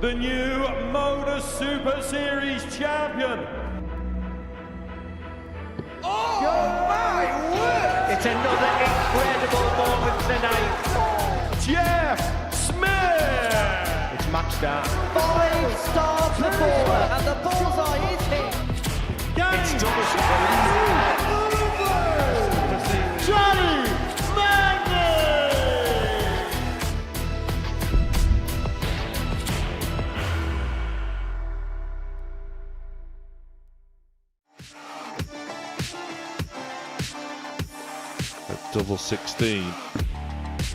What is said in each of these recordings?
The new Modus Super Series champion. Oh my word! It's another incredible moment tonight. Jeff Smith. It's match start. 5-star performer, and the bullseye is hit. It's double Over! Johnny Magny. At double 16.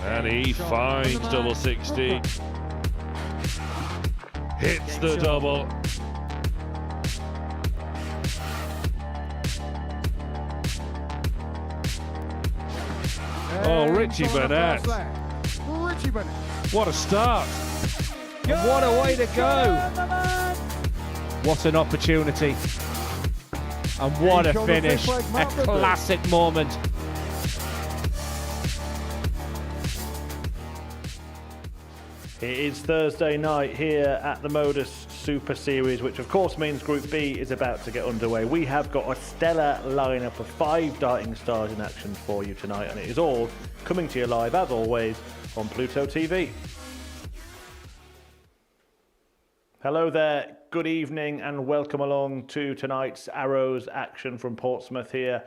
And he finds double 16. Hits the double. Oh, Richie Bernette. Richie Bernette. What a start. And what a way to go. What an opportunity. And what a finish. A classic moment. It is Thursday night here at the Modus Super Series, which of course means Group B is about to get underway. We have got a stellar lineup of 5 darting stars in action for you tonight, and it is all coming to you live, as always, on Pluto TV. Hello there, good evening, and welcome along to tonight's Arrows action from Portsmouth here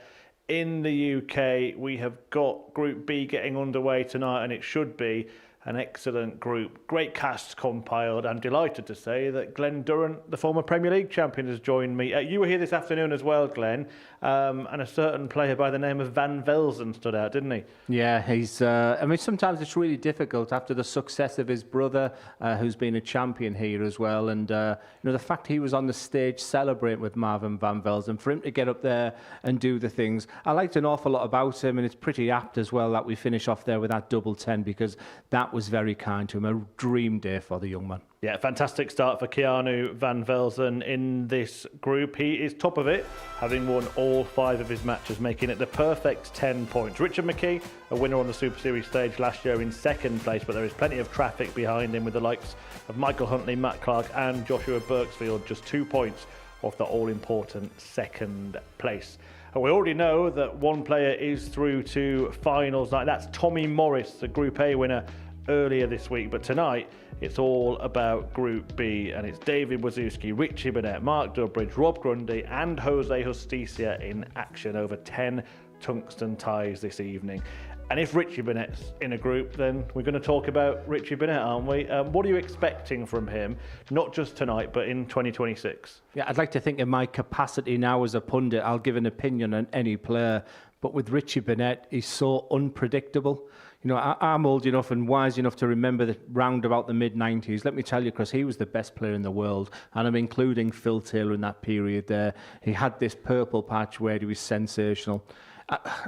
in the UK. We have got Group B getting underway tonight, and it should be an excellent group. Great casts compiled. I'm delighted to say that Glenn Durrant, the former Premier League champion, has joined me. You were here this afternoon as well, Glenn, and a certain player by the name of Van Velzen stood out, didn't he? Yeah, he's. I mean, sometimes it's really difficult after the success of his brother, who's been a champion here as well, and you know, the fact he was on the stage celebrating with Marvin Van Velzen, for him to get up there and do the things. I liked an awful lot about him, and it's pretty apt as well that we finish off there with that double 10, because that was very kind to him. A dream day for the young man. Yeah, fantastic start for Keanu Van Velzen in this group. He is top of it, having won all 5 of his matches, making it the perfect 10 points. Richard McKee, a winner on the Super Series stage last year, in second place, but there is plenty of traffic behind him with the likes of Michael Huntley, Matt Clark and Joshua Birksfield, just 2 points off the all-important second place. And we already know that one player is through to finals night. That's Tommy Morris, the Group A winner earlier this week, but tonight it's all about Group B, and it's David Wizookski, Richie Bernette, Mark Dbridge, Rob Grundy and Jose Hostia in action over 10 tungsten ties this evening. And if Richie Bernette's in a group, then we're going to talk about Richie Bernette, aren't we? What are you expecting from him, not just tonight, but in 2026? Yeah, I'd like to think in my capacity now as a pundit, I'll give an opinion on any player. But with Richie Bernette, he's so unpredictable. You know, I'm old enough and wise enough to remember that round about the mid-90s. Let me tell you, Chris, he was the best player in the world. And I'm including Phil Taylor in that period there. He had this purple patch where he was sensational.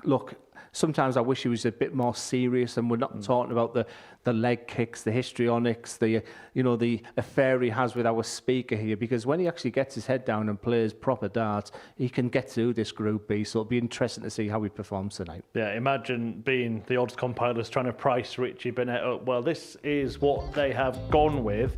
Look, sometimes I wish he was a bit more serious, and we're not talking about the leg kicks, the histrionics, the affair he has with our speaker here, because when he actually gets his head down and plays proper darts, he can get through this Group B, so it'll be interesting to see how he performs tonight. Yeah, imagine being the odds compilers trying to price Richie Bernette up. Well, this is what they have gone with,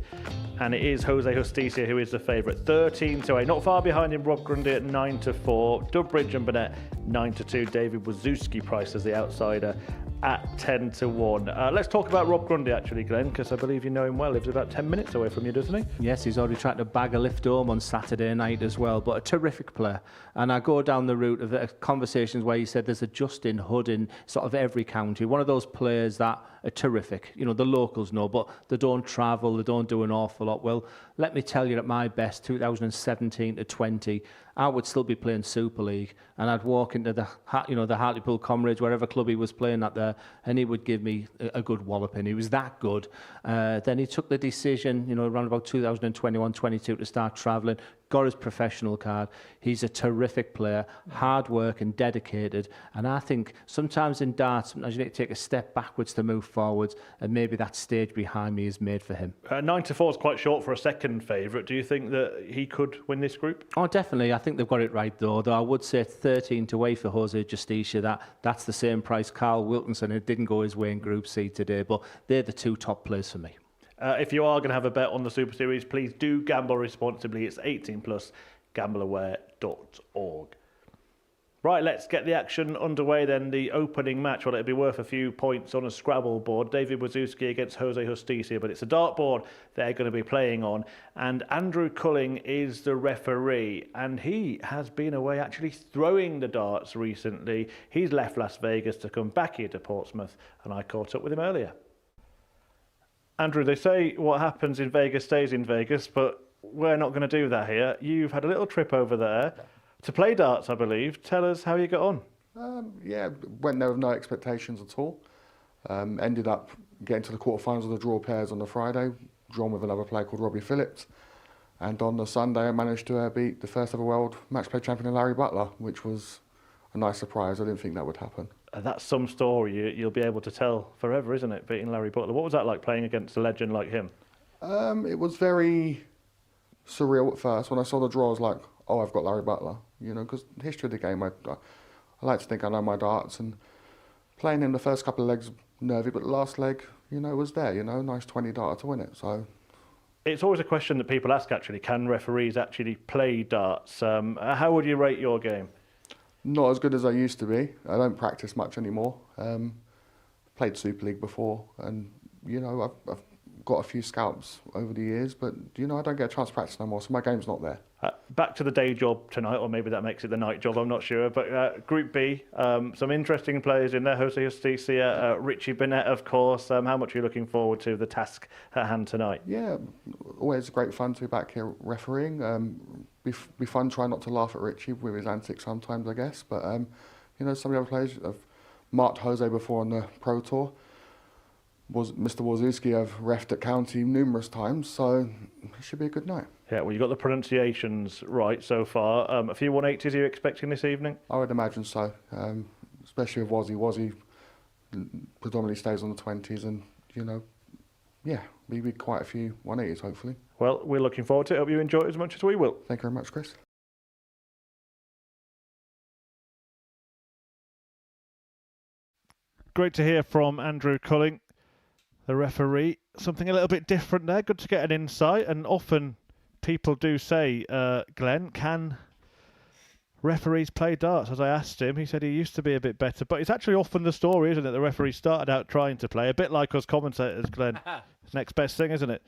and it is Jose Hostia who is the favourite. 13-8, not far behind him, Rob Grundy at 9-4, Dbridge and Bernette 9-2, David Wizookski priced as the outsider at 10-1. Let's talk about Rob Grundy actually, Glenn, because I believe you know him well. Lives about 10 minutes away from you, doesn't he? Yes, he's already tried to bag a lift home on Saturday night as well, but a terrific player. And I go down the route of conversations where he said there's a Justin Hood in sort of every county. One of those players that are terrific. You know, the locals know, but they don't travel, they don't do an awful lot. Well, let me tell you, at my best, 2017 to 20, I would still be playing Super League, and I'd walk into the Hartlepool Comrades, wherever club he was playing at there, and he would give me a good walloping. He was that good. Then he took the decision, around about 2021-22 to start travelling, got his professional card. He's a terrific player, hard work and dedicated. And I think sometimes in darts, sometimes you need to take a step backwards to move forwards, and maybe that stage behind me is made for him. 9-4 is quite short for a second favourite. Do you think that he could win this group? Oh, definitely. I think they've got it right, though I would say 13-8 for Jose Hostia. That's the same price Carl Wilkinson. It didn't go his way in Group C today, but they're the two top players for me. If you are going to have a bet on the Super Series, please do gamble responsibly. It's 18+, gambleaware.org. Right, let's get the action underway then. The opening match, well, it'll be worth a few points on a Scrabble board. David Wizookski against Jose Hostia, but it's a dartboard they're going to be playing on. And Andrew Culling is the referee, and he has been away actually throwing the darts recently. He's left Las Vegas to come back here to Portsmouth, and I caught up with him earlier. Andrew, they say what happens in Vegas stays in Vegas, but we're not going to do that here. You've had a little trip over there to play darts, I believe. Tell us how you got on. Yeah, went there with no expectations at all. Ended up getting to the quarterfinals of the draw pairs on the Friday, drawn with another player called Robbie Phillips. And on the Sunday, I managed to beat the first ever world match play champion, Larry Butler, which was a nice surprise. I didn't think that would happen. That's some story you'll be able to tell forever, isn't it, beating Larry Butler? What was that like playing against a legend like him? It was very surreal at first. When I saw the draw, I was like, oh, I've got Larry Butler. You know, because the history of the game, I like to think I know my darts, and playing him the first couple of legs nervy, but the last leg, you know, was there, you know, nice 20 darter to win it. So it's always a question that people ask, actually, can referees actually play darts? How would you rate your game? Not as good as I used to be. I don't practice much anymore. Played Super League before, and, you know, I've got a few scalps over the years, but, you know, I don't get a chance to practice no more, so my game's not there. Back to the day job tonight, or maybe that makes it the night job, I'm not sure. But Group B, some interesting players in there. Jose Hostia, Richie Bernette, of course. How much are you looking forward to the task at hand tonight? Yeah, always great fun to be back here refereeing. Be fun trying not to laugh at Richie with his antics sometimes, I guess. But, you know, some of the other players, I've marked Jose before on the Pro Tour. Mr. Wizookski, I've refed at county numerous times, so it should be a good night. Yeah, well, you got the pronunciations right so far. A few 180s are you expecting this evening? I would imagine so, especially with Wozzy. Wozzy predominantly stays on the 20s, and, you know, yeah, maybe quite a few 180s, hopefully. Well, we're looking forward to it. Hope you enjoy it as much as we will. Thank you very much, Chris. Great to hear from Andrew Culling, the referee. Something a little bit different there. Good to get an insight. And often people do say, Glenn, can referees play darts? As I asked him, he said he used to be a bit better. But it's actually often the story, isn't it? The referee started out trying to play. A bit like us commentators, Glenn. It's next best thing, isn't it?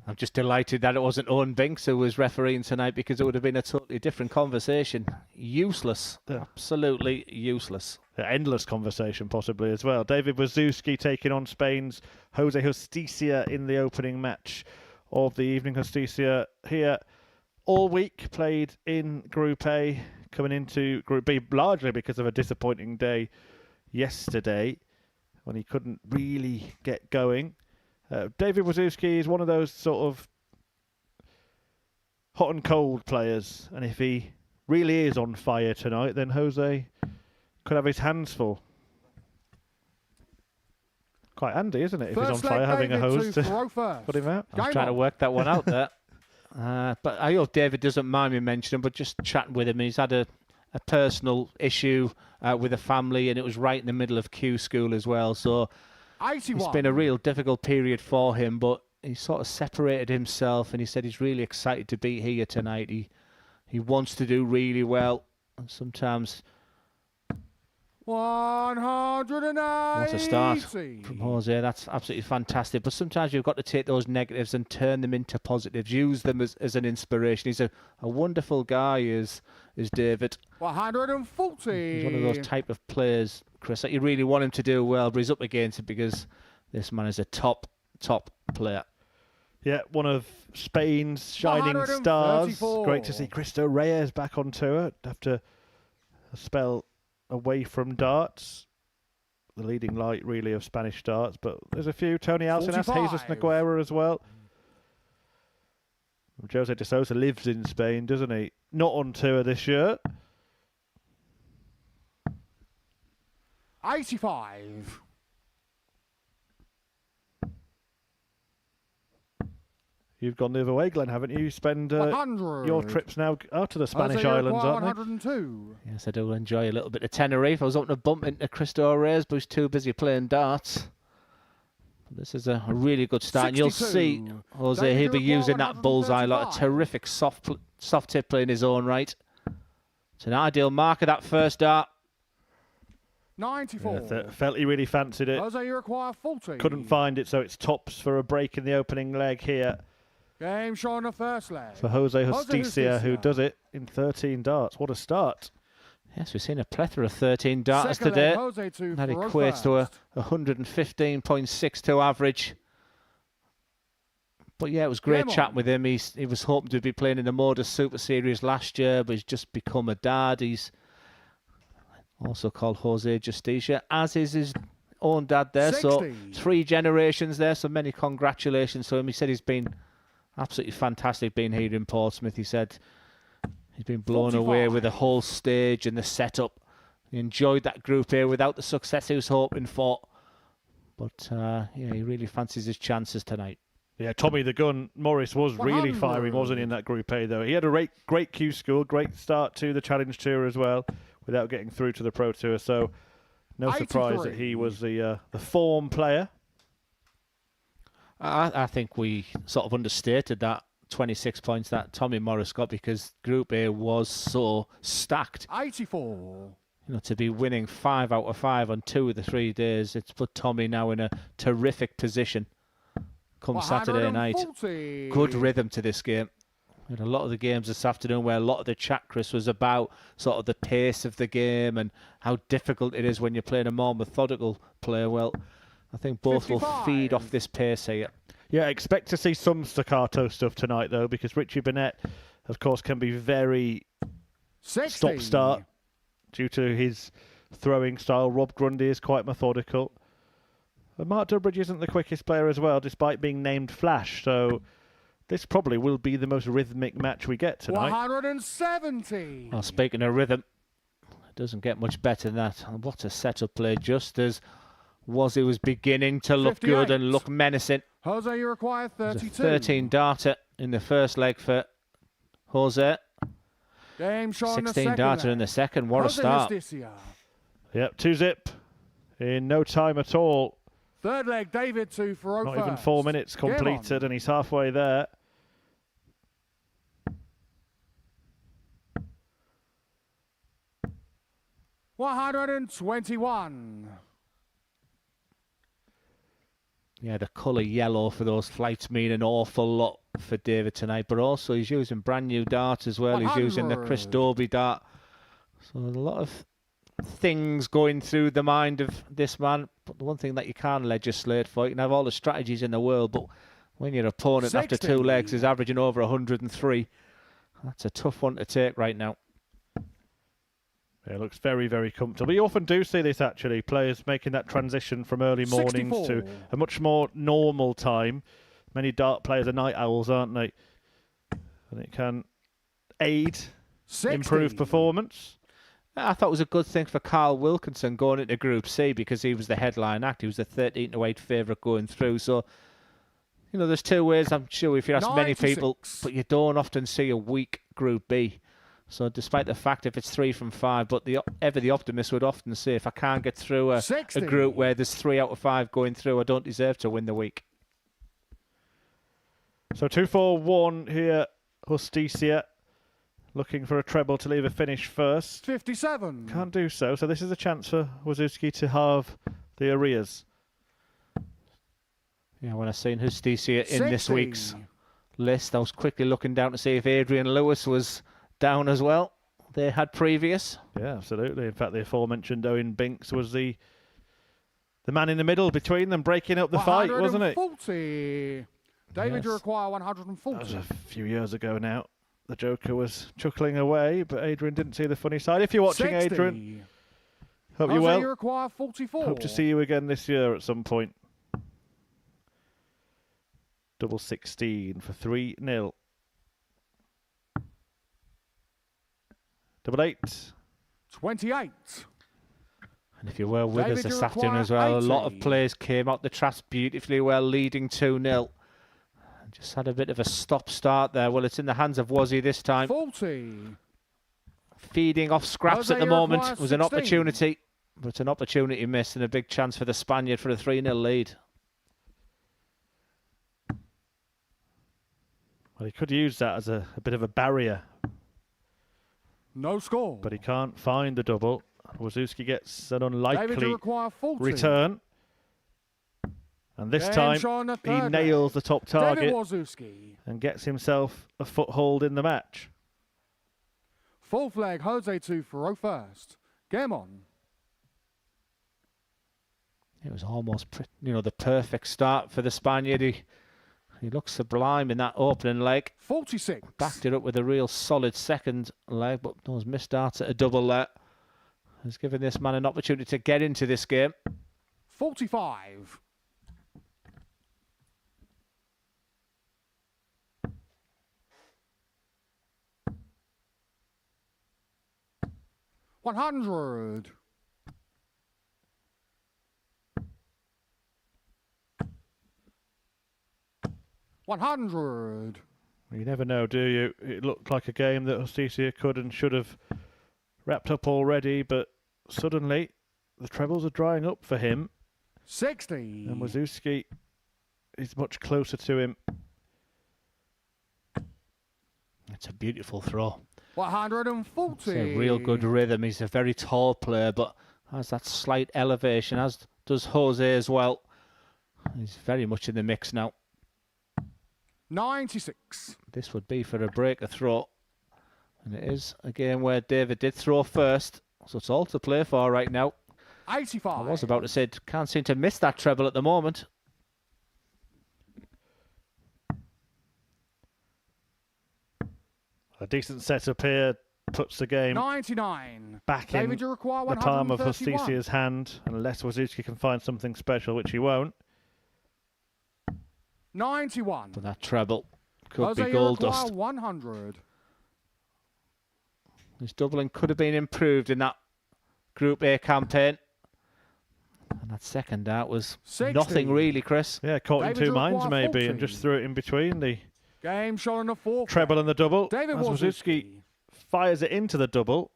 I'm just delighted that it wasn't Owen Binks who was refereeing tonight, because it would have been a totally different conversation. Useless. Absolutely useless. Endless conversation, possibly, as well. David Wizookski taking on Spain's Jose Hostia in the opening match of the evening. Hostia here all week, played in Group A, coming into Group B largely because of a disappointing day yesterday when he couldn't really get going. David Wizookski is one of those sort of hot and cold players, and if he really is on fire tonight, then Jose could have his hands full. Quite handy, isn't it, if he's on fire, having a hose to put him out? I was trying to work that one out there. But I hope David doesn't mind me mentioning, but just chatting with him, he's had a personal issue with a family, and it was right in the middle of Q school as well, so 81. It's been a real difficult period for him, but he sort of separated himself, and he said he's really excited to be here tonight. He wants to do really well, and sometimes 180. what a start from Jose. That's absolutely fantastic. But sometimes you've got to take those negatives and turn them into positives. Use them as an inspiration. He's a wonderful guy, is David. 140. He's one of those type of players, Chris, that you really want him to do well, but he's up against it because this man is a top player. Yeah, one of Spain's shining stars. Great to see Cristo Reyes back on tour after a spell away from darts. The leading light, really, of Spanish darts. But there's a few. Tony Alcinas, Jesus Nogueira as well. Jose de Sousa lives in Spain, doesn't he? Not on tour this year. 85. You've gone the other way, Glenn, haven't you? You spend your trips now out to the Spanish islands, aren't they? 102. Yes, I do enjoy a little bit of Tenerife. I was hoping to bump into Cristo Reyes, but he's too busy playing darts. This is a really good start. And you'll see Jose, he'll be using that bullseye, like a terrific soft tip play in his own right. It's an ideal mark of that first dart. 94. Yeah, felt he really fancied it. Jose, you require 40. Couldn't find it, so it's tops for a break in the opening leg here. Game shot on the first leg. For Jose Hostia, who does it in 13 darts. What a start. Yes, we've seen a plethora of 13 darters today. That equates to a 115.62 average. But yeah, it was great chat with him. He was hoping to be playing in the Modus Super Series last year, but he's just become a dad. He's also called Jose Justicia, as is his own dad there. 60. So 3 generations there, so many congratulations to him. He said he's been absolutely fantastic being here in Portsmouth. He said he's been blown away with the whole stage and the setup. He enjoyed that Group A without the success he was hoping for. But yeah, he really fancies his chances tonight. Yeah, Tommy the Gun Morris was really firing, wasn't he, in that Group A, though? He had a great Q score, great start to the Challenge Tour as well, without getting through to the Pro Tour. So no surprise that he was the form player. I think we sort of understated that 26 points that Tommy Morris got, because Group A was so stacked. 84. You know, to be winning 5 out of 5 on 2 of the 3 days, it's put Tommy now in a terrific position come Saturday night. Good rhythm to this game. And a lot of the games this afternoon where a lot of the chat, Chris, was about sort of the pace of the game and how difficult it is when you're playing a more methodical player. Well, I think both 55. Will feed off this pace here. Yeah, expect to see some staccato stuff tonight, though, because Richie Bernette, of course, can be very stop-start due to his throwing style. Rob Grundy is quite methodical. And Mark Dbridge isn't the quickest player as well, despite being named Flash. So this probably will be the most rhythmic match we get tonight. 170. Well, speaking of rhythm, it doesn't get much better than that. And what a setup play, just as he was beginning to look 58. Good and look menacing. Jose, you require 32. 13 darter in the first leg for Jose. Game shot 16 darter in the second. What Jose a start. Justicia. Yep, 2-zip in no time at all. Third leg, David 2 for Not even 4 minutes completed, and he's halfway there. $121. Yeah, the colour yellow for those flights mean an awful lot for David tonight, but also he's using brand new dart as well. 100. He's using the Chris Dobie dart. So a lot of things going through the mind of this man. But the one thing that you can't legislate for, you can have all the strategies in the world, but when your opponent 60. After 2 legs is averaging over 103, that's a tough one to take right now. Yeah, it looks very, very comfortable. You often do see this, actually, players making that transition from early mornings 64. To a much more normal time. Many dart players are night owls, aren't they? And it can aid, 60. Improve performance. I thought it was a good thing for Carl Wilkinson going into Group C, because he was the headline act. He was the 13-to-8 favourite going through. So, you know, there's 2 ways, I'm sure, if you ask 96. Many people, but you don't often see a weak Group B. So despite the fact if it's 3 from 5, but the optimist would often say, if I can't get through a group where there's 3 out of 5 going through, I don't deserve to win the week. So 2-4-1 here, Justicia. Looking for a treble to leave a finish first. 57. Can't do so. So this is a chance for Wizookski to halve the arrears. Yeah, when I seen Justicia in this week's list, I was quickly looking down to see if Adrian Lewis was down as well. They had previous. Yeah, absolutely. In fact, the aforementioned Owen Binks was the man in the middle between them, breaking up the fight, wasn't it? 140. David, yes. You require 140. That was a few years ago now. The Joker was chuckling away, but Adrian didn't see the funny side. If you're watching, 60. Adrian, hope you're well. You require 44. Hope to see you again this year at some point. Double 16 for 3-0. Double 8. 28. And if you were with us this afternoon as well, 80. A lot of players came out the traps beautifully well, leading 2-0. Just had a bit of a stop-start there. Well, it's in the hands of Wazzy this time. 40. Feeding off scraps at the moment. It was an opportunity, but an opportunity missed and a big chance for the Spaniard for a 3-0 lead. Well, he could use that as a bit of a barrier, No score. but he can't find the double. Wizookski gets an David, you unlikely require 40. return. And this Game time, showing the he third nails the leg. top David target Wizookski. and gets himself a foothold in the match. Fourth leg, Jose 2 for 0 first. Game on. It was almost, the perfect start for the Spaniard. He looked sublime in that opening leg. 46. Backed it up with a real solid second leg, but those missed starts at a double there has given this man an opportunity to get into this game. 45. $100. $100. You never know, do you? It looked like a game that Hostia could and should have wrapped up already, but suddenly the trebles are drying up for him. 60. And Wizookski is much closer to him. It's a beautiful throw. 140. It's a real good rhythm. He's a very tall player, but has that slight elevation, as does Jose as well. He's very much in the mix now. 96. This would be for a breaker throw. And it is a game where David did throw first, so it's all to play for right now. 85. I was about to say, can't seem to miss that treble at the moment. A decent setup here puts the game 99. back David, in you require the palm of 131. Hostitia's hand, unless Wizookski can find something special, which he won't. 91. But that treble could Jose, be you gold require dust. 100. His doubling could have been improved in that Group A campaign. And that second dart was 60. nothing really, Chris. Yeah, caught David, in two you minds require maybe, 40. and just threw it in between the Game showing the fourth. treble and the double. David As Wizookski fires it into the double,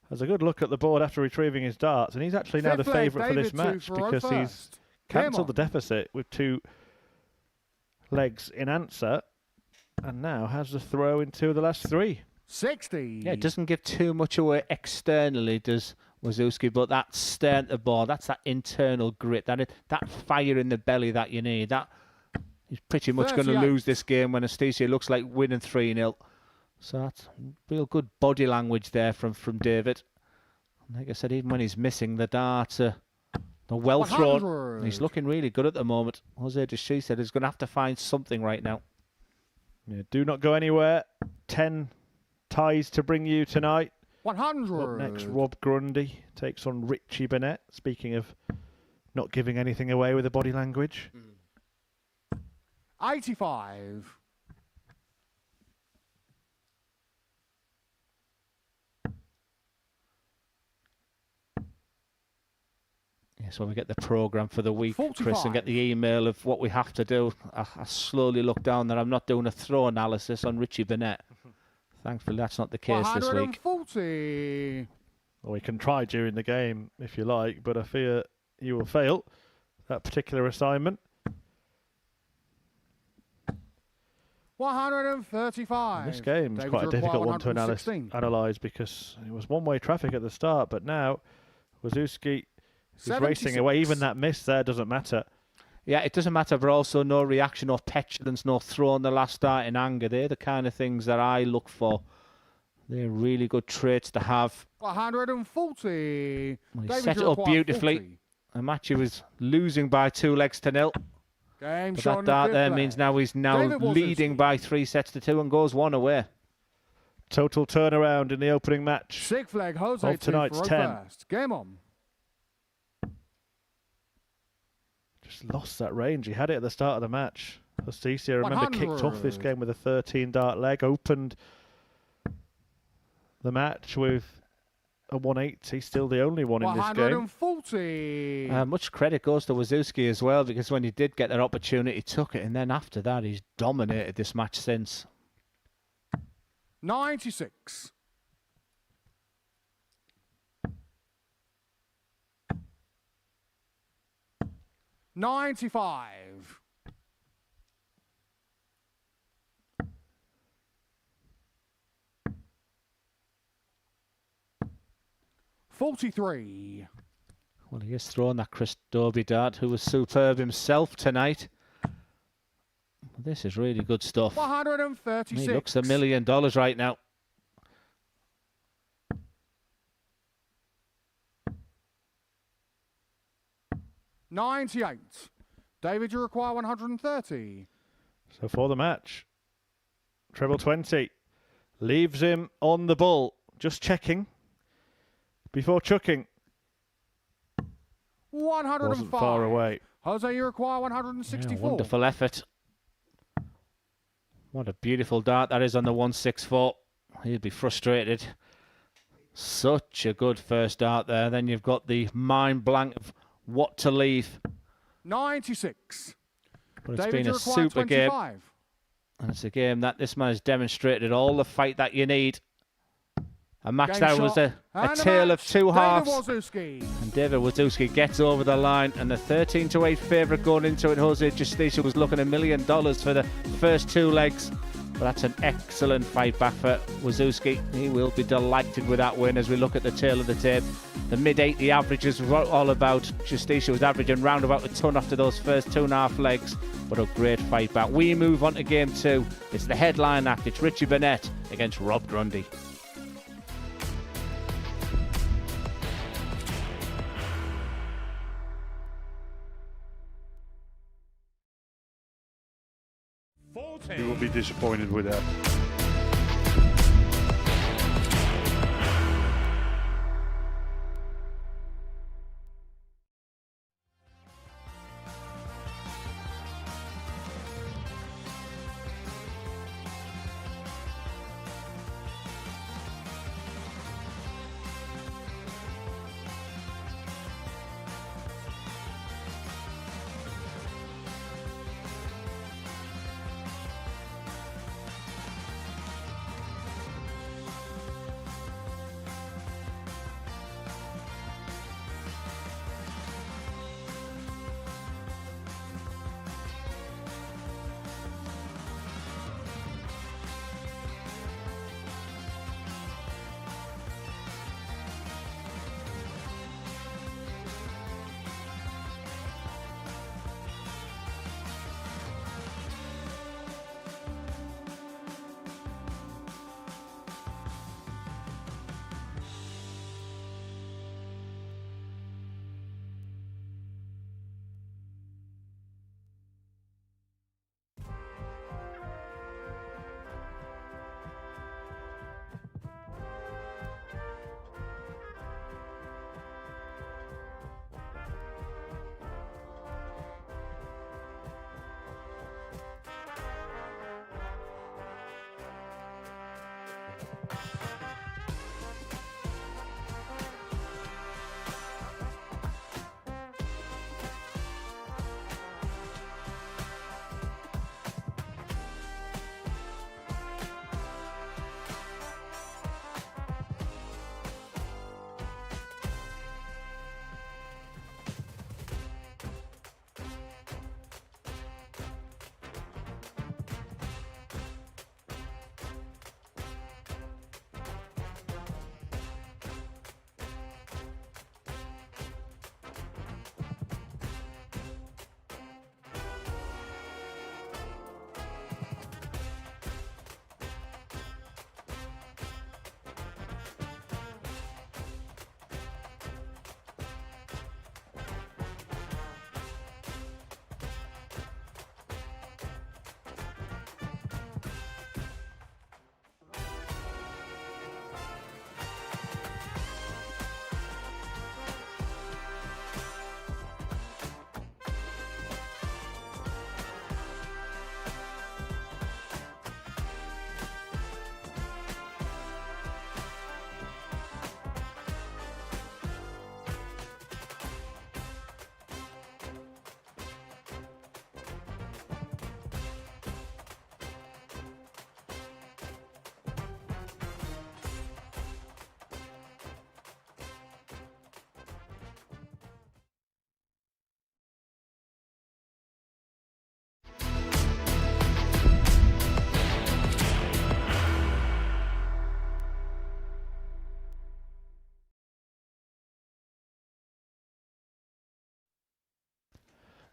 has a good look at the board after retrieving his darts, and he's actually now the Fifth leg, favourite for this David, two match for because he's first. Game cancelled the on. deficit with 2 legs in answer, and now has the throw in 2 of the last 3. 60. Yeah, it doesn't give too much away externally, does Wizookski, but that stern to ball, that's that internal grit, that fire in the belly that you need. That he's pretty much going to 38. lose this game when Hostia looks like winning 3-0. So that's real good body language there from David. Like I said, even when he's missing the darts, they're well thrown. 100. He's looking really good at the moment. Jose Deschi said he's going to have to find something right now. Yeah, do not go anywhere. 10 ties to bring you tonight. 100. Up next, Rob Grundy takes on Richie Bernette. Speaking of not giving anything away with the body language. 85. Yes, when we get the programme for the week, Chris, 45. and get the email of what we have to do, I slowly look down that I'm not doing a throw analysis on Richie Bernette. Thankfully, that's not the case this week. 140. Or we can try during the game if you like, but I fear you will fail that particular assignment. 135. This game is David, quite a you require difficult one to 116. analyse because it was one-way traffic at the start, but now Wizookski is 76. racing away. Even that miss there doesn't matter. Yeah, it doesn't matter, but also no reaction or petulance, no throw on the last start in anger. They're the kind of things that I look for. They're really good traits to have. 140. Well, he David, set it you up require beautifully. 40. A match he was losing by 2 legs to 0. Game But showing that dart the there fifth means leg. now he's David leading Wizookski. by 3 sets to 2 and goes 1 away. Total turnaround in the opening match. Sixth leg, Jose Of tonight's 2 for 10. first. Game on. Just lost that range. He had it at the start of the match. Hostia, I remember, kicked off this 100. game with a 13 dart leg, opened the match with a 180, still the only one in this game. 140. Much credit goes to Wizookski as well, because when he did get that opportunity, he took it, and then after that, he's dominated this match since. 96. $95. 43. Well, he has thrown that Chris Dobie dart, who was superb himself tonight. This is really good stuff. 136. He looks $1 million right now. $98. David, you require 130. So for the match, treble 20 leaves him on the ball. Just checking before chucking. 105. Wasn't far away. Jose, you require 164. Yeah, wonderful effort. What a beautiful dart that is on the 164. He'll be frustrated. Such a good first dart there. Then you've got the mind blank of what to leave. 96. But it's David, been you a require super 25. game. And it's a game that this man has demonstrated all the fight that you need. A match Game that was shot. a And tale of match, two halves. David Wizookski. And David Wizookski gets over the line, and the 13-8 favourite going into it, Jose Justicia, was looking $1 million for the first two legs. But that's an excellent fight back for Wizookski. He will be delighted with that win as we look at the tail of the tape. The mid-80 averages were all about. Justicia was averaging round about a ton after those first 2.5 legs. But a great fight back. We move on to game 2. It's the headline act. It's Richie Bernette against Rob Grundy. You will be disappointed with that.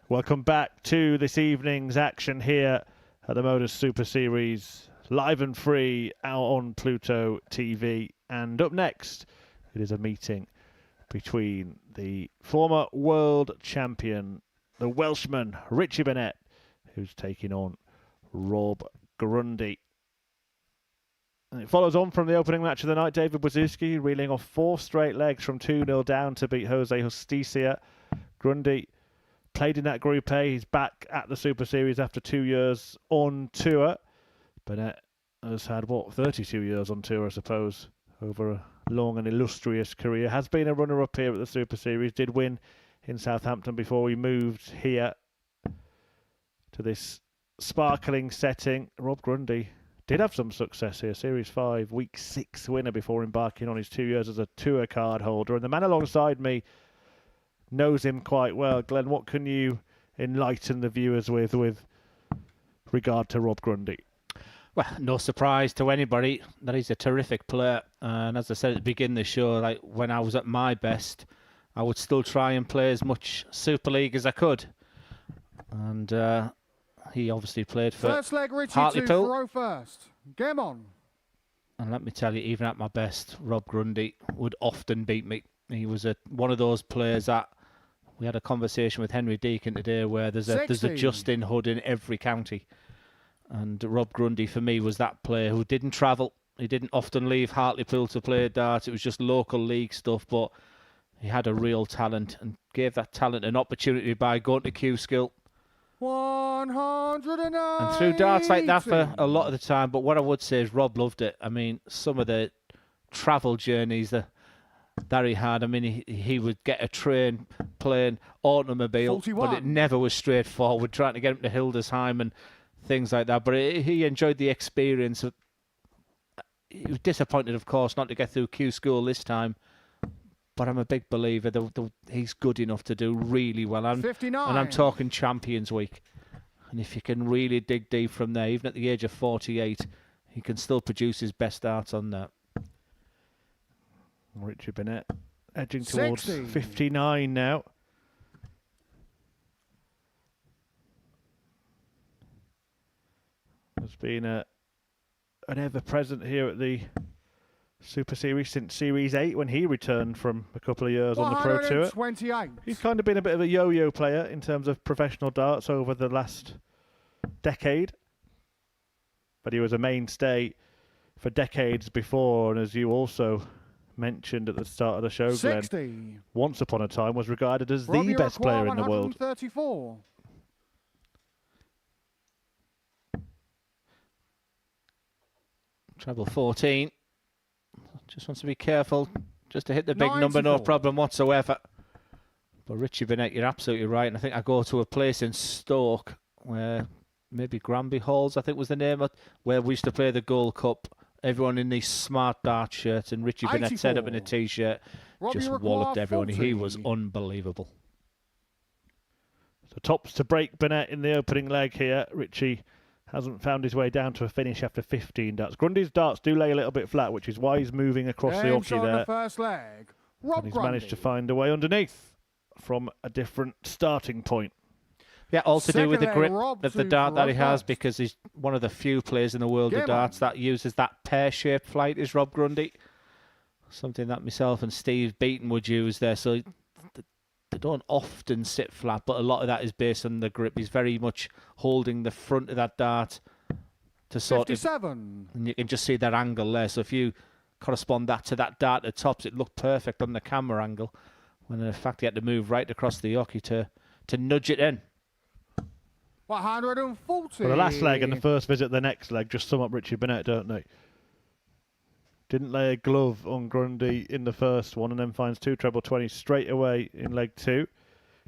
Welcome back to this evening's action here at the Modus Super Series, live and free out on Pluto TV. And up next, it is a meeting between the former world champion, the Welshman, Richie Bernette, who's taking on Rob Grundy. And it follows on from the opening match of the night. David Wizookski reeling off 4 straight legs from 2-0 down to beat Jose Hostia. Grundy played in that Group A. He's back at the Super Series after 2 years on tour. Bernette has had, 32 years on tour, I suppose, over a long and illustrious career. Has been a runner-up here at the Super Series. Did win in Southampton before he moved here to this sparkling setting. Rob Grundy did have some success here. Series 5, Week 6 winner before embarking on his 2 years as a tour card holder. And the man alongside me knows him quite well. Glenn, what can you enlighten the viewers with regard to Rob Grundy? Well, no surprise to anybody that he's a terrific player. And as I said at the beginning of the show, like when I was at my best, I would still try and play as much Super League as I could. And he obviously played for First leg, Richie Hartlepool. to throw first. Game on. And let me tell you, even at my best, Rob Grundy would often beat me. He was one of those players that we had a conversation with Henry Deacon today where there's a Justin Hood in every county. And Rob Grundy, for me, was that player who didn't travel. He didn't often leave Hartlepool to play darts. It was just local league stuff, but he had a real talent and gave that talent an opportunity by going to Q-Skill. 190. And threw darts like that for a lot of the time. But what I would say is Rob loved it. I mean, some of the travel journeys that he had, I mean, he would get a train, plane, automobile, 41. but it never was straightforward, trying to get him to Hildesheim and things like that. But he enjoyed the experience. He was disappointed, of course, not to get through Q-School this time. But I'm a big believer that he's good enough to do really well. 59. And I'm talking Champions Week. And if you can really dig deep from there, even at the age of 48, he can still produce his best darts on that. Richie Bernette edging towards 60. 59 now. Has been an ever-present here at the Super Series since Series 8 when he returned from a couple of years on the Pro Tour. 128. He's kind of been a bit of a yo-yo player in terms of professional darts over the last decade. But he was a mainstay for decades before, and as you also mentioned at the start of the show, 60. Glenn, once upon a time was regarded as Robbie the best require player in the world. 134. Treble 14. Just wants to be careful. Just to hit the big number, no 94. problem whatsoever. But Richie Bernette, you're absolutely right. And I think I go to a place in Stoke where maybe Granby Halls, I think was the name of, where we used to play the Gold Cup. Everyone in these smart dart shirts, and Richie Bernette set up in a T-shirt, Robbie just require walloped everyone. 40. He was unbelievable. So tops to break Bernette in the opening leg here. Richie hasn't found his way down to a finish after 15 darts. Grundy's darts do lay a little bit flat, which is why he's moving across the Games hockey on there. the first leg. Rob And he's Grundy. managed to find a way underneath from a different starting point. Yeah, all to do with the Second leg, grip Rob of the to dart that he Rob has, first. because he's one of the few players in the world Game of darts on. that uses that pear-shaped flight, is Rob Grundy. Something that myself and Steve Beaton would use there. So they don't often sit flat, but a lot of that is based on the grip. He's very much holding the front of that dart to sort 57. and you can just see that angle there. So if you correspond that to that dart at tops, it looked perfect on the camera angle, when in fact he had to move right across the hockey to nudge it in. 140. Well, the last leg and the first visit, the next leg, just sum up Richie Bernette, don't they? Didn't lay a glove on Grundy in the first one, and then finds 2 treble 20 straight away in leg 2.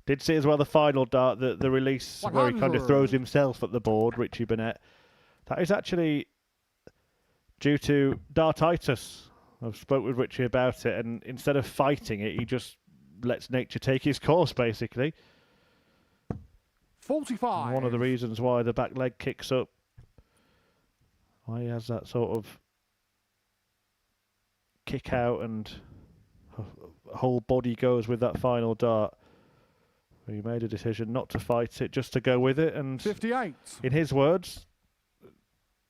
Did see as well the final dart, the release, where he kind of 100. throws himself at the board, Richie Bernette. That is actually due to dartitis. I've spoke with Richie about it, and instead of fighting it, he just lets nature take his course, basically. 45. And one of the reasons why the back leg kicks up, why he has that sort of kick out and whole body goes with that final dart. So he made a decision not to fight it, just to go with it. And 58. in his words,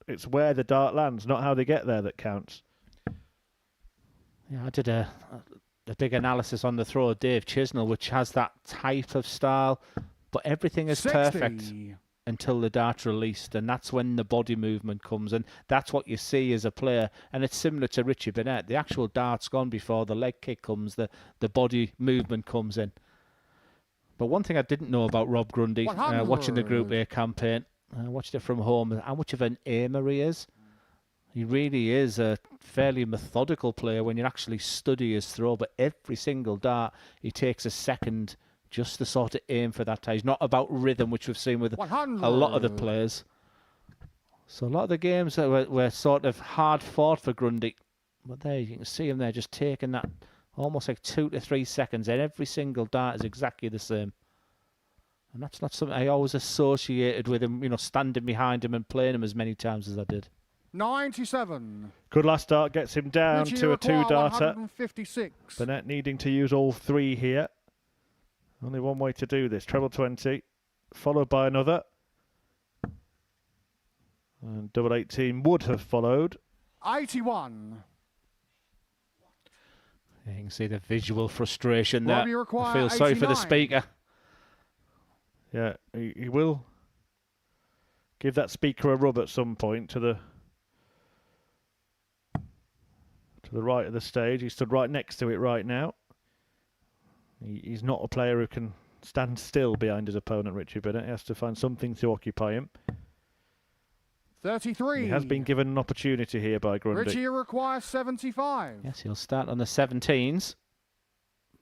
it's where the dart lands, not how they get there, that counts. Yeah, I did a big analysis on the throw of Dave Chisnell, which has that type of style, but everything is 60. perfect until the dart's released, and that's when the body movement comes, and that's what you see as a player. And it's similar to Richie Bernette. The actual dart's gone before the leg kick comes, the body movement comes in. But one thing I didn't know about Rob Grundy, watching the Group A campaign, I watched it from home, how much of an aimer he is. He really is a fairly methodical player when you actually study his throw, but every single dart he takes a second just to sort of aim for that. He's not about rhythm, which we've seen with 100. a lot of the players. So a lot of the games were sort of hard fought for Grundy. But there you can see him there just taking that almost like 2 to 3 seconds, and every single dart is exactly the same. And that's not something I always associated with him, you know, standing behind him and playing him as many times as I did. 97. Good last dart gets him down Richie to a require 2-darter. 156. Bernette needing to use all 3 here. Only one way to do this. Treble 20, followed by another. And double 18 would have followed. 81. You can see the visual frustration there. Robbie I require feel sorry for the 89. speaker. Yeah, he will give that speaker a rub at some point to the right of the stage. He stood right next to it right now. He's not a player who can stand still behind his opponent, Richie Bernette. He has to find something to occupy him. 33. He has been given an opportunity here by Grundy. Richie requires 75. Yes, he'll start on the 17s.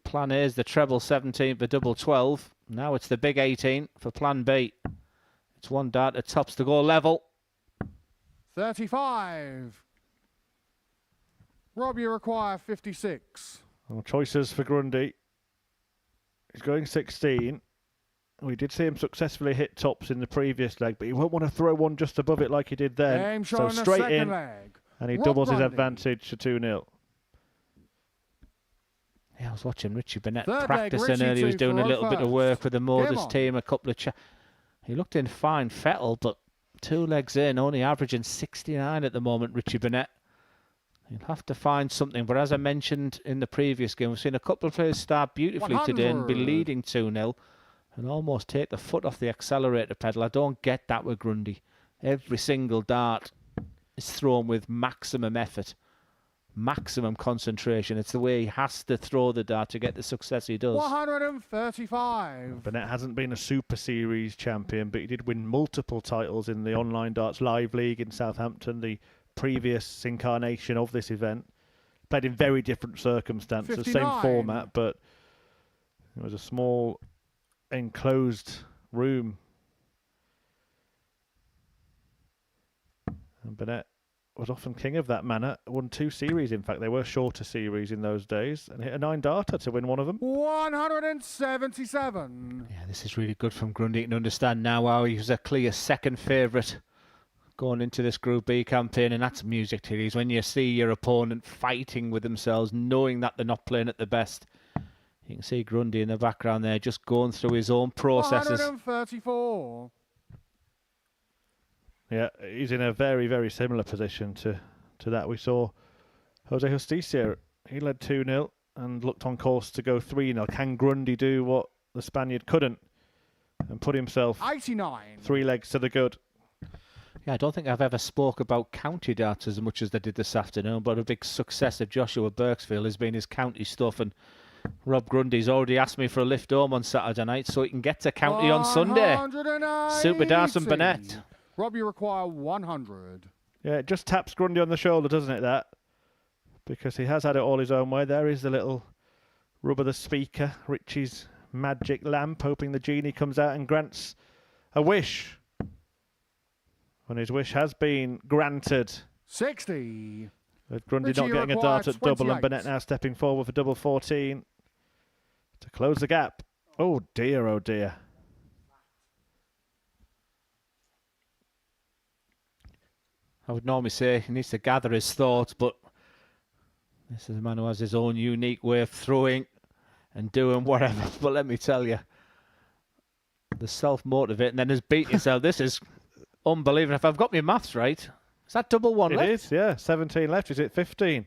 Plan A is the treble 17 for double 12. Now it's the big 18 for plan B. It's one dart that tops the goal level. 35. Rob, you require 56. Well, choices for Grundy. He's going 16. We did see him successfully hit tops in the previous leg, but he won't want to throw one just above it like he did then. Game So showing the straight second in, leg. and he Rob doubles his Grundy. advantage to 2-0. Yeah, I was watching Richie Bernette Third leg, practicing Richie earlier. He was two doing a for little bit of first. work with the Modus on. team, a couple of... He looked in fine fettle, but 2 legs in, only averaging 69 at the moment, Richie Bernette. He'll have to find something, but as I mentioned in the previous game, we've seen a couple of players start beautifully today and be 100. leading 2-0 and almost take the foot off the accelerator pedal. I don't get that with Grundy. Every single dart is thrown with maximum effort, maximum concentration. It's the way he has to throw the dart to get the success he does. 135. Bernette hasn't been a Super Series champion, but he did win multiple titles in the Online Darts Live League in Southampton, the previous incarnation of this event. Played in very different circumstances, 59. same format, but it was a small enclosed room. And Bernette was often king of that manor. Won 2 series, in fact. They were shorter series in those days, and hit a 9-darter to win one of them. 177. Yeah, this is really good from Grundy. You can understand now how he was a clear second favourite going into this Group B campaign, and that's music to these. When you see your opponent fighting with themselves, knowing that they're not playing at the best. You can see Grundy in the background there, just going through his own processes. 134. Yeah, he's in a very, very similar position to that we saw Jose Hostia. He led 2-0 and looked on course to go 3-0. Can Grundy do what the Spaniard couldn't and put himself 89. 3 legs to the good? Yeah, I don't think I've ever spoke about county darts as much as they did this afternoon, but a big success of Joshua Birksfield has been his county stuff, and Rob Grundy's already asked me for a lift home on Saturday night so he can get to county on Sunday. 180. Super Darts and Bernette. Rob, you require 100. Yeah, it just taps Grundy on the shoulder, doesn't it, that? Because he has had it all his own way. There is the little rub of the speaker, Richie's magic lamp, hoping the genie comes out and grants a wish. And his wish has been granted. 60. With Grundy Richie, not you getting a require dart at double, and 28. Bernette now stepping forward for double 14 to close the gap. Oh dear, oh dear. I would normally say he needs to gather his thoughts, but this is a man who has his own unique way of throwing and doing whatever. But let me tell you, The self-motivate and then just beat yourself. This is unbelievable. If I've got my maths right, is that double one left? It is, yeah. 17 left. Is it 15?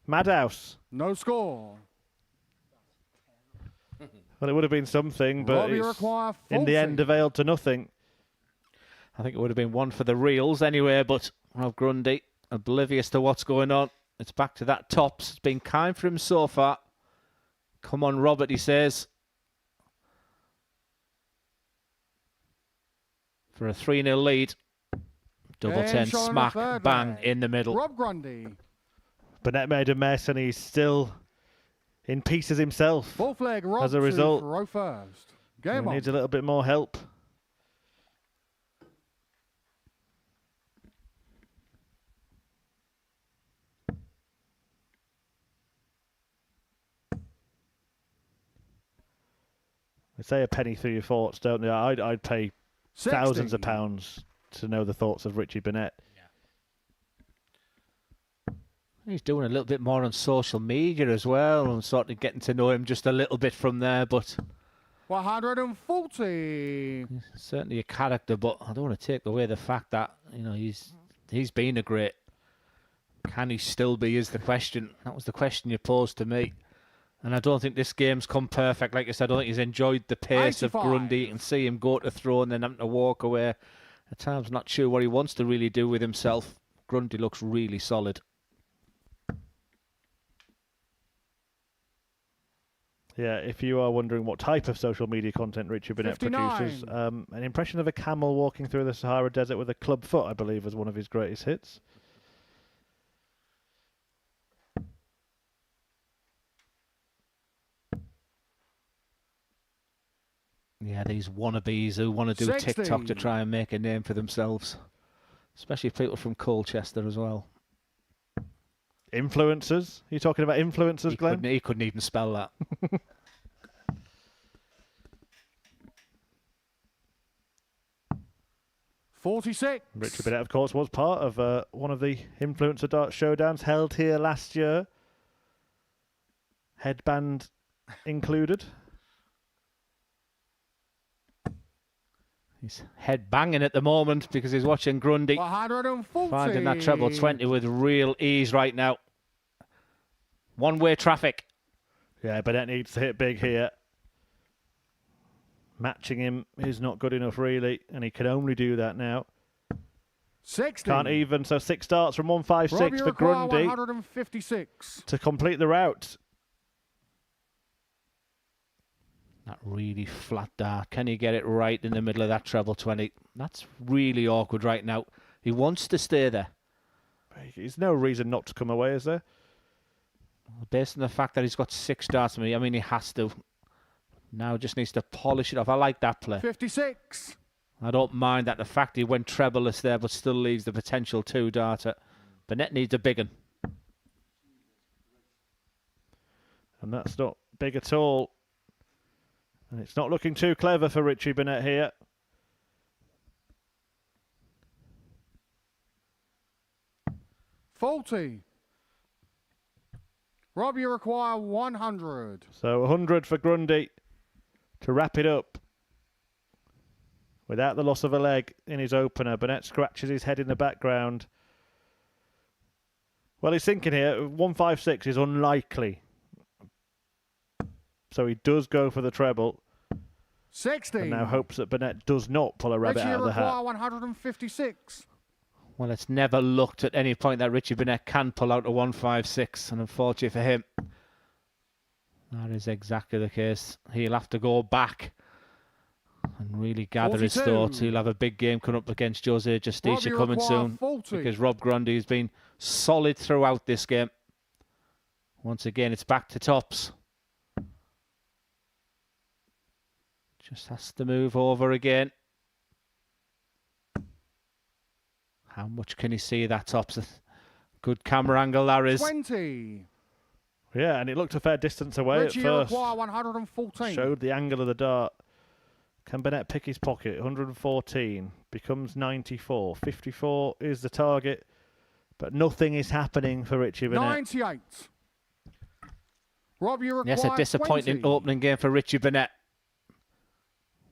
Madhouse. No score. Well, it would have been something, but Robbie it's, require in the end 40. availed to nothing. I think it would have been one for the reels anyway, but Rob Grundy, oblivious to what's going on. It's back to that tops. It's been kind for him so far. Come on, Robert, he says. For a 3-0 lead. Double And 10, showing the smack, third bang, leg. in the middle. Rob Grundy. Bernette made a mess and he's still in pieces himself. Full flag, Rob As a result, to row first. Game He on. needs a little bit more help. They say a penny through your thoughts, don't they? I'd pay 60. thousands of pounds to know the thoughts of Richie Bernette. He's doing a little bit more on social media as well. I'm sort of getting to know him just a little bit from there, but 140. certainly a character. But I don't want to take away the fact that, you know, he's been a great. Can he still be is the question. That was the question you posed to me. And I don't think this game's come perfect. Like I said, I don't think he's enjoyed the pace 85. of Grundy and see him go to throw and then having to walk away. At times, not sure what he wants to really do with himself. Grundy looks really solid. Yeah, if you are wondering what type of social media content Richie Bernette 59. produces, an impression of a camel walking through the Sahara Desert with a club foot, I believe, was one of his greatest hits. Yeah, these wannabes who want to do 60. TikTok to try and make a name for themselves. Especially people from Colchester as well. Influencers? Are you talking about influencers, Glenn? He couldn't even spell that. $46. Richie Bernette, of course, was part of one of the influencer dart showdowns held here last year. Headband included. He's head banging at the moment because he's watching Grundy 140. finding that treble 20 with real ease right now. One-way traffic. Yeah, Bernette needs to hit big here. Matching him is not good enough, really, and he can only do that now. 60. Can't even, so 6 darts from 156 Robbie for require Grundy 156. to complete the route. That really flat dart. Can he get it right in the middle of that treble 20? That's really awkward right now. He wants to stay there. There's no reason not to come away, is there? Based on the fact that he's got 6 darts to me, I mean, he has to. Now just needs to polish it off. I like that play. 56. I don't mind that the fact he went trebleless there, but still leaves the potential 2 darter. Bernette needs a big one. And that's not big at all. And it's not looking too clever for Richie Bernette here. $40. Rob, you require 100. So 100 for Grundy to wrap it up. Without the loss of a leg in his opener. Bernette scratches his head in the background. Well, he's thinking here, 156 is unlikely. So he does go for the treble. 60. And now hopes that Bernette does not pull a rabbit Richie out of the require hat. 156. Well, it's never looked at any point that Richie Bernette can pull out a 156, and unfortunately for him, that is exactly the case. He'll have to go back and really gather his 42. thoughts. He'll have a big game coming up against Jose Justicia Robbie coming require soon 40. because Rob Grundy has been solid throughout this game. Once again, it's back to tops. Just has to move over again. How much can he see that tops? Good camera angle there is. 20. Yeah, and it looked a fair distance away Richie at first. require 114. Showed the angle of the dart. Can Bernette pick his pocket? 114 becomes 94. 54 is the target, but nothing is happening for Richie Bernette. 98. Rob, you require Yes, a disappointing 20. opening game for Richie Bernette.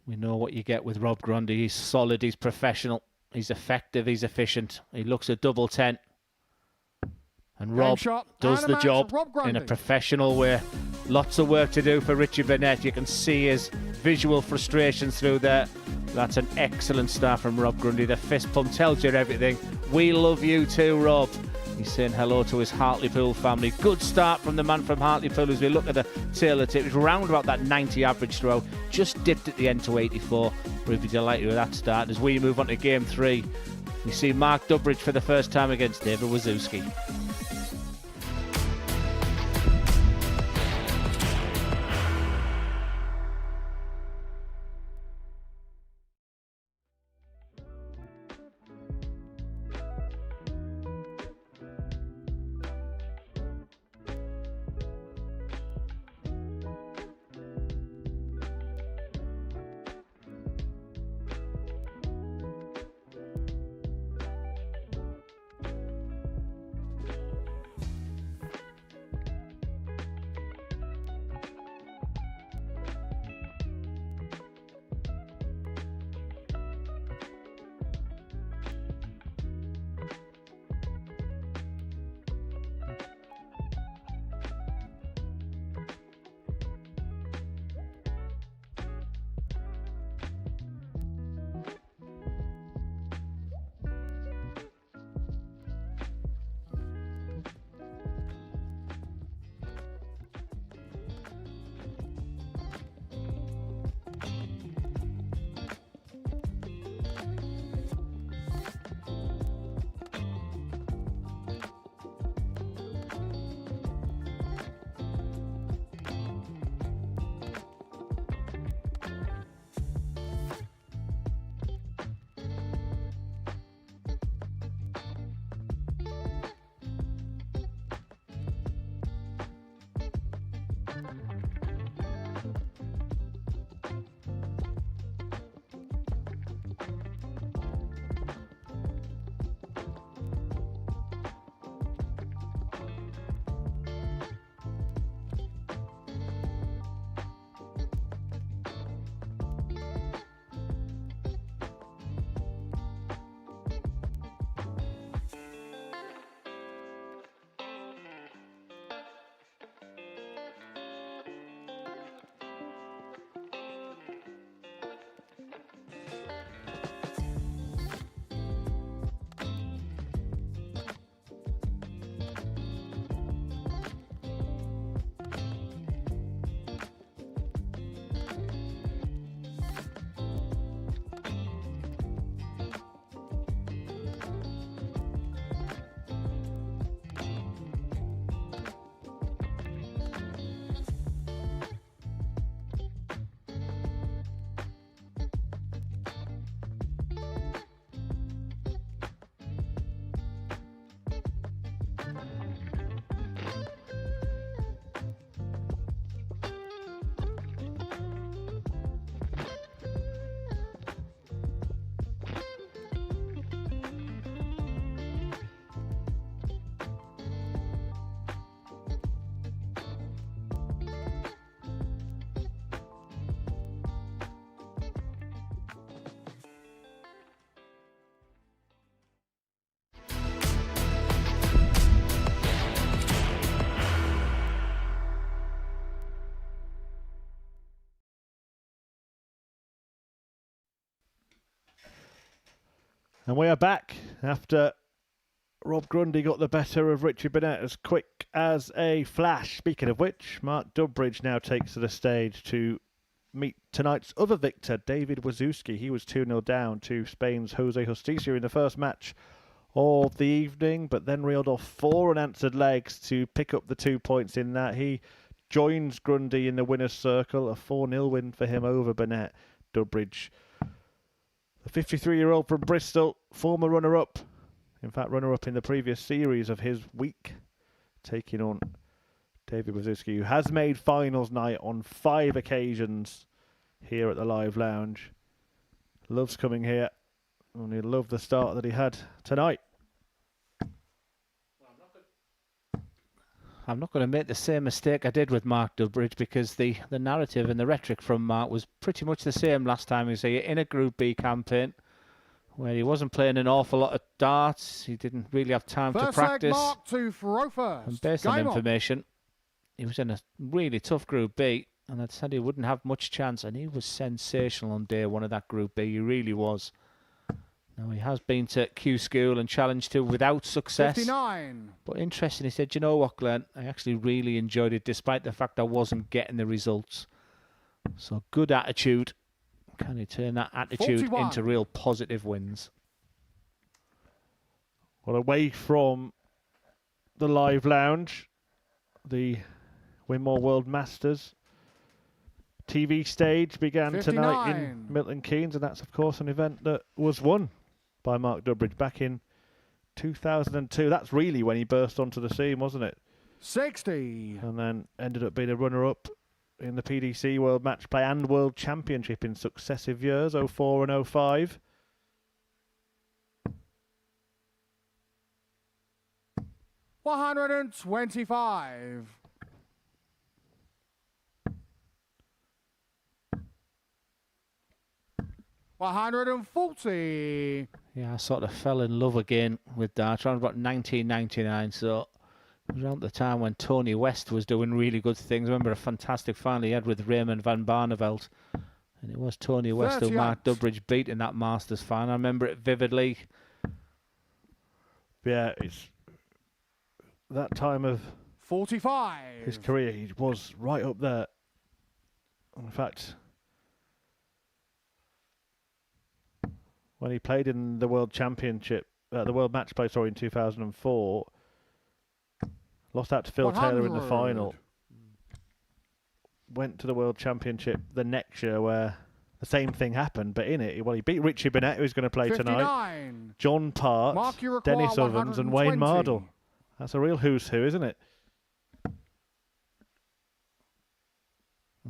We know what you get with Rob Grundy. He's solid, he's professional, he's effective, he's efficient. He looks a double 10. And Rob does the job in a professional way. Lots of work to do for Richie Bernette. You can see his visual frustration through there. That's an excellent start from Rob Grundy. The fist pump tells you everything. We love you too, Rob. He's saying hello to his Hartlepool family. Good start from the man from Hartlepool as we look at the tail of the tip. It was round about that 90 average throw. Just dipped at the end to 84. We'll be delighted with that start. As we move on to game 3, we see Mark Dbridge for the first time against David Wizookski. And we are back after Rob Grundy got the better of Richie Bernette as quick as a flash. Speaking of which, Mark Dbridge now takes to the stage to meet tonight's other victor, David Wizookski. He was 2-0 down to Spain's Hostia in the first match of the evening, but then reeled off 4 unanswered legs to pick up the 2 points in that. He joins Grundy in the winner's circle, a 4-0 win for him over Bernette. Dbridge, the 53-year-old from Bristol, former runner-up, in fact runner-up in the previous series of his week, taking on David Wizookski, who has made finals night on 5 occasions here at the Live Lounge. Loves coming here, and he loved the start that he had tonight. I'm not going to make the same mistake I did with Mark Dbridge, because the narrative and the rhetoric from Mark was pretty much the same last time he was here in a Group B campaign, where he wasn't playing an awful lot of darts. He didn't really have time to practice. Mark to throw first. And based on information, he was in a really tough Group B, and I'd said he wouldn't have much chance, and he was sensational on day one of that Group B. He really was. Now, he has been to Q School and Challenge 2 without success. 59. But interesting, he said, you know what, Glenn, I actually really enjoyed it, despite the fact I wasn't getting the results. So good attitude. Can he turn that attitude 41. into real positive wins? Well, away from the live lounge, the Winmore World Masters TV stage began 59. tonight in Milton Keynes, and that's, of course, an event that was won by Mark Dbridge back in 2002. That's really when he burst onto the scene, wasn't it? 60. And then ended up being a runner-up in the PDC World Match Play and World Championship in successive years, 04 and 05. $125. $140. Yeah, I sort of fell in love again with darts around about 1999, so it was around the time when Tony West was doing really good things. I remember a fantastic final he had with Raymond van Barneveld, and it was Tony West who Mark Dbridge beat in that Masters final. I remember it vividly. Yeah, it's that time of 45. his career, he was right up there. In fact, when he played in the World Championship, the World Match Play, sorry, in 2004, lost out to Phil Taylor in the final. Went to the World Championship the next year, where the same thing happened, but in it, well, he beat Richie Bernette, who's going to play 59. tonight, John Part, Dennis Ovens, and Wayne Mardle. That's a real who's who, isn't it?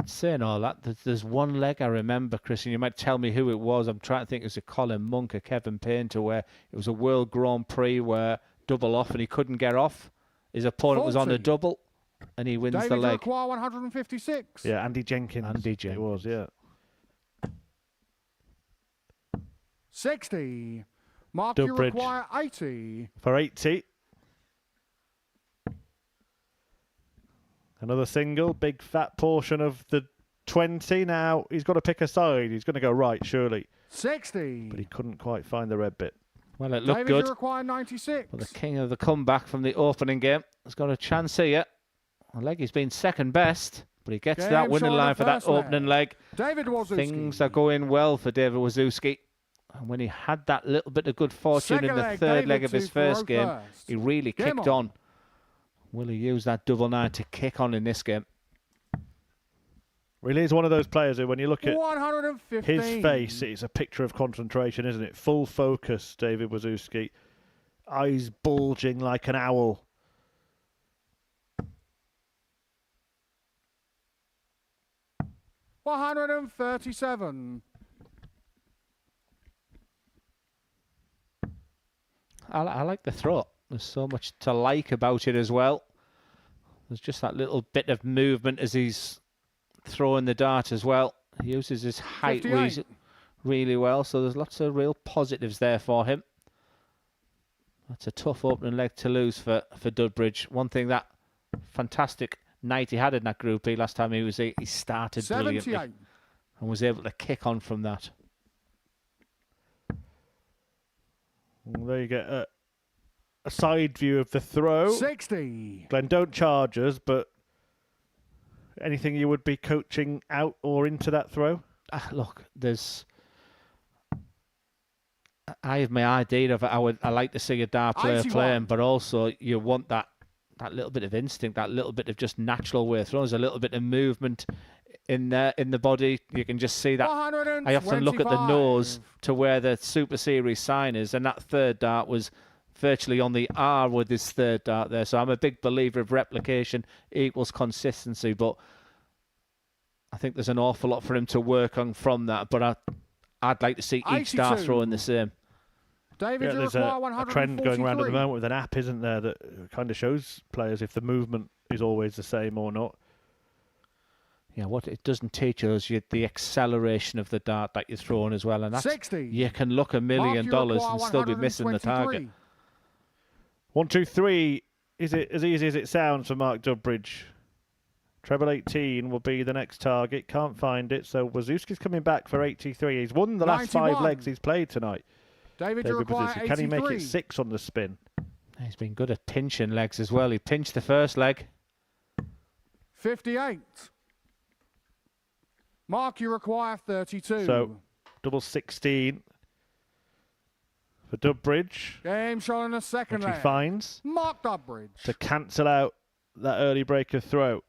Saying all that, there's one leg I remember, Chris, and you might tell me who it was. I'm trying to think. It was a Colin Monk, a Kevin Painter, where it was a World Grand Prix where double off and he couldn't get off. His opponent was on a double, and he wins the leg. 156. Yeah, Andy Jenkins. Andy Jenkins. It was, yeah. 60. Mark, you Dbridge require 80. for 80. Another single, big fat portion of the 20. Now he's got to pick a side. He's going to go right, surely. 60. But he couldn't quite find the red bit. Well, it looked David, good. you require 96. Well, the king of the comeback from the opening game has got a chance here. I like he's been second best, but he gets to that winning line for that opening leg. David Wizookski. Things are going well for David Wizookski. And when he had that little bit of good fortune in the third leg of his first game, he really kicked on. Will he use that double nine to kick on in this game? Really is one of those players who, when you look at 115. his face, it's a picture of concentration, isn't it? Full focus, David Wizookski. Eyes bulging like an owl. $137. I like the throw. There's so much to like about it as well. There's just that little bit of movement as he's throwing the dart as well. He uses his height really well, so there's lots of real positives there for him. That's a tough opening leg to lose for Dbridge. One thing, that fantastic night he had in that Group B last time he was here, he started brilliantly and was able to kick on from that. Well, there you get a side view of the throw. 60. Glenn, don't charge us, but anything you would be coaching out or into that throw? Look, I have my idea of it. I like to see a dart player playing, but also you want that little bit of instinct, that little bit of just natural way throw. There's a little bit of movement in the body. You can just see that. I often look at the nose to where the Super Series sign is, and that third dart was virtually on the R with his third dart there. So I'm a big believer of replication equals consistency, but I think there's an awful lot for him to work on from that. But I'd like to see each dart throwing the same. David, Yeah, you there's require a trend going around at the 143. moment with an app, isn't there, that kind of shows players if the movement is always the same or not. Yeah, what it doesn't teach us the acceleration of the dart that you're throwing as well, and that's 60. you can look $1 million Mark, you require and still be missing the target. 123. 1, 2, 3. Is it as easy as it sounds for Mark Dbridge? Treble 18 will be the next target. Can't find it, so Wizookski's coming back for 83. He's won the last 91. 5 legs he's played tonight. David, you require Wizookski. 83. Can he make it 6 on the spin? He's been good at pinching legs as well. He pinched the first leg. 58. Mark, you require 32. So, double 16 for Dbridge, Game shot in the second which he leg. finds Mark Dbridge. to cancel out that early breaker throw.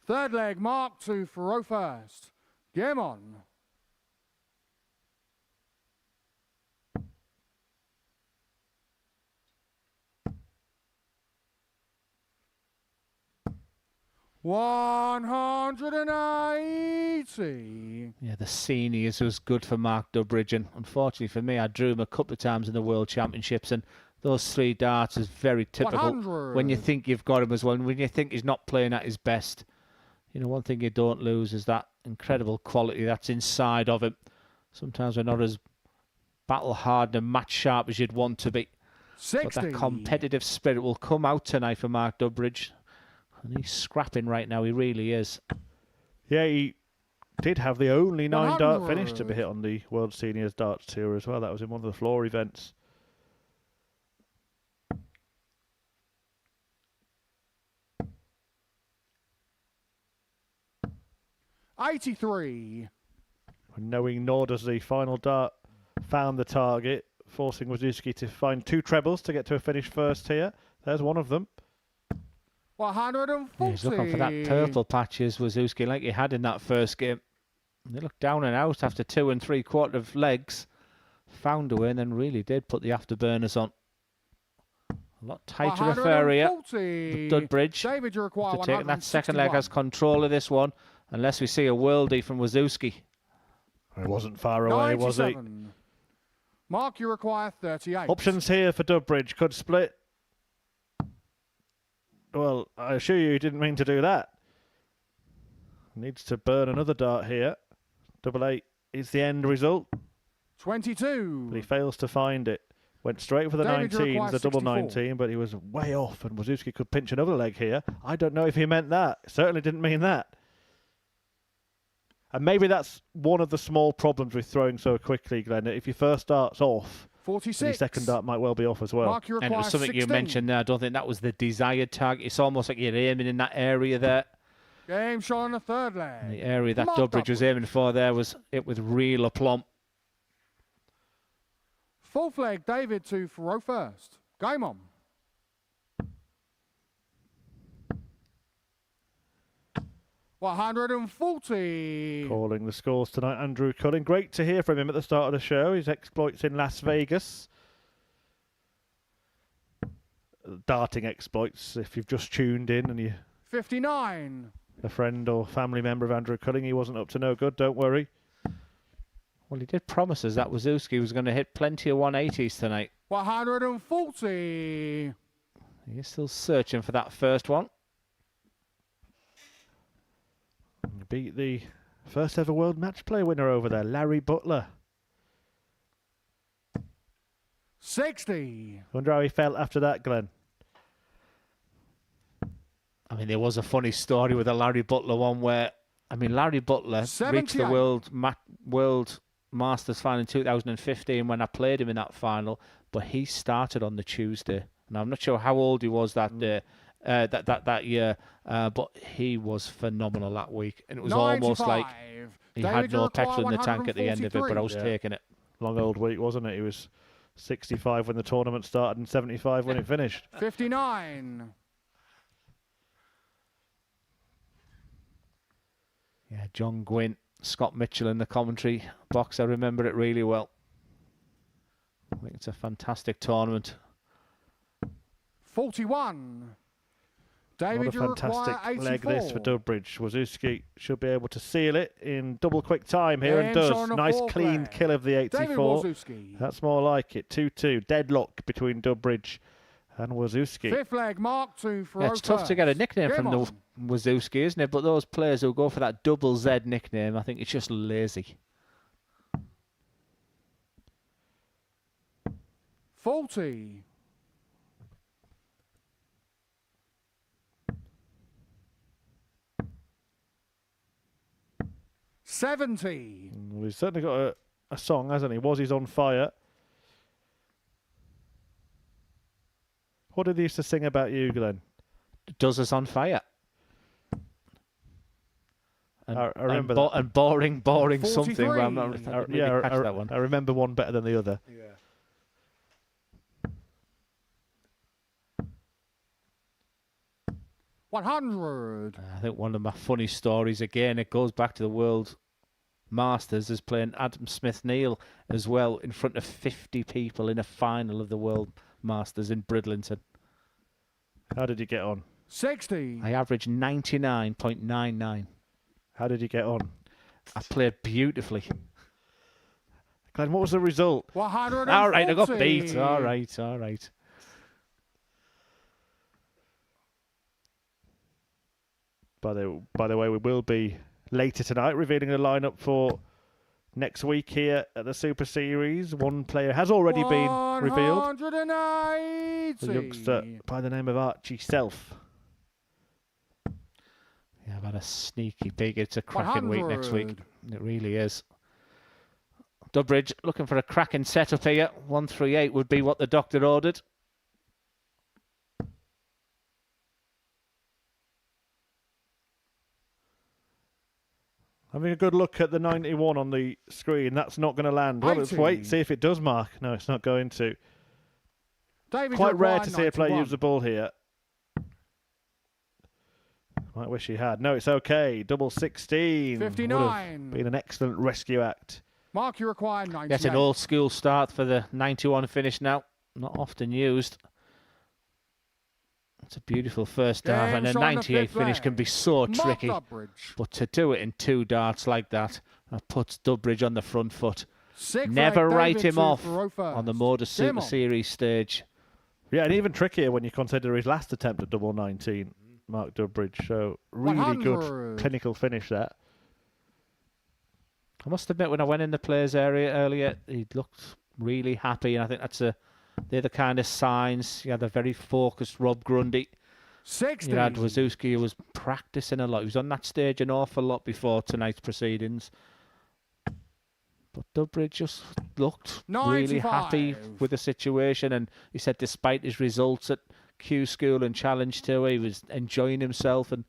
Third leg, Mark 2 for row first. Game on. $180. Yeah, the seniors was good for Mark Dbridge, and unfortunately for me, I drew him a couple of times in the World Championships, and those 3 darts is very typical 100. when you think you've got him as well, and when you think he's not playing at his best. You know, one thing you don't lose is that incredible quality that's inside of him. Sometimes we're not as battle-hardened and match-sharp as you'd want to be. 60. But that competitive spirit will come out tonight for Mark Dbridge. And he's scrapping right now, he really is. Yeah, he did have the only 9 dart finish to be 100. hit on the World Seniors Darts Tour as well. That was in one of the floor events. $83. Knowing nor does the final dart found the target, forcing Wizookski to find 2 trebles to get to a finish first here. There's one of them. 140. Yeah, he's looking for that purple patches, Wizookski, like he had in that first game. They looked down and out after 2 3/4 of legs. Found a way and then really did put the afterburners on. A lot tighter affair here. 140. Dbridge. David, you require After taking that second leg 161. has control of this one, unless we see a worldie from Wizookski. He wasn't far away, was he? 97. Mark, you require 38. Options here for Dbridge. Could split. Well, I assure you he didn't mean to do that. Needs to burn another dart here. Double 8 is the end result, 22. but he fails to find it. Went straight for the David, you 19s, require the double 64. 19, but he was way off, and Wizookski could pinch another leg here. I don't know if he meant that. Certainly didn't mean that. And maybe that's one of the small problems with throwing so quickly, Glenn. If your first dart's off, 46. then your second dart might well be off as well. Mark, you And require it was something 16. you mentioned there. I don't think that was the desired target. It's almost like you're aiming in that area there. Game shot on the third And leg. the area that Mark Dbridge was Dbridge. aiming for there was it with real aplomb. Fourth leg, David 2 for row first. Game on. $140. Calling the scores tonight, Andrew Cullen. Great to hear from him at the start of the show. His exploits in Las Vegas. Darting exploits, if you've just tuned in and you're 59. a friend or family member of Andrew Culling, he wasn't up to no good, don't worry. Well, he did promise us that Wizookski was going to hit plenty of 180s tonight. 140. He's still searching for that first one. Beat the first ever World Match Play winner over there, Larry Butler. 60. Wonder how he felt after that, Glenn. I mean, there was a funny story with the Larry Butler one where, I mean, Larry Butler reached the 78. World Masters final in 2015 when I played him in that final, but he started on the Tuesday. And I'm not sure how old he was that day, that year, but he was phenomenal that week. And it was almost like 95. he David, had you no require petrol in the tank at the end of it, but I was 143. taking it. Long old week, wasn't it? He was 65 when the tournament started and 75 when it finished. 59. Yeah, John Gwynn, Scott Mitchell in the commentary box. I remember it really well. I think it's a fantastic tournament. 41. David, What a you require fantastic leg this for 84. Dbridge. Wizookski should be able to seal it in double quick time here and And does. showing a Nice fourth clean leg. kill of the David 84. Wizookski. That's more like it. 2-2. Deadlock between Dbridge and Wizookski. Fifth leg, Mark 2 for Yeah, it's tough to get a nickname Game from the on. Wizookski, isn't it? But those players who go for that double Z nickname, I think it's just lazy. 40. 70. Well, he's certainly got a song, hasn't he? Was he's on fire? What did he used to sing about you, Glenn? Does us on fire. And, I remember and, that. and boring 43. something. But I'm not, I didn't really catch that one. I remember one better than the other. Yeah. $100. I think one of my funny stories, again, it goes back to the World Masters, is playing Adam Smith-Neale as well in front of 50 people in a final of the World Masters in Bridlington. How did you get on? 60. I averaged 99.99. How did you get on? I played beautifully. Glenn, what was the result? 140. All right, I got beat. All right, all right. By the way, we will be later tonight revealing the lineup for next week here at the Super Series. One player has already been revealed. 180. The youngster by the name of Archie Self. Yeah, I've had a sneaky peek. It's a cracking week next week. 100. It really is. Dbridge looking for a cracking setup here. 138 would be what the doctor ordered. Having a good look at the 91 on the screen. That's not going to land. Well, let's 80. wait, see if it does, Mark. No, it's not going to. David, Quite you rare require to see a player 91. use the ball here. Might wish he had. No, it's okay. Double 16. Would have 59. been an excellent rescue act. Mark, you require 98. That's an old school start for the 91 finish now. Not often used. It's a beautiful first half, and a Game's on the 98 fifth finish leg. can be so Mark tricky. Dbridge. But to do it in 2 darts like that puts Dbridge on the front foot. Sixth Never leg, write David him 2 off for Roe on the first. Modus Game Super on. Series stage. Yeah, and even trickier when you consider his last attempt at double 19, Mark Dbridge. So really 100. good clinical finish there. I must admit, when I went in the players area earlier, he looked really happy, and I think they're the kind of signs. You had a very focused Rob Grundy. 60. You had Wizookski, who was practicing a lot. He was on that stage an awful lot before tonight's proceedings. But Dbridge just looked really happy 95. with the situation, and he said despite his results at Q School and Challenge Tour, he was enjoying himself, and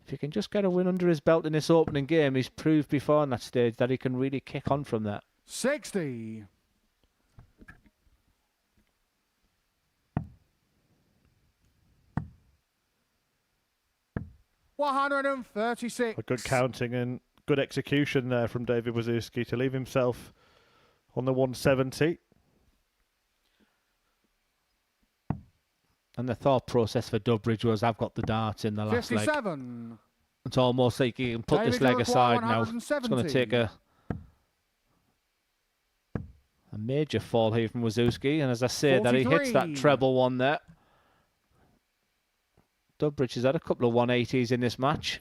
if he can just get a win under his belt in this opening game, he's proved before on that stage that he can really kick on from that. 60. $136. A good counting and good execution there from David Wizookski to leave himself on the 170. And the thought process for Dbridge was, I've got the darts in the last leg. 57. It's almost like he can put David, this leg you require aside now. It's going to 170. take a major fall here from Wizookski. And as I say, that he hits that 43. treble one there. Dbridge has had a couple of 180s in this match.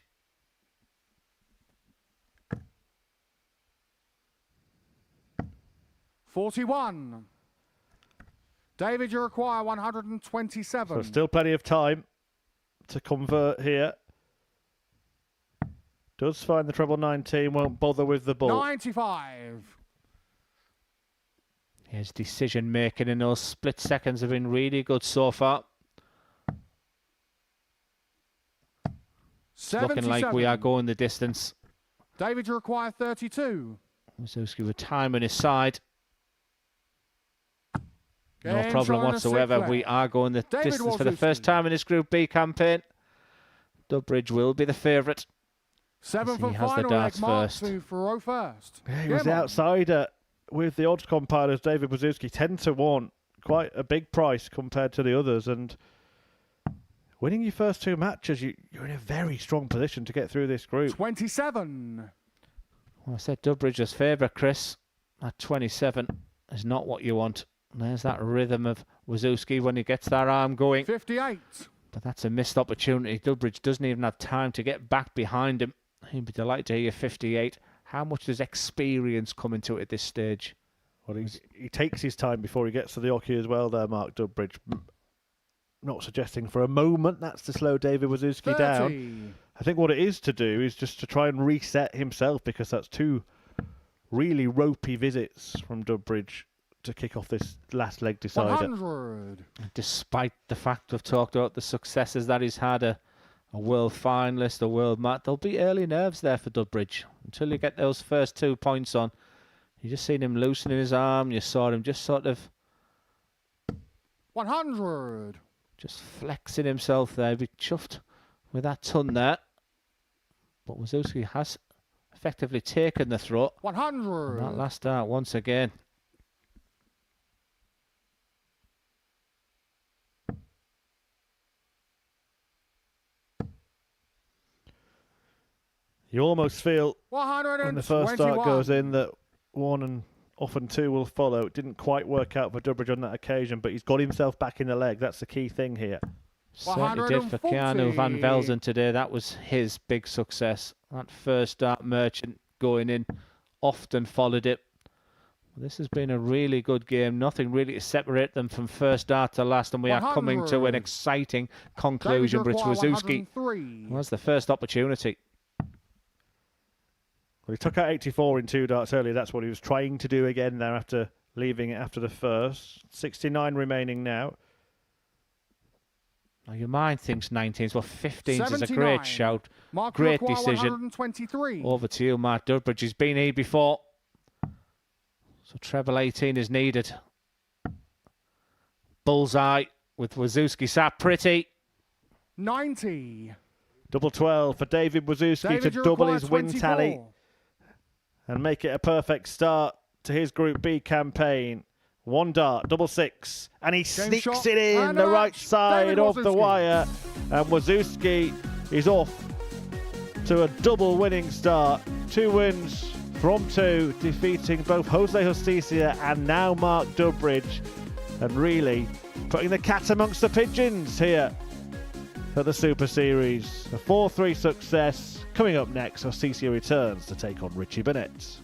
$41. David, you require 127. So still plenty of time to convert here. Does find the treble 19, won't bother with the ball. 95. His decision making in those split seconds have been really good so far. It's looking like we are going the distance. David, you require 32. Wizookski with time on his side. No Game problem showing a whatsoever. sixth We leg. are going the David distance for the Wizookski. first time in his Group B campaign. Dbridge will be the favourite. 7 He for has the final darts leg, Mark first. 2 for Roe first. Yeah, he Game was the on. outsider with the odds compilers. David Wizookski 10 to 1, quite a big price compared to the others, and winning your first 2 matches, you're in a very strong position to get through this group. 27. Well, I said Dbridge's favourite, Chris. At 27 is not what you want. There's that rhythm of Wizookski when he gets that arm going. 58. But that's a missed opportunity. Dbridge doesn't even have time to get back behind him. He'd be delighted to hear 58. How much does experience come into it at this stage? Well, he takes his time before he gets to the hockey as well there, Mark Dbridge. Not suggesting for a moment that's to slow David Wizookski 30. down. I think what it is to do is just to try and reset himself, because that's 2 really ropey visits from Dbridge to kick off this last leg decider. 100. Despite the fact we've talked about the successes that he's had, a world finalist, a world mat, there'll be early nerves there for Dbridge until you get those first 2 points on. You just seen him loosening his arm. You saw him just sort of 100. just flexing himself there. He'd be chuffed with that ton there. But Wizookski has effectively taken the throat. 100. And that last dart once again. You almost feel when the first dart 121. goes in that 1 and often 2 will follow. It didn't quite work out for Dbridge on that occasion, but he's got himself back in the leg. That's the key thing here. Certainly did for 140. Keanu Van Velzen today. That was his big success. That first dart merchant going in often followed it. This has been a really good game. Nothing really to separate them from first dart to last, and we are coming to an exciting conclusion. But Wizookski was the first opportunity. Well, he took out 84 in 2 darts earlier. That's what he was trying to do again there after leaving it after the first. 69 remaining now. Now your mind thinks 19s, but 15s is a 79. great shout. Great decision. 123. Over to you, Mark Dbridge. He's been here before. So treble 18 is needed. Bullseye with Wizookski sat pretty. 90. Double 12 for David Wizookski to double his win 24. tally and make it a perfect start to his Group B campaign. 1 dart, double 6, and he sneaks shot, it in and the a right match. side David of the Wizookski. wire, and Wizookski is off to a double winning start. 2 wins from 2, defeating both Jose Hostia and now Mark Dbridge, and really putting the cat amongst the pigeons here at the Super Series. A 4-3 success. Coming up next, Hostia returns to take on Richie Bernette.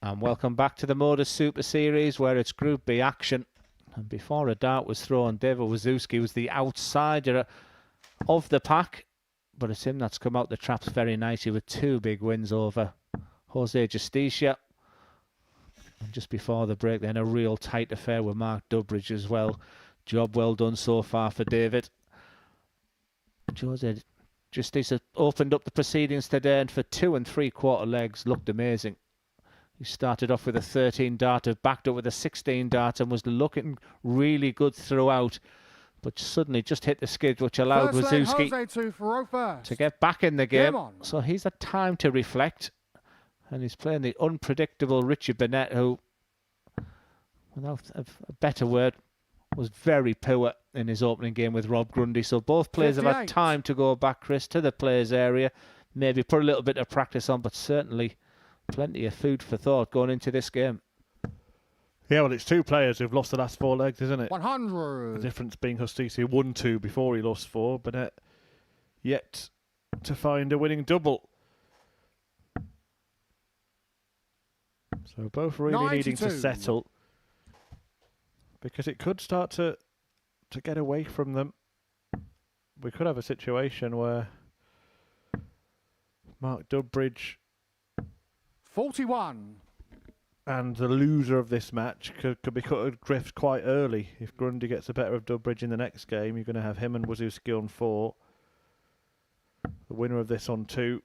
And welcome back to the Modus Super Series, where it's Group B action. And before a dart was thrown, David Wizookski was the outsider of the pack. But it's him that's come out the traps very nicely with 2 big wins over Jose Justicia. And just before the break then, a real tight affair with Mark Dbridge as well. Job well done so far for David. Jose Justicia opened up the proceedings today, and for 2 3/4 legs looked amazing. He started off with a 13 darter, backed up with a 16 darter, and was looking really good throughout. But suddenly just hit the skids, which allowed Wizookski to get back in the game. So he's had time to reflect. And he's playing the unpredictable Richie Bernette, who, without a better word, was very poor in his opening game with Rob Grundy. So both players 58. Have had time to go back, Chris, to the players' area. Maybe put a little bit of practice on, but certainly plenty of food for thought going into this game. Yeah, well, it's 2 players who've lost the last 4 legs, isn't it? 100. The difference being Hostia won 2 before he lost 4, but yet to find a winning double. So both really 92. Needing to settle, because it could start to get away from them. We could have a situation where Mark Dbridge 41 and the loser of this match could be cut adrift quite early. If Grundy gets the better of Dbridge in the next game, you're going to have him and Wizookski on 4. The winner of this on 2.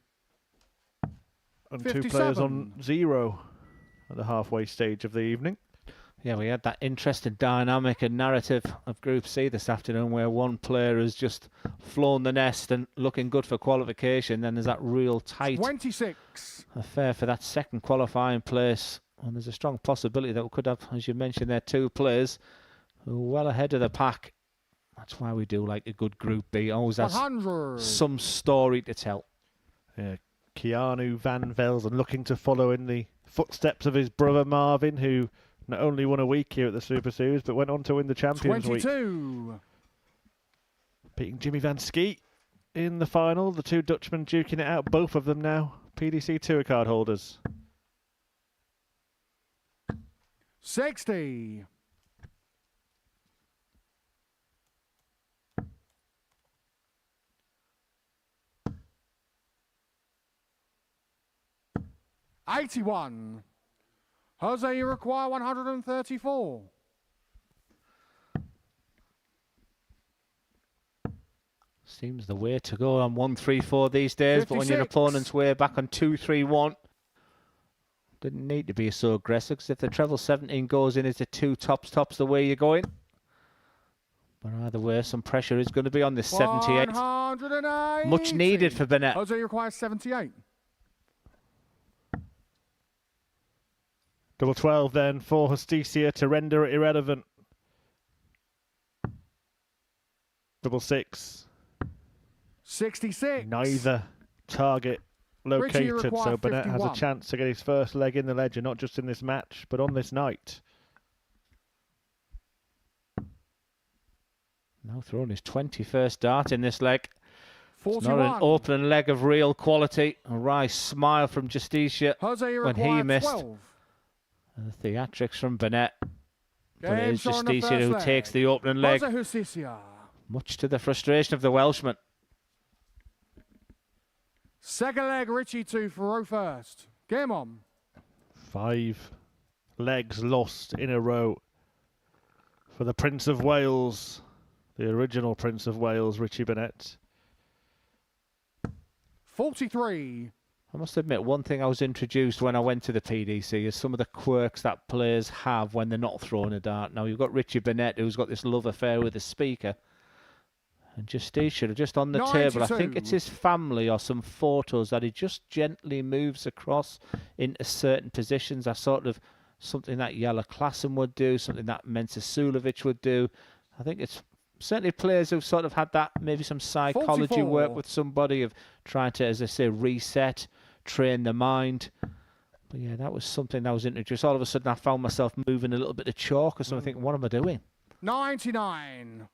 And 57. 2 players on 0 at the halfway stage of the evening. Yeah, we had that interesting dynamic and narrative of Group C this afternoon, where one player has just flown the nest and looking good for qualification. Then there's that real tight 26 affair for that second qualifying place. And there's a strong possibility that we could have, as you mentioned there, 2 players who are well ahead of the pack. That's why we do like a good Group B. Always has 100. some story to tell. Yeah, Keanu Van Velzen looking to follow in the footsteps of his brother Marvin, who not only won a week here at the Super Series, but went on to win the Champions 22. Week. Beating Jimmy Van Skeet in the final. The 2 Dutchmen duking it out, both of them now PDC Tour card holders. 60. $81. Jose, you require 134. Seems the way to go on 1-3-4 these days, 56. But when your opponent's way back on 2-3-1, didn't need to be so aggressive, because if the treble 17 goes in as the 2 tops the way you're going. But either way, some pressure is going to be on this 78. Much needed for Bernette. Jose requires 78. Double 12 then for Hostia to render it irrelevant. Double 6. 66. Neither target located, so Bernette 51. has a chance to get his first leg in the ledger, not just in this match, but on this night. Now throwing his 21st dart in this leg. 41. It's not an opening leg of real quality. A wry smile from Justicia when he missed. 12. And the theatrics from Bernette. But it is Justicia who takes the opening leg, much to the frustration of the Welshman. Second leg, Richie 2 for row first. Game on. 5 legs lost in a row for the Prince of Wales, the original Prince of Wales, Richie Bernette. 43. I must admit, one thing I was introduced when I went to the PDC is some of the quirks that players have when they're not throwing a dart. Now, you've got Richie Bernette, who's got this love affair with the speaker. And Justicia, just on the 92. Table, I think it's his family or some photos that he just gently moves across into certain positions. That's sort of something that Jelle Klassen would do, something that Mensa Sulovic would do. I think it's certainly players who've sort of had that, maybe some psychology 44. work with somebody of trying to, as I say, reset, train the mind. But yeah, that was something that was introduced. All of a sudden, I found myself moving a little bit of chalk or something. Thinking, what am I doing? 99.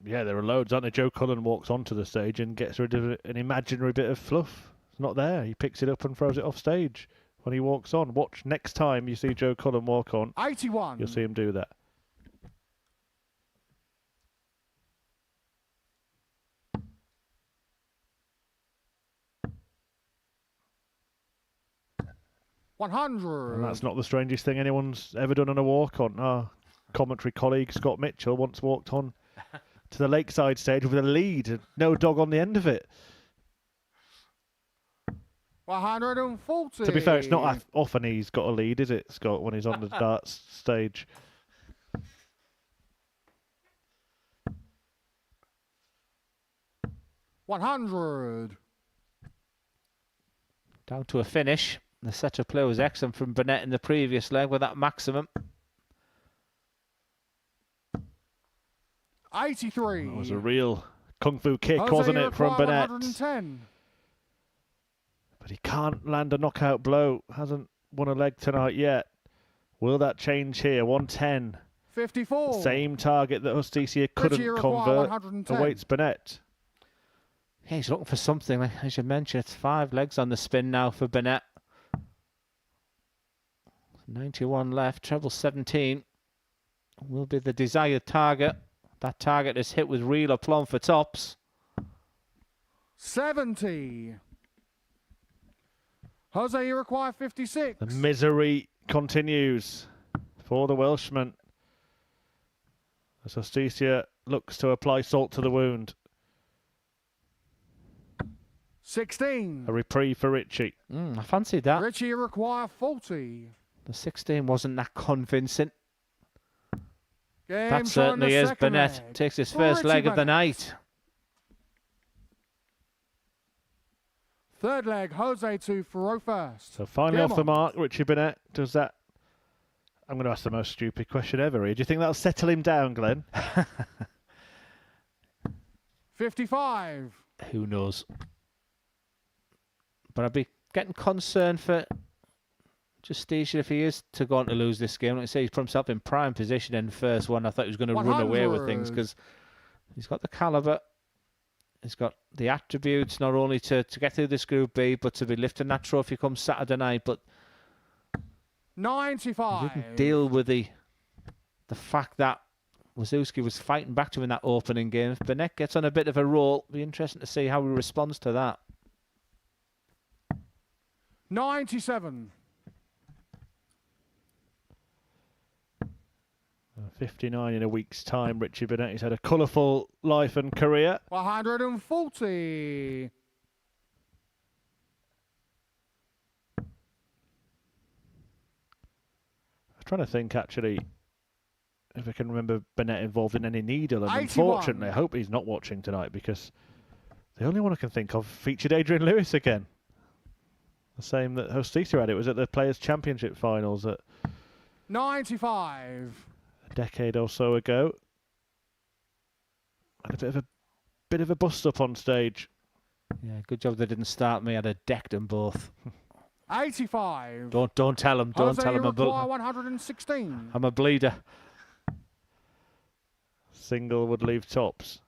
Yeah, there are loads, aren't there? Joe Cullen walks onto the stage and gets rid of an imaginary bit of fluff. It's not there. He picks it up and throws it off stage. when he walks on. Watch next time you see Joe Cullen walk on. 81. You'll see him do that. $100. And that's not the strangest thing anyone's ever done on a walk-on. Our commentary colleague Scott Mitchell once walked on to the Lakeside stage with a lead and no dog on the end of it. 140. To be fair, it's not often he's got a lead, is it, Scott, when he's on the darts stage? $100. Down to a finish. The set of play was excellent from Bernette in the previous leg with that maximum. 83. That was a real kung fu kick, Jose, wasn't you it, from require Bernette? 110. But he can't land a knockout blow. Hasn't won a leg tonight yet. Will that change here? 110. 54. Same target that Hostia couldn't Richie require convert. 110. Awaits Bernette. Yeah, he's looking for something. Like, as you mentioned, it's 5 legs on the spin now for Bernette. 91 left, treble 17 will be the desired target. That target is hit with real aplomb for tops. 70. Jose, you require 56. The misery continues for the Welshman as Hostia looks to apply salt to the wound. 16. A reprieve for Richie. I fancied that. Richie, you require 40. The 16 wasn't that convincing. Game That shot in certainly the is. second Bernette leg. takes his For first Richie leg of the Bernette. night. Third leg, Jose to Faro first. So finally Game off the on. mark, Richie Bernette does that. I'm going to ask the most stupid question ever here. Do you think that'll settle him down, Glenn? 55. Who knows? But I'd be getting concerned for Justicia if he is to go on to lose this game. Like I say, he's put himself in prime position in the first one. I thought he was going to run away with things 100. because he's got the calibre. He's got the attributes not only to get through this Group B, but to be lifting that trophy come Saturday night. But 95. he didn't deal with the fact that Wizookski was fighting back to him in that opening game. If Bernette gets on a bit of a roll, it'll be interesting to see how he responds to that. 97. 59 in a week's time. Richie Bernette's had a colourful life and career. 140. I'm trying to think, actually, if I can remember Bernette involved in any needle. And 81. unfortunately, I hope he's not watching tonight because the only one I can think of featured Adrian Lewis again. The same that Hostia had. It was at the Players' Championship finals at 95. a decade or so ago. Had a bit of a bust up on stage. Yeah, good job they didn't start me. I'd have decked them both. 85. Don't tell him. Don't Jose, tell you him. require 116. I'm a bleeder. Single would leave tops.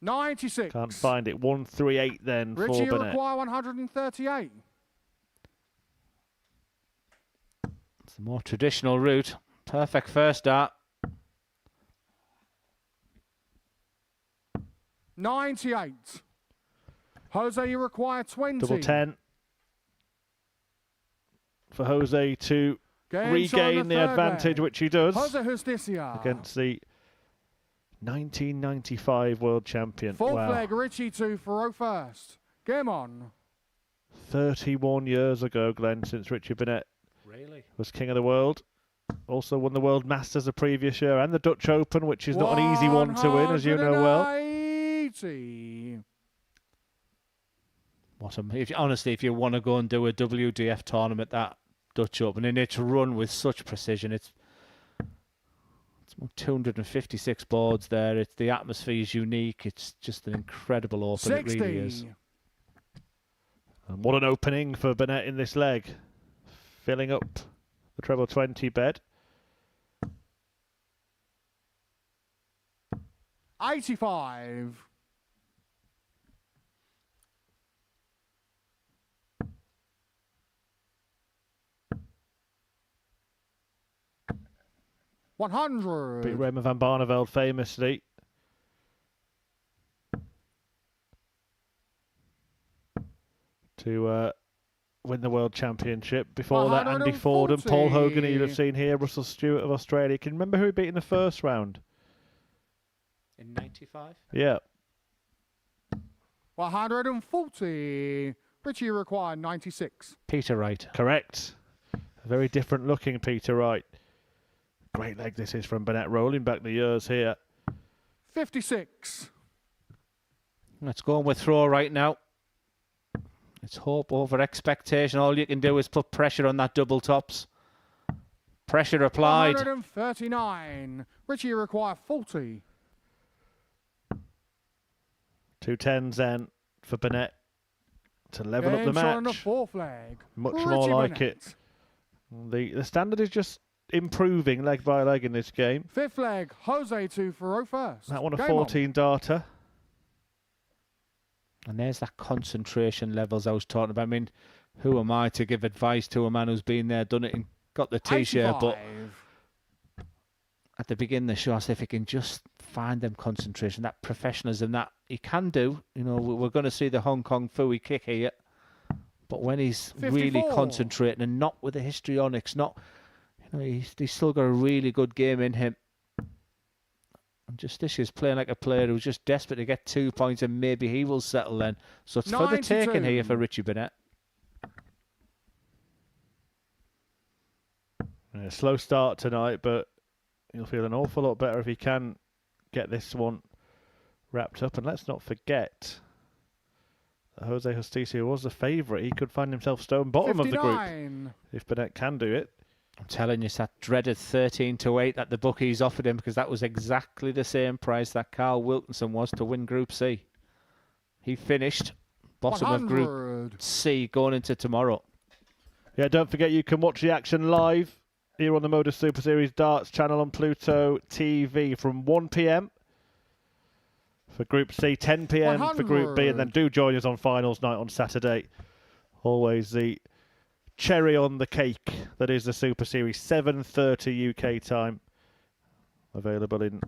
96. Can't find it. 138 then Richie, for you Bernette. require 138. It's a more traditional route. Perfect first dart. 98. Jose, you require 20. Double 10 for Jose to Game regain shot in the third advantage, leg. which he does Jose Justicia. against the 1995 world champion. Fourth Wow. leg, Richie to Faro first. Game on. 31 years ago, Glenn, since Richie Bernette Really? was king of the world. Also won the World Masters the previous year and the Dutch Open, which is not an easy one to win, as you know well. 180. Honestly, if you want to go and do a WDF tournament, that Dutch Open, and it's run with such precision, it's 256 boards there. The atmosphere is unique. It's just an incredible open. 60. It really is. And what an opening for Bernette in this leg. Filling up the treble 20 bed. 85. 100. Beat Raymond van Barneveld famously. To win the World Championship. Before that, Andy Ford and Paul Hogan, you'll have seen here. Russell Stewart of Australia. Can you remember who he beat in the first round? In 95? Yeah. 140. Richie required 96. Peter Wright. Correct. A very different looking Peter Wright. Great leg this is from Bernette, rolling back the years here. 56. Let's go on with throw right now. It's hope over expectation. All you can do is put pressure on that double tops. Pressure applied. 139. Richie require 40. 2 10s then for Bernette to level up the match. On the 4 flag. Much Richie more like Bernette. it. The standard is just improving leg by leg in this game. 5th leg, Jose to Faro first. That one a Game 14 darter. And there's that concentration levels I was talking about. I mean, who am I to give advice to a man who's been there, done it, and got the T-shirt? But at the beginning of the show, I said if he can just find them concentration, that professionalism that he can do. You know, we're going to see the Hong Kong Fooey kick here. But when he's 54. really concentrating and not with the histrionics, not, you know, he's still got a really good game in him. And Justitia's is playing like a player who's just desperate to get 2 points and maybe he will settle then. So it's 92. For the taking here for Richie Bernette. Yeah, slow start tonight, but he'll feel an awful lot better if he can get this one wrapped up. And let's not forget that Jose Hostia was the favourite. He could find himself stone bottom 59. Of the group if Bernette can do it. I'm telling you, it's that dreaded 13-8 that the bookies offered him, because that was exactly the same price that Carl Wilkinson was to win Group C. He finished bottom 100. Of Group C going into tomorrow. Yeah, don't forget you can watch the action live here on the Modus Super Series Darts channel on Pluto TV from 1 p.m. for Group C, 10 p.m. 100. For Group B, and then do join us on finals night on Saturday. Always the cherry on the cake that is the Super Series, 7:30 UK time. Available in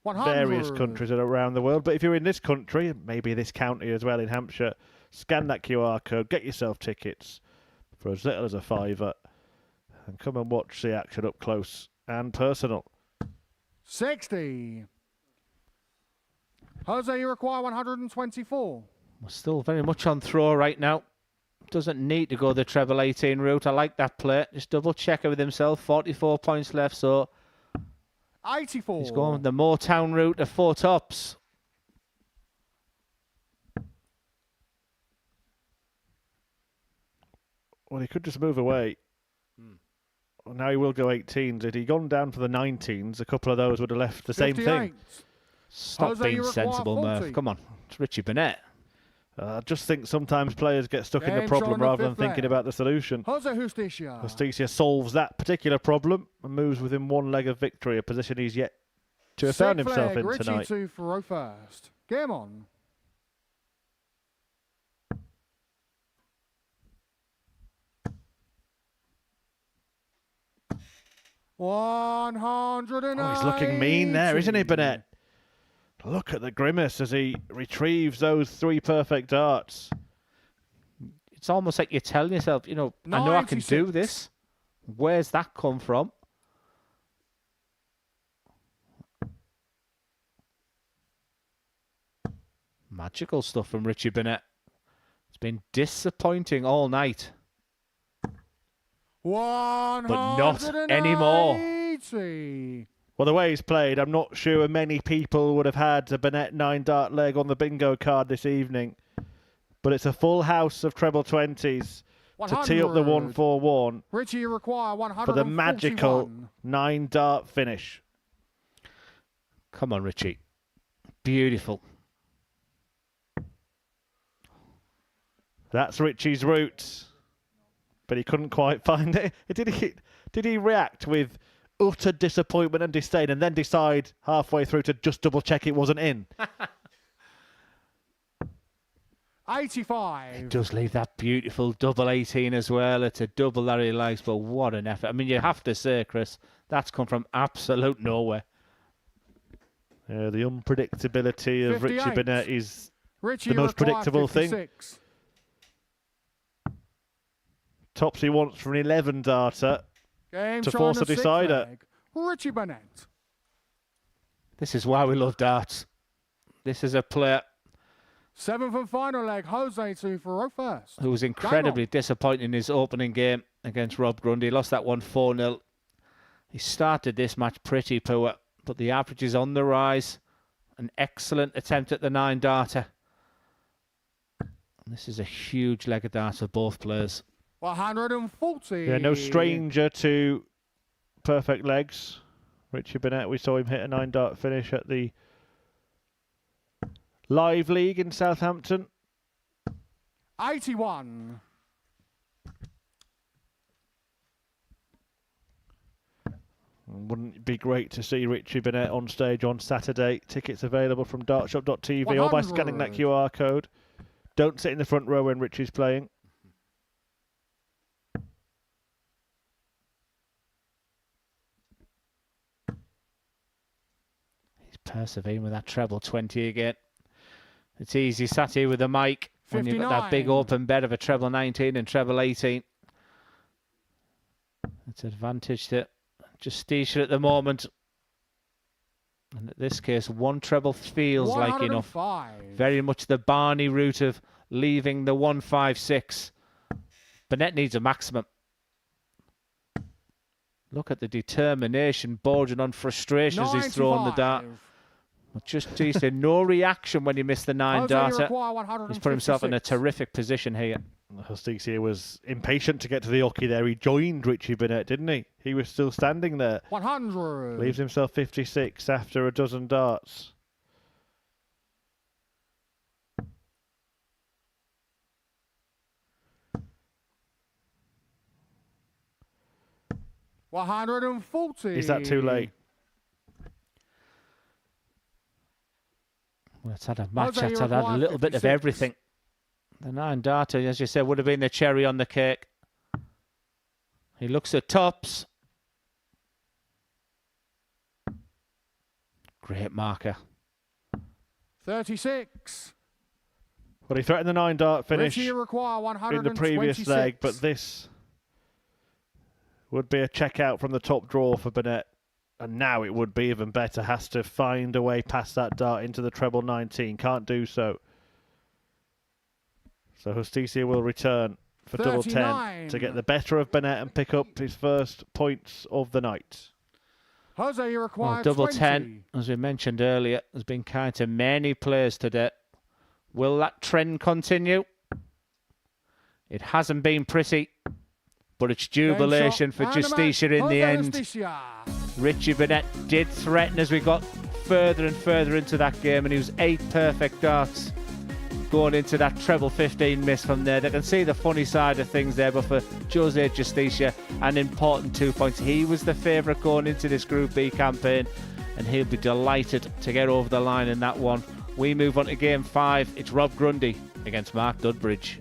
100. Various countries around the world. But if you're in this country, maybe this county as well in Hampshire, scan that QR code, get yourself tickets for as little as a £5 and come and watch the action up close and personal. 60. Jose, you require 124. We're still very much on throw right now. Doesn't need to go the treble 18 route. I like that play. Just double check it with himself. 44 points left, so 84. He's going the Motown route to 4 tops. Well, he could just move away. Well, now he will go 18s. Had he gone down for the 19s, a couple of those would have left the 58. Same thing. Stop Jose, being sensible, 40. Murph. Come on. It's Richie Bernette. I just think sometimes players get stuck in the problem rather than thinking about the solution. Jose Hostia. Hostia solves that particular problem and moves within 1 leg of victory, a position he's yet to have found himself in Richie tonight. Richie to Faro first. Game on. Oh, he's looking mean there, isn't he, Bernette? Look at the grimace as he retrieves those 3 perfect darts. It's almost like you're telling yourself, you know, 96. I know I can do this. Where's that come from? Magical stuff from Richie Bernette. It's been disappointing all night. But not anymore. Well, the way he's played, I'm not sure many people would have had a Bernette 9-dart leg on the bingo card this evening. But it's a full house of treble 20s 100. To tee up the 141 Richie require 141 for the magical 9-dart finish. Come on, Richie. Beautiful. That's Richie's route. But he couldn't quite find it. Did he react with utter disappointment and disdain and then decide halfway through to just double check it wasn't in? 85. It does leave that beautiful double 18 as well. It's a double that he likes, but what an effort. I mean, you have to say, Chris, that's come from absolute nowhere. Yeah, the unpredictability of 58. Richie Bernette is Richie the most require predictable 56. thing. Tops he wants for an 11 darter Game to showing force a the sixth decider. leg. Richie Bernette. This is why we love darts. This is a player 7th and final leg. Jose to Faro first. who was incredibly disappointing in his opening game against Rob Grundy. He lost that one 4-0. He started this match pretty poor, but the average is on the rise. An excellent attempt at the 9 darter. And this is a huge leg of darts for both players. 140. Yeah, no stranger to perfect legs. Richie Bernette, we saw him hit a 9 dart finish at the Live League in Southampton. 81. Wouldn't it be great to see Richie Bernette on stage on Saturday? Tickets available from dartshop.tv or by scanning that 100. QR code. Don't sit in the front row when Richie's playing. He's persevering with that treble 20 again. It's easy sat here with a mic when you've got that big 59. open bed of a treble 19 and treble 18. It's advantage to Justicia at the moment. And in this case, one treble feels like enough. 105. Very much the Barney route of leaving the 156. Bernette needs a maximum. Look at the determination, bordering on frustration as he's throwing the dart. 95. But Justicia, no reaction when he missed the 9 Jose, you darter. require He's put himself in a 156. terrific position here. Hostia was impatient to get to the hockey there. He joined Richie Bernette, didn't he? He was still standing there. 100. Leaves himself 56 after a dozen darts. $140. Is that too late? Well, it's had a match Jose, that's you had a require little bit of 56. everything. The 9 darter, as you said, would have been the cherry on the cake. He looks at tops. Great marker. 36. Well, he threatened the 9 dart finish Richie, you require in 126. the previous leg, but this would be a check out from the top draw for Bernette. And now it would be even better. Has to find a way past that dart into the treble 19. Can't do so. So Hostia will return for double 10 39. to get the better of Bernette and pick up his first points of the night. Jose, you require Well, double 20. 10, as we mentioned earlier, has been kind to many players today. Will that trend continue? It hasn't been pretty, but it's jubilation for Justicia in the end. Justicia. Richie Bernette did threaten as we got further and further into that game, and he was 8 perfect darts going into that treble 15 miss from there. They can see the funny side of things there, but for Jose Justicia, an important 2 points. He was the favourite going into this Group B campaign, and he'll be delighted to get over the line in that one. We move on to Game 5. It's Rob Grundy against Mark Dbridge.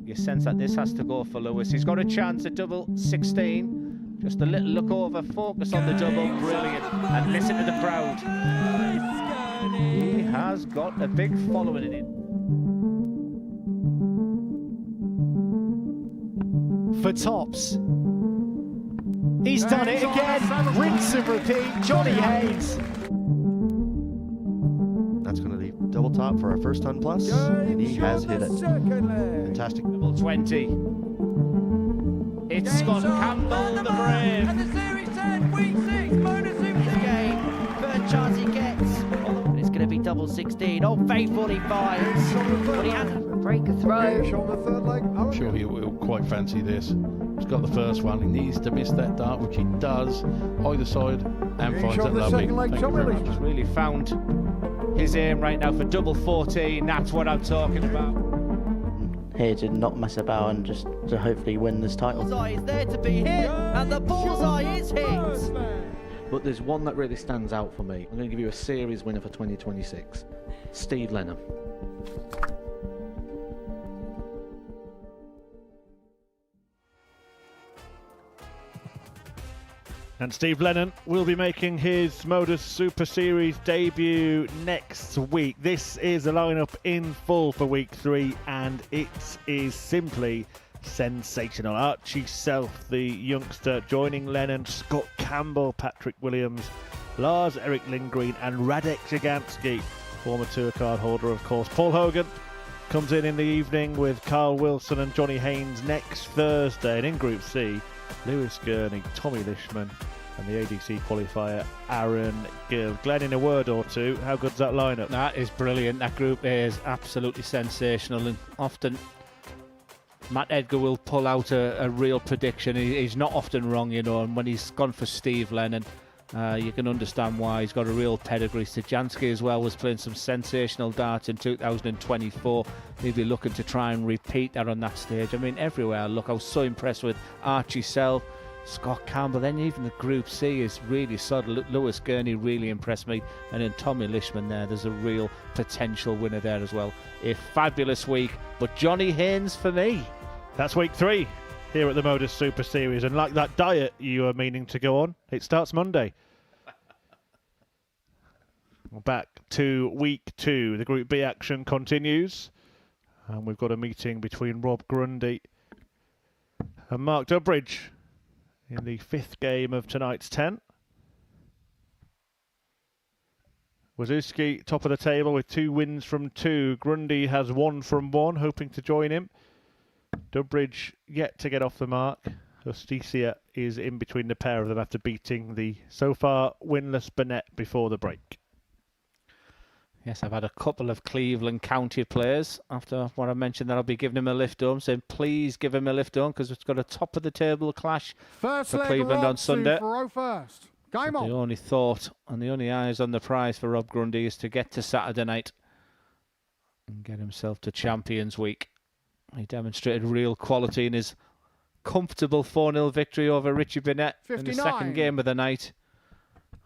You sense that this has to go for Lewis. He's got a chance at double 16. Just a little look over, focus on the double, brilliant. And listen to the crowd. He has got a big following in it. For tops. He's done it again. Rinse and repeat. Johnny Haynes. That's going to leave double top for our first ton plus, and he has hit it. Fantastic. Double 20. It's Scott Campbell, the Brave. And the Series 10, week 6, Modus Super game. First chance he gets. And it's going to be double 16. Oh, faithful he fires. But he hasn't. Break a throw. I'm sure he'll quite fancy this. He's got the first one. He needs to miss that dart, which he does, either side, and finds that lovely. Thank you very much. He's really found his aim right now for double 14. That's what I'm talking about. Here to not mess about and just to hopefully win this title. Bullseye is there to be hit, and the bullseye is hit. But there's one that really stands out for me. I'm going to give you a series winner for 2026. Steve Lennon. And Steve Lennon will be making his Modus Super Series debut next week. This is a lineup in full for week 3, and it is simply sensational. Archie Self, the youngster, joining Lennon, Scott Campbell, Patrick Williams, Lars-Erik Lindgren, and Radek Jaganski, former tour card holder, of course. Paul Hogan comes in the evening with Carl Wilson and Johnny Haynes next Thursday. And in Group C, Lewis Gurney, Tommy Lishman, and the ADC qualifier Aaron Gill. Glenn, in a word or two, how good's that lineup? That is brilliant. That Group A is absolutely sensational, and often Matt Edgar will pull out a real prediction. He's not often wrong, you know, and when he's gone for Steve Lennon, you can understand why. He's got a real pedigree. Stajanski as well was playing some sensational darts in 2024. He'll be looking to try and repeat that on that stage. I mean, everywhere I look, I was so impressed with Archie Self, Scott Campbell, then even the Group C is really solid. Lewis Gurney really impressed me, and then Tommy Lishman there's a real potential winner there as well. A fabulous week, but Johnny Haynes for me. That's week 3 here at the Modus Super Series, and like that diet you are meaning to go on, it starts Monday. Back to week 2, the Group B action continues, and we've got a meeting between Rob Grundy and Mark Dbridge in the 5th game of tonight's 10. Wizookski top of the table with 2 wins from 2. Grundy has 1 from 1, hoping to join him. Dbridge yet to get off the mark. Hostia is in between the pair of them after beating the so far winless Bernette before the break. Yes, I've had a couple of Cleveland County players after what I mentioned that I'll be giving him a lift home, saying please give him a lift home because it's got a top of the table clash First for leg Cleveland on Sunday. For first. Game on. The only thought and the only eyes on the prize for Rob Grundy is to get to Saturday night and get himself to Champions Week. He demonstrated real quality in his comfortable 4-0 victory over Richie Bernette in the 2nd game of the night.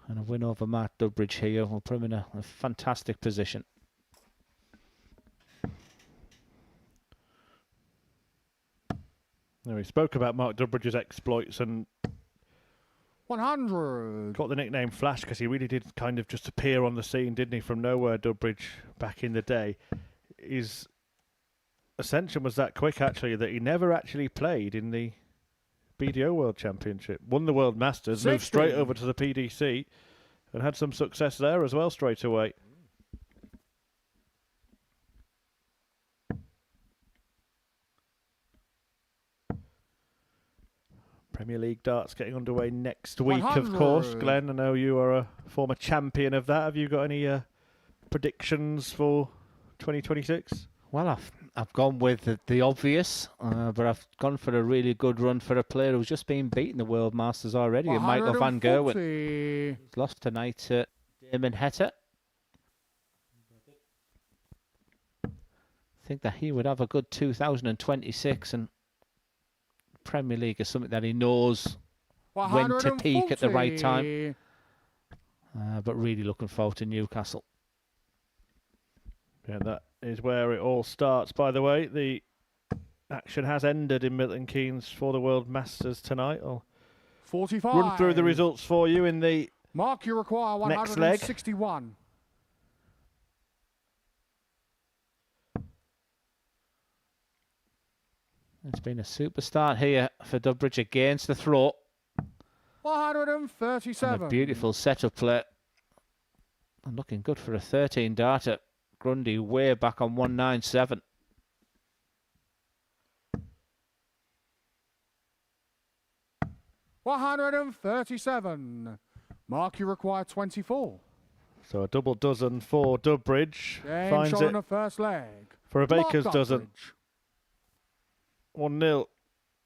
And a win over Mark Dbridge here will put him in a fantastic position. Now, we spoke about Mark Dbridge's exploits and 100. got the nickname Flash because he really did kind of just appear on the scene, didn't he, from nowhere, Dbridge, back in the day. His ascension was that quick, actually, that he never actually played in the BDO World Championship. Won the World Masters, moved straight over to the PDC, and had some success there as well straight away. Premier League darts getting underway next week, 100. of course. Glenn, I know you are a former champion of that. Have you got any predictions for 2026? Well, I've gone with the obvious, but I've gone for a really good run for a player who's just been beaten the World Masters already, Michael van Gerwen. He's lost tonight to Damon Hetta. I think that he would have a good 2026, and Premier League is something that he knows when to peak at the right time. But really looking forward to Newcastle. Yeah, that is where it all starts. By the way, the action has ended in Milton Keynes for the World Masters tonight. I'll 45. run through the results for you in the Mark, you require next leg. 161. It's been a super start here for Dbridge against the throat. 137. And a beautiful setup play. And looking good for a 13 darter. Grundy way back on 197. $137. Mark, you require 24. So a double dozen for Dbridge. Game Finds shot it in the first leg. for a Baker's Mark dozen. Dbridge. 1-0.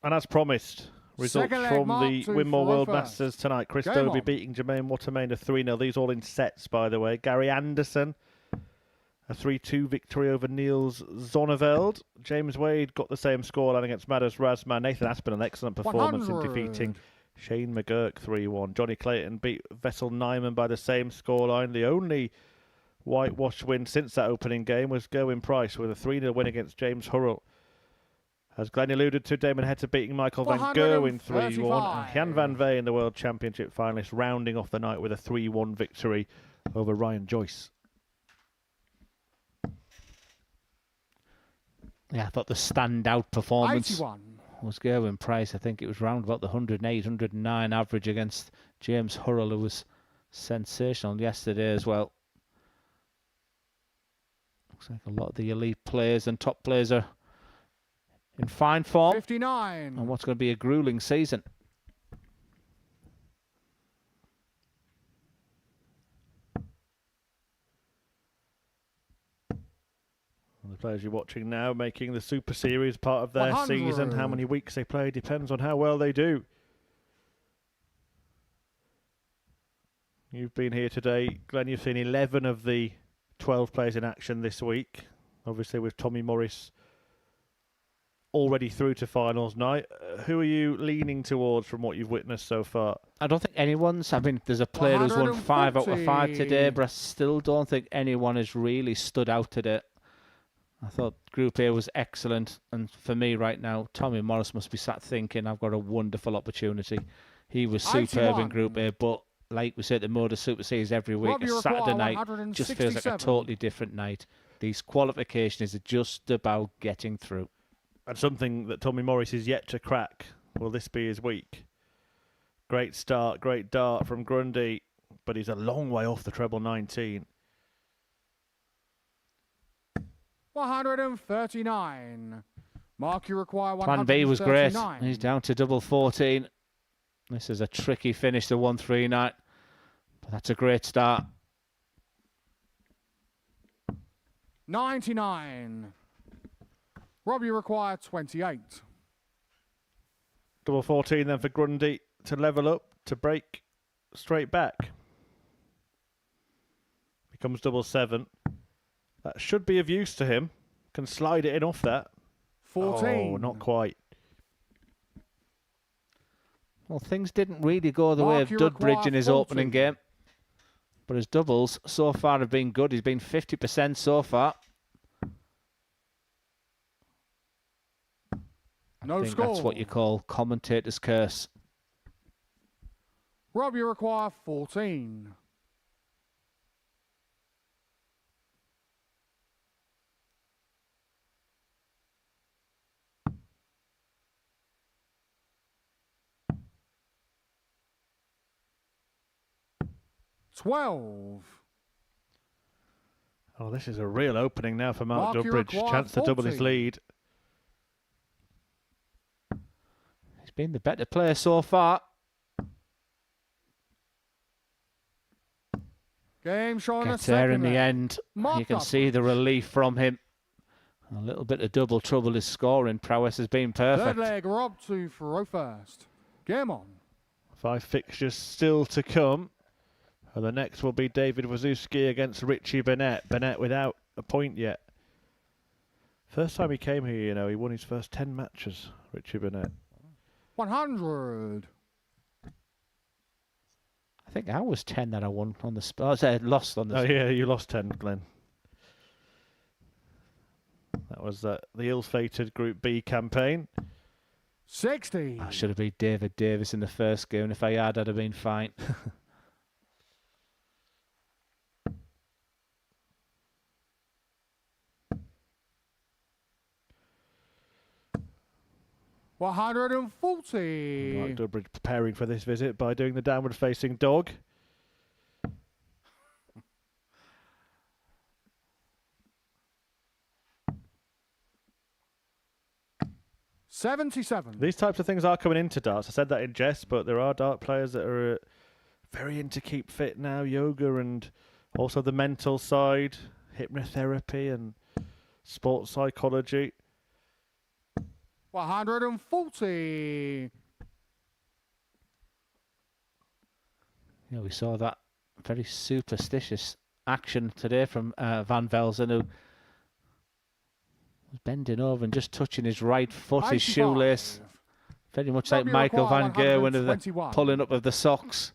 And as promised, results Second leg, from Mark the two Winmore for World first. Masters tonight. Chris Game Dobie on. beating Jermaine Watermain a 3-0. These all in sets, by the way. Gary Anderson, a 3-2 victory over Niels Zonneveld. James Wade got the same scoreline against Modus Razma. Nathan Aspin, an excellent performance in 100. defeating Shane McGurk 3-1. Johnny Clayton beat Vessel Nyman by the same scoreline. The only whitewash win since that opening game was Gerwin Price with a 3-0 win against James Hurrell. As Glenn alluded to, Damon Heta beating Michael van Gerwen 3-1. And Jan van Veen, the World Championship finalist, rounding off the night with a 3-1 victory over Ryan Joyce. Yeah, I thought the standout performance 81. was Gerwin Price. I think it was round about the 108, 109 average against James Hurrell, who was sensational yesterday as well. Looks like a lot of the elite players and top players are in fine form. 59. And what's going to be a grueling season. The players you're watching now making the Super Series part of their 100. season. How many weeks they play depends on how well they do. You've been here today, Glenn. You've seen 11 of the 12 players in action this week. Obviously with Tommy Morris already through to finals night. Who are you leaning towards from what you've witnessed so far? I don't think anyone's... I mean, there's a player who's won 5 out of 5 today, 140. but I still don't think anyone has really stood out today. I thought Group A was excellent, and for me right now, Tommy Morris must be sat thinking, I've got a wonderful opportunity. He was superb in 91. Group A, but like we say at the Modus Super Series every week, Rob, a you Saturday require night just feels like a 167. totally different night. These qualifications are just about getting through. And something that Tommy Morris is yet to crack. Will this be his week? Great start, great dart from Grundy, but he's a long way off the treble 19. 139. Mark, you require Plan B was great. 139. He's down to double 14. This is a tricky finish to 139, but that's a great start. 99. Rob, you require 28. Double 14 then for Grundy to level up, to break straight back. Becomes double 7. That should be of use to him. Can slide it in off that. 14. Oh, not quite. Well, things didn't really go the way Mark, of you Dbridge require in his 40. opening game. But his doubles so far have been good. He's been 50% so far. No I think score. that's what you call commentator's curse. Rob, you require 14. $12. Oh, this is a real opening now for Mark Mark, you Dbridge. require Chance to double his 40. lead. He's been the better player so far. Game shot in the Gets there in second the leg. end. Mark You can Dbridge. see the relief from him. A little bit of double trouble. His scoring prowess has been perfect. Third leg, Rob to Faro first. Game on. 5 fixtures still to come. And the next will be David Wizookski against Richie Bernette. Bernette without a point yet. First time he came here, you know, he won his first 10 matches, Richie Bernette. 100. I think I was 10 that I won on the spot. I lost on the Oh, yeah, you lost 10, Glenn. was the ill-fated Group B campaign. 60. I should have been David Davis in the first game. If I had, I'd have been fine. 140. Mark Dbridge preparing for this visit by doing the downward-facing dog. $77. These types of things are coming into darts. I said that in jest, but there are dart players that are very into keep fit now, yoga and also the mental side, hypnotherapy and sports psychology. 140. Yeah, we saw that very superstitious action today from Van Velzen, who was bending over and just touching his right foot, his shoelace. Very much like Michael van Gerwen of the pulling up of the socks.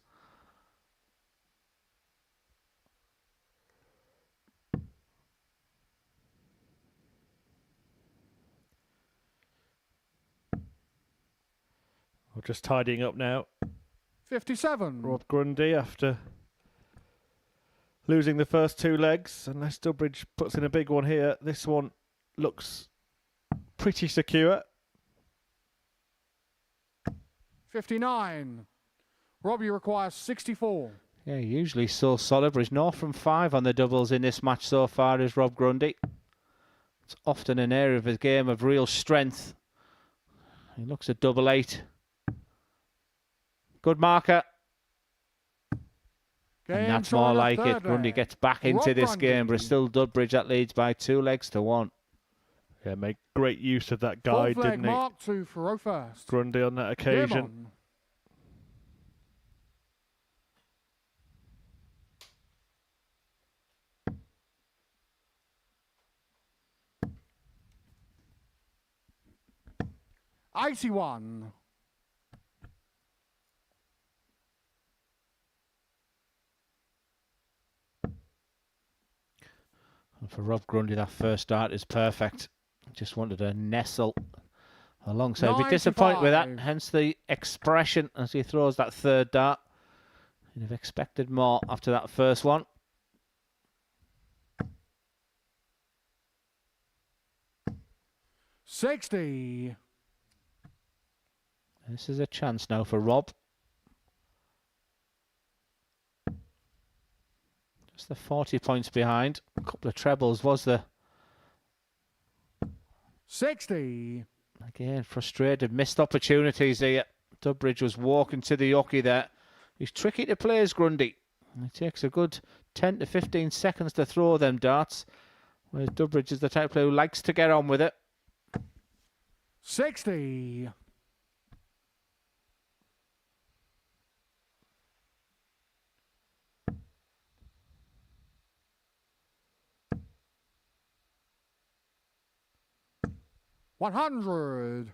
We're just tidying up now. 57. Rob Grundy after losing the first two legs. Unless Dbridge puts in a big one here, this one looks pretty secure. 59. Robbie requires 64. Yeah, usually so solid, but he's 0 from 5 on the doubles in this match so far, is Rob Grundy. It's often an area of his game of real strength. He looks at double 8. Good marker. And that's more like it. Grundy gets back into this game, but it's still Dbridge that leads by 2 legs to 1. Yeah, made great use of that guide, didn't he? Mark 2 for first. Grundy on that occasion. $81. And for Rob Grundy, that first start is perfect. Just wanted to nestle alongside. Be disappointed with that, hence the expression as he throws that third dart. You'd have expected more after that first one. $60. This is a chance now for Rob. Just the 40 points behind. A couple of trebles was there. 60. Again, frustrated, missed opportunities here. Dbridge was walking to the yucky there. He's tricky to play as Grundy. It takes a good 10 to 15 seconds to throw them darts, whereas Dbridge is the type of player who likes to get on with it. 60. $100.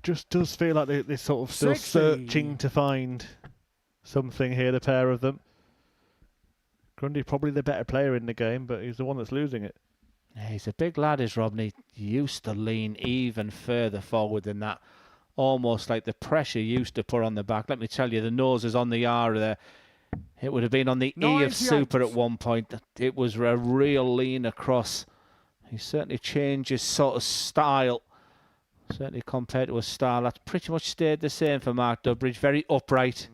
Just does feel like they're sort of still 60. searching to find something here, the pair of them. Grundy probably the better player in the game, but he's the one that's losing it. Yeah, he's a big lad, is Rob, and he used to lean even further forward than that. Almost like the pressure used to put on the back. Let me tell you, the nose is on the R there. It would have been on the E of super at one point. It was a real lean across. He certainly changed his sort of style. Certainly compared to his style, that's pretty much stayed the same for Mark Dbridge. Very upright.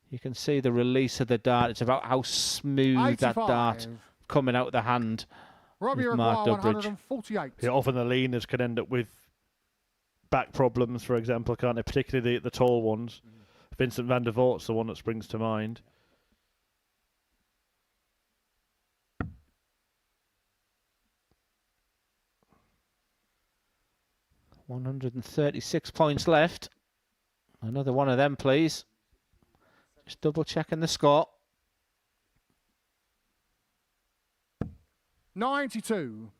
You can see the release of the dart. It's about how smooth 85. that dart coming out of the hand. Robbie Mark require Dbridge. 148. Yeah, often the leaners can end up with back problems, for example, can't they? Particularly the tall ones. Vincent van der Voort's the one that springs to mind. $136 points left. Another one of them, please. Just double checking the score. 92.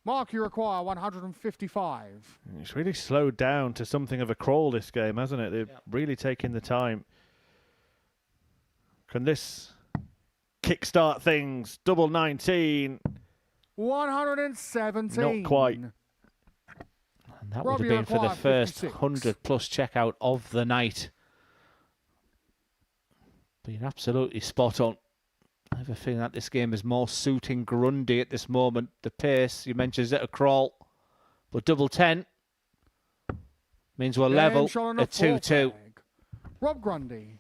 Mark, you require 155. It's really slowed down to something of a crawl, this game, hasn't it? They've really taken the time. Can this kickstart things? Double 19. 117. Not quite. And that would have been for the first 100-plus checkout of the night. Being absolutely spot on. I have a feeling that this game is more suiting Grundy at this moment. The pace, you mentioned, is at a crawl. But double 10 means we're level at 2-2. Rob Grundy.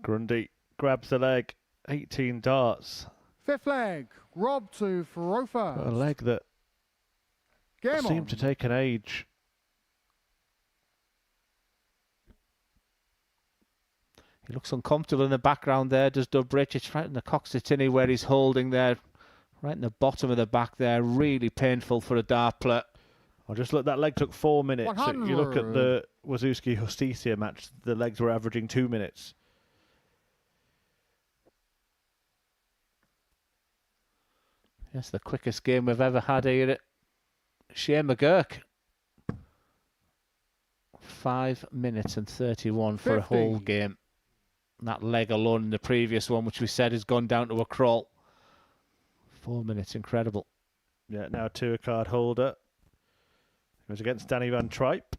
Grundy grabs the leg. 18 darts. Fifth leg. Rob to throw first. A leg that seemed to take an age. He looks uncomfortable in the background there, does Dbridge. It's right in the coxswain where he's holding there, right in the bottom of the back there. Really painful for a dart player. Oh, just look, that leg took 4 minutes. 100. You look at the Wizookski Hostia match, the legs were averaging 2 minutes. Yes, the quickest game we've ever had here at Shea McGurk. 5 minutes and 31 for a whole game. That leg alone in the previous one, which we said has gone down to a crawl. 4 minutes, incredible. Yeah, now a tour card holder. It was against Danny Van Tripe.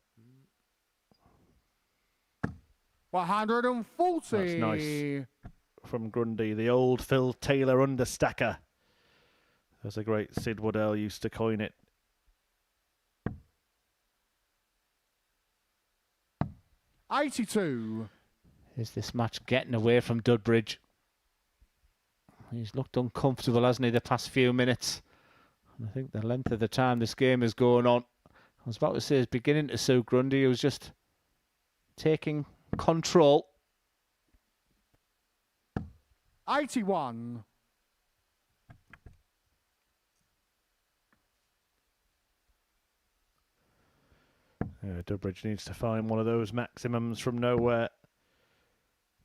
140. That's nice. From Grundy, the old Phil Taylor understacker. As a great Sid Waddell used to coin it. $82. Is this match getting away from Dbridge? He's looked uncomfortable, hasn't he, the past few minutes? And I think the length of the time this game is going on, I was about to say, is beginning to suit Grundy, who's just taking control. 81. Dbridge needs to find one of those maximums from nowhere.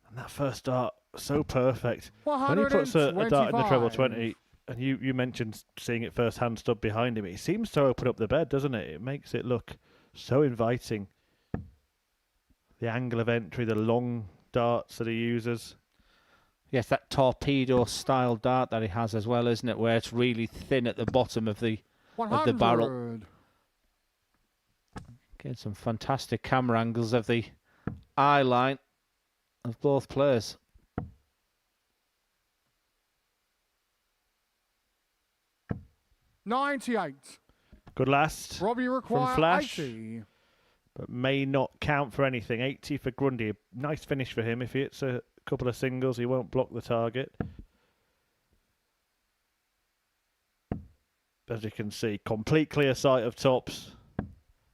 And that first dart, so perfect. When he puts a dart in the treble 20, and you mentioned seeing it firsthand stub behind him, it seems to open up the bed, doesn't it? It makes it look so inviting. The angle of entry, the long darts that he uses. Yes, that torpedo-style dart that he has as well, isn't it? Where it's really thin at the bottom of the barrel. Getting some fantastic camera angles of the eye line of both players. $98. Good last. Robbie requires from Flash, 80. but may not count for anything. 80 for Grundy. Nice finish for him. If he hits a couple of singles, he won't block the target. As you can see, complete clear sight of tops.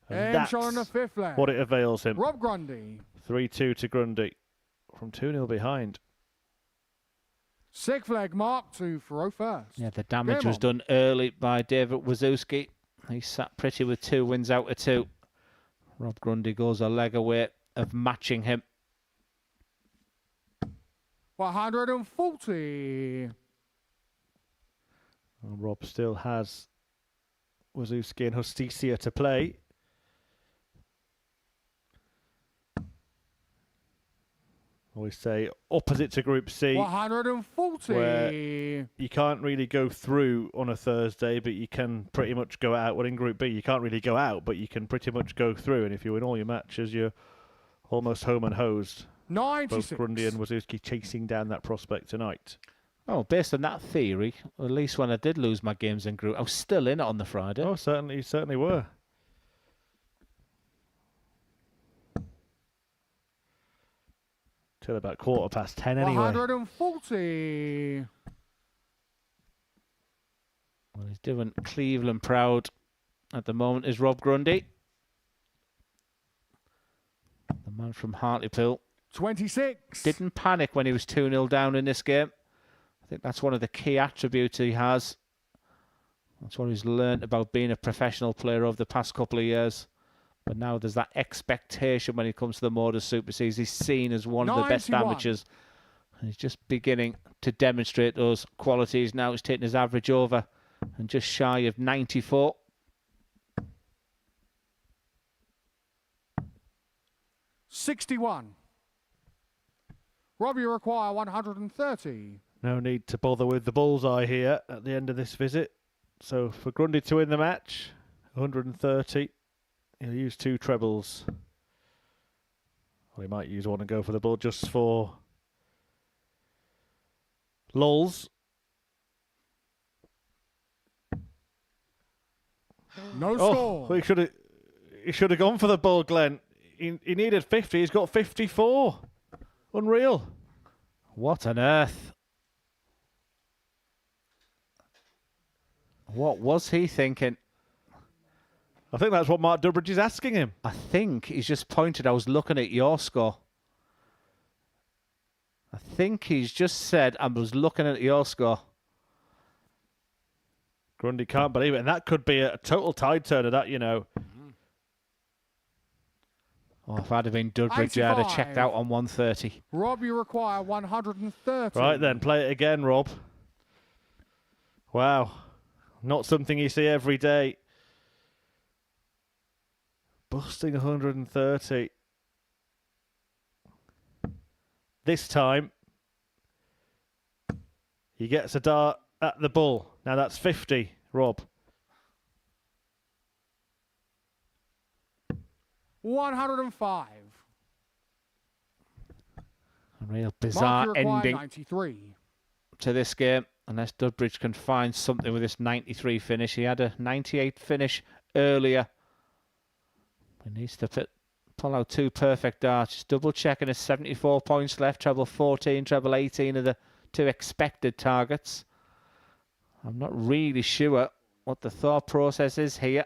And that's on the fifth leg. what it avails him. Rob Grundy. 3-2 to Grundy from 2-0 behind. Sixth leg, Mark to throw first. Yeah, the damage was done early by David Wizookski. He sat pretty with 2 wins out of 2. Rob Grundy goes a leg away of matching him. 140. Well, Rob still has Wizookski and Hostia to play. Always say opposite to Group C. 140. Where you can't really go through on a Thursday, but you can pretty much go out. Well, in Group B, you can't really go out, but you can pretty much go through. And if you win all your matches, you're almost home and hosed. 96. Both Grundy and Wizookski chasing down that prospect tonight. Oh, based on that theory, at least when I did lose my games in group, I was still in it on the Friday. Oh, certainly were. Till about 10:15 anyway. 140. Well, he's doing Cleveland proud at the moment is Rob Grundy. The man from Hartlepool. 26. Didn't panic when he was 2-0 down in this game. I think that's one of the key attributes he has. That's what he's learned about being a professional player over the past couple of years. But now there's that expectation when it comes to the Modus Super Series. He's seen as one of the best amateurs. And he's just beginning to demonstrate those qualities. Now he's taking his average over and just shy of 94. $61. Rob, you require 130. No need to bother with the bullseye here at the end of this visit. So for Grundy to win the match, 130. He'll use 2 trebles. Well, he might use one and go for the bull just for lulz. No score. Well, he should have gone for the bull, Glenn. He needed 50. He's got 54. Unreal. What on earth? What was he thinking? I think that's what Mark Dbridge is asking him. I think he's just pointed, I was looking at your score. I think he's just said, I was looking at your score. Grundy can't believe it. And that could be a total tide turner, that, you know. Oh, if I'd have been Dbridge, I'd have checked out on 130. Rob, you require 130. Right then, play it again, Rob. Wow. Not something you see every day. Busting 130. This time, he gets a dart at the bull. Now that's 50, Rob. 105. A real bizarre ending 93. to this game, unless Dbridge can find something with this 93 finish. He had a 98 finish earlier. He needs to pull out 2 perfect darts. Just double checking his 74 points left, treble 14, treble 18 are the 2 expected targets. I'm not really sure what the thought process is here.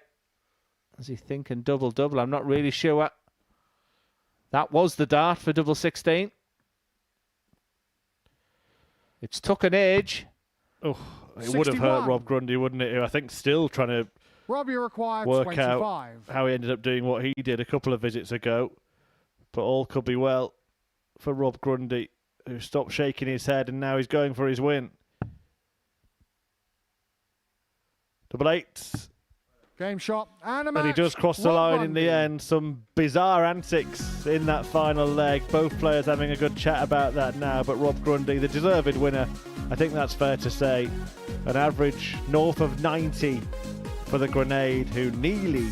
Is he thinking double-double? I'm not really sure. That was the dart for double 16. It's took an age. Oh, it would have hurt Rob Grundy, wouldn't it? I think still trying to Rob, you require work 25. out how he ended up doing what he did a couple of visits ago. But all could be well for Rob Grundy, who stopped shaking his head and now he's going for his win. Double 8. Game shot and a match. And he does cross the line in the end. Some bizarre antics in that final leg. Both players having a good chat about that now. But Rob Grundy, the deserved winner, I think that's fair to say. An average north of 90 for the Grenade, who nearly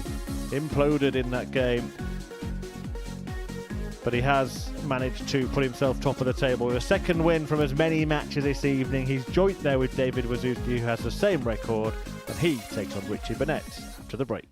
imploded in that game. But he has managed to put himself top of the table with a second win from as many matches this evening. He's joint there with David Wizookski, who has the same record, and he takes on Richie Bernette after the break.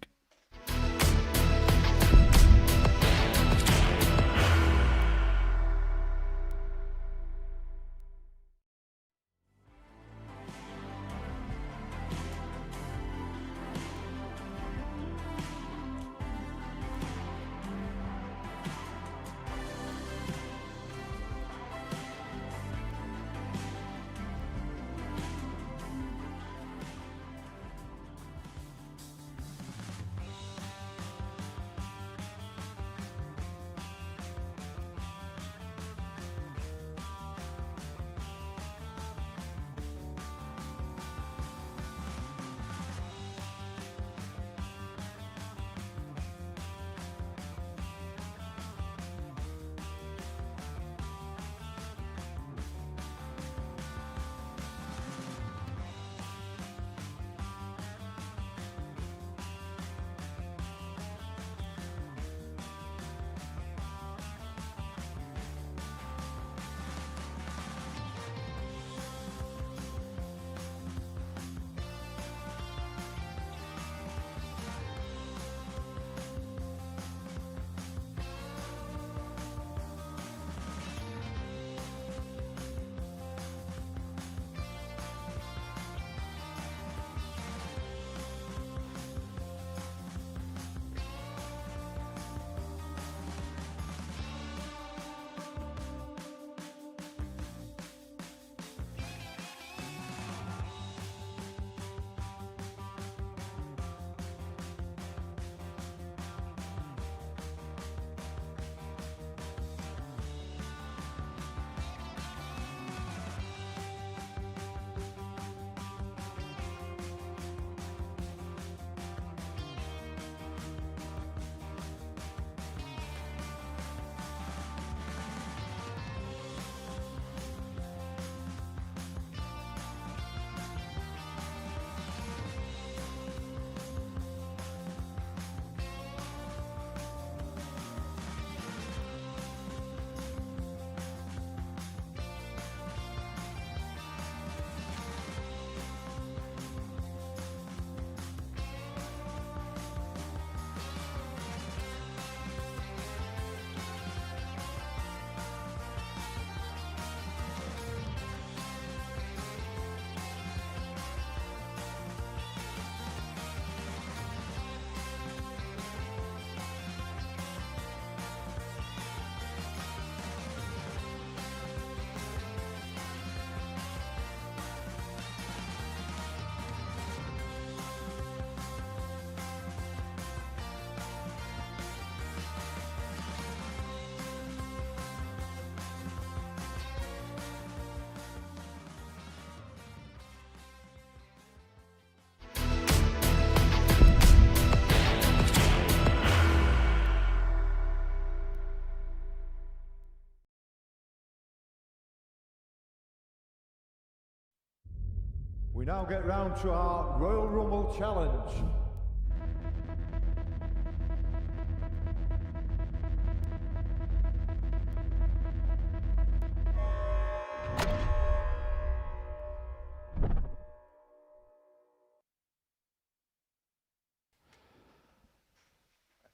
We now get round to our Royal Rumble challenge.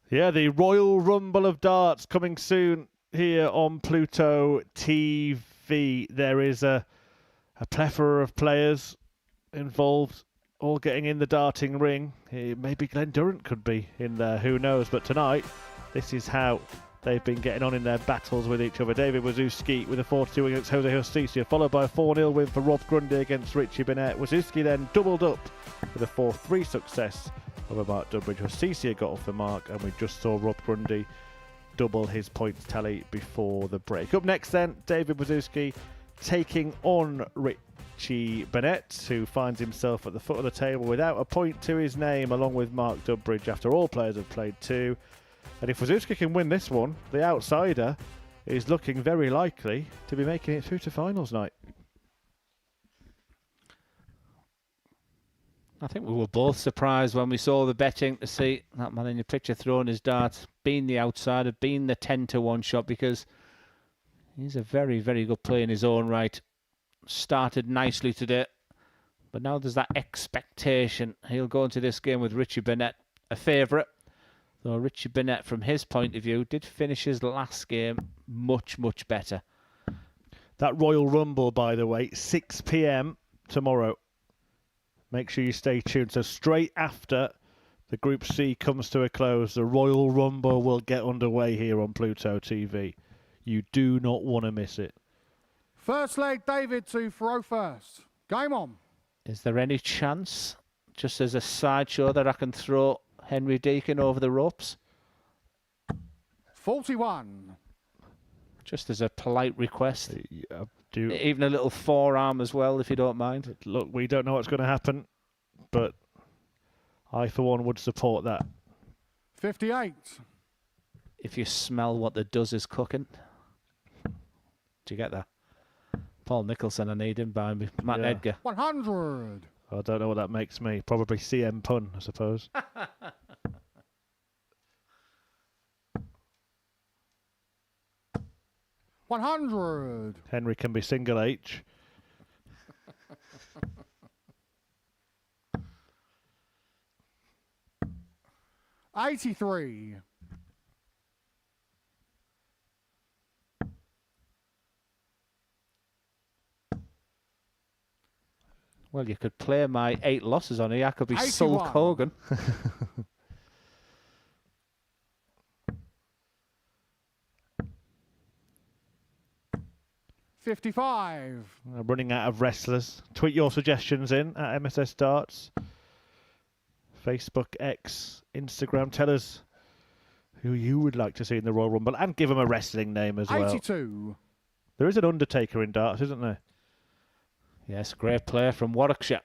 Yeah, the Royal Rumble of Darts coming soon here on Pluto TV. There is a plethora of players involved, all getting in the darting ring. Maybe Glenn Durrant could be in there, who knows? But tonight, this is how they've been getting on in their battles with each other. David Wizookski with a 4-2 against Jose Hostia, followed by a 4-0 win for Rob Grundy against Richie Bernette. Wizookski then doubled up with a 4-3 success over Mark Dbridge. Hostia got off the mark, and we just saw Rob Grundy double his points tally before the break. Up next then, David Wizookski taking on Richie Bernette, who finds himself at the foot of the table without a point to his name, along with Mark Dbridge, after all players have played 2. And if Wizookski can win this one, the outsider is looking very likely to be making it through to finals night. I think we were both surprised when we saw the betting to see that man in your picture throwing his darts, being the outsider, being the 10-1 shot, because he's a very, very good player in his own right. Started nicely today, but now there's that expectation. He'll go into this game with Richie Bernette, a favourite. Though Richie Bernette, from his point of view, did finish his last game much, much better. That Royal Rumble, by the way, 6 p.m. tomorrow. Make sure you stay tuned. So straight after the Group C comes to a close, the Royal Rumble will get underway here on Pluto TV. You do not want to miss it. First leg, David to throw first. Game on. Is there any chance, just as a sideshow, that I can throw Henry Deacon over the ropes? 41. Just as a polite request. Even a little forearm as well, if you don't mind. Look, we don't know what's going to happen, but I, for one, would support that. 58. If you smell what the does is cooking. Do you get that? Paul Nicholson, I need him by me. Matt Edgar. 100. I don't know what that makes me. Probably CM Pun, I suppose. 100. Henry can be single H. $83. Well, you could play my 8 losses on here. I could be 81. Sulk Hogan. 55. Running out of wrestlers. Tweet your suggestions in at MSS Darts. Facebook, X, Instagram. Tell us who you would like to see in the Royal Rumble, and give them a wrestling name as well. 82. There is an Undertaker in darts, isn't there? Yes, great player from Warwickshire.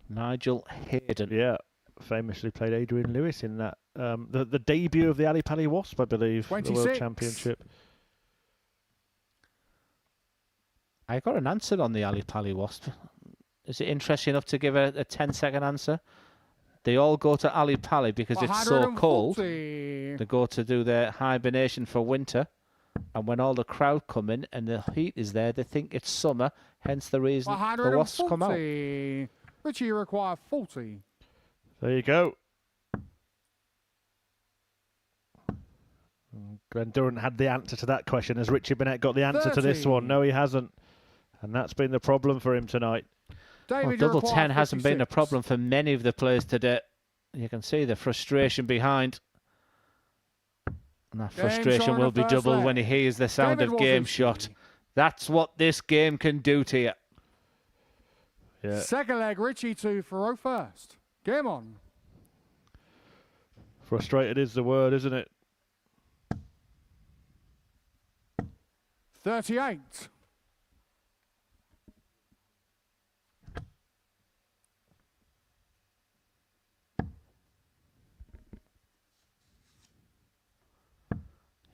Nigel Hayden. Yeah, famously played Adrian Lewis in that. The debut of the Ali Pali Wasp, I believe. 26. The World Championship. I got an answer on the Ali Pali Wasp. Is it interesting enough to give a 10-second answer? They all go to Ali Pali because it's so cold. They go to do their hibernation for winter. And when all the crowd come in and the heat is there, they think it's summer. Hence the reason the wasps come out. Richie, you require 40. There you go. Glenn Durrant had the answer to that question. Has Richie Bernette got the answer 30. to this one? No, he hasn't. And that's been the problem for him tonight. David, Well, double 10 hasn't been a problem for many of the players today. You can see the frustration behind. And that frustration will be doubled when he hears the sound of game shot. That's what this game can do to you. Yeah. Second leg, Richie to throw first. Game on. Frustrated is the word, isn't it? 38.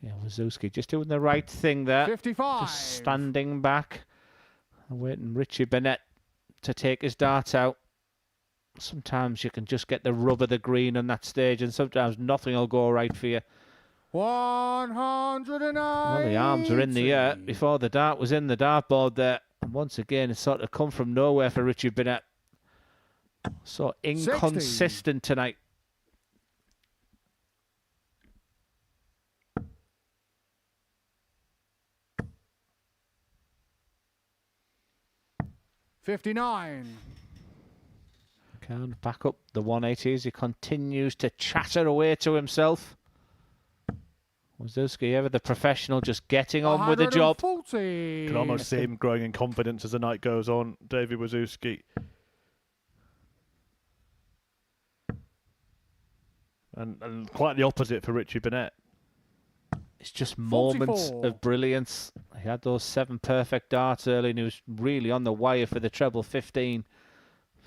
Yeah, Wizookski just doing the right thing there. 55. Just standing back. Waiting Richie Bernette to take his dart out. Sometimes you can just get the rub of the green on that stage, and sometimes nothing will go right for you. 180. Well, the arms are in the air before the dart was in the dartboard there. And once again, it's sort of come from nowhere for Richie Bernette. So inconsistent 60. tonight. $59. Can back up the 180 as he continues to chatter away to himself. Wizookski, ever the professional, just getting on with the job. Can almost see him growing in confidence as the night goes on, David Wizookski. And quite the opposite for Richie Bernette. It's just moments 44. of brilliance. He had those 7 perfect darts early, and he was really on the wire for the treble 15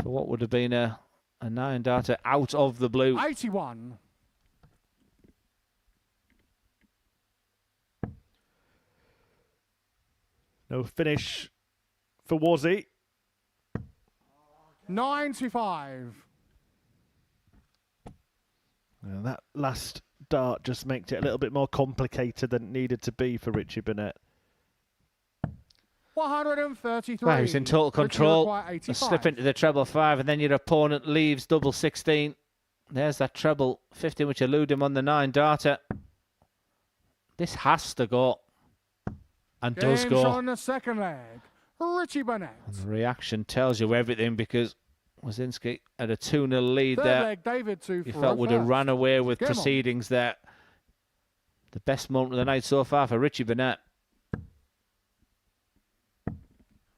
for what would have been a 9-darter out of the blue. 81. No finish for Wazzy. 95. And that last dart just makes it a little bit more complicated than it needed to be for Richie Bernette. 133. Well, he's in total control. Richie require Slip 85. into the treble 5, and then your opponent leaves double 16. There's that treble 15, which eluded him on the 9-darter. This has to go. And does Game go. shot in the second leg. Richie Bernette. And the reaction tells you everything, because Wizookski had a 2-0 lead Third there. leg, David You felt would have ran away with proceedings there. The best moment of the night so far for Richie Bernette.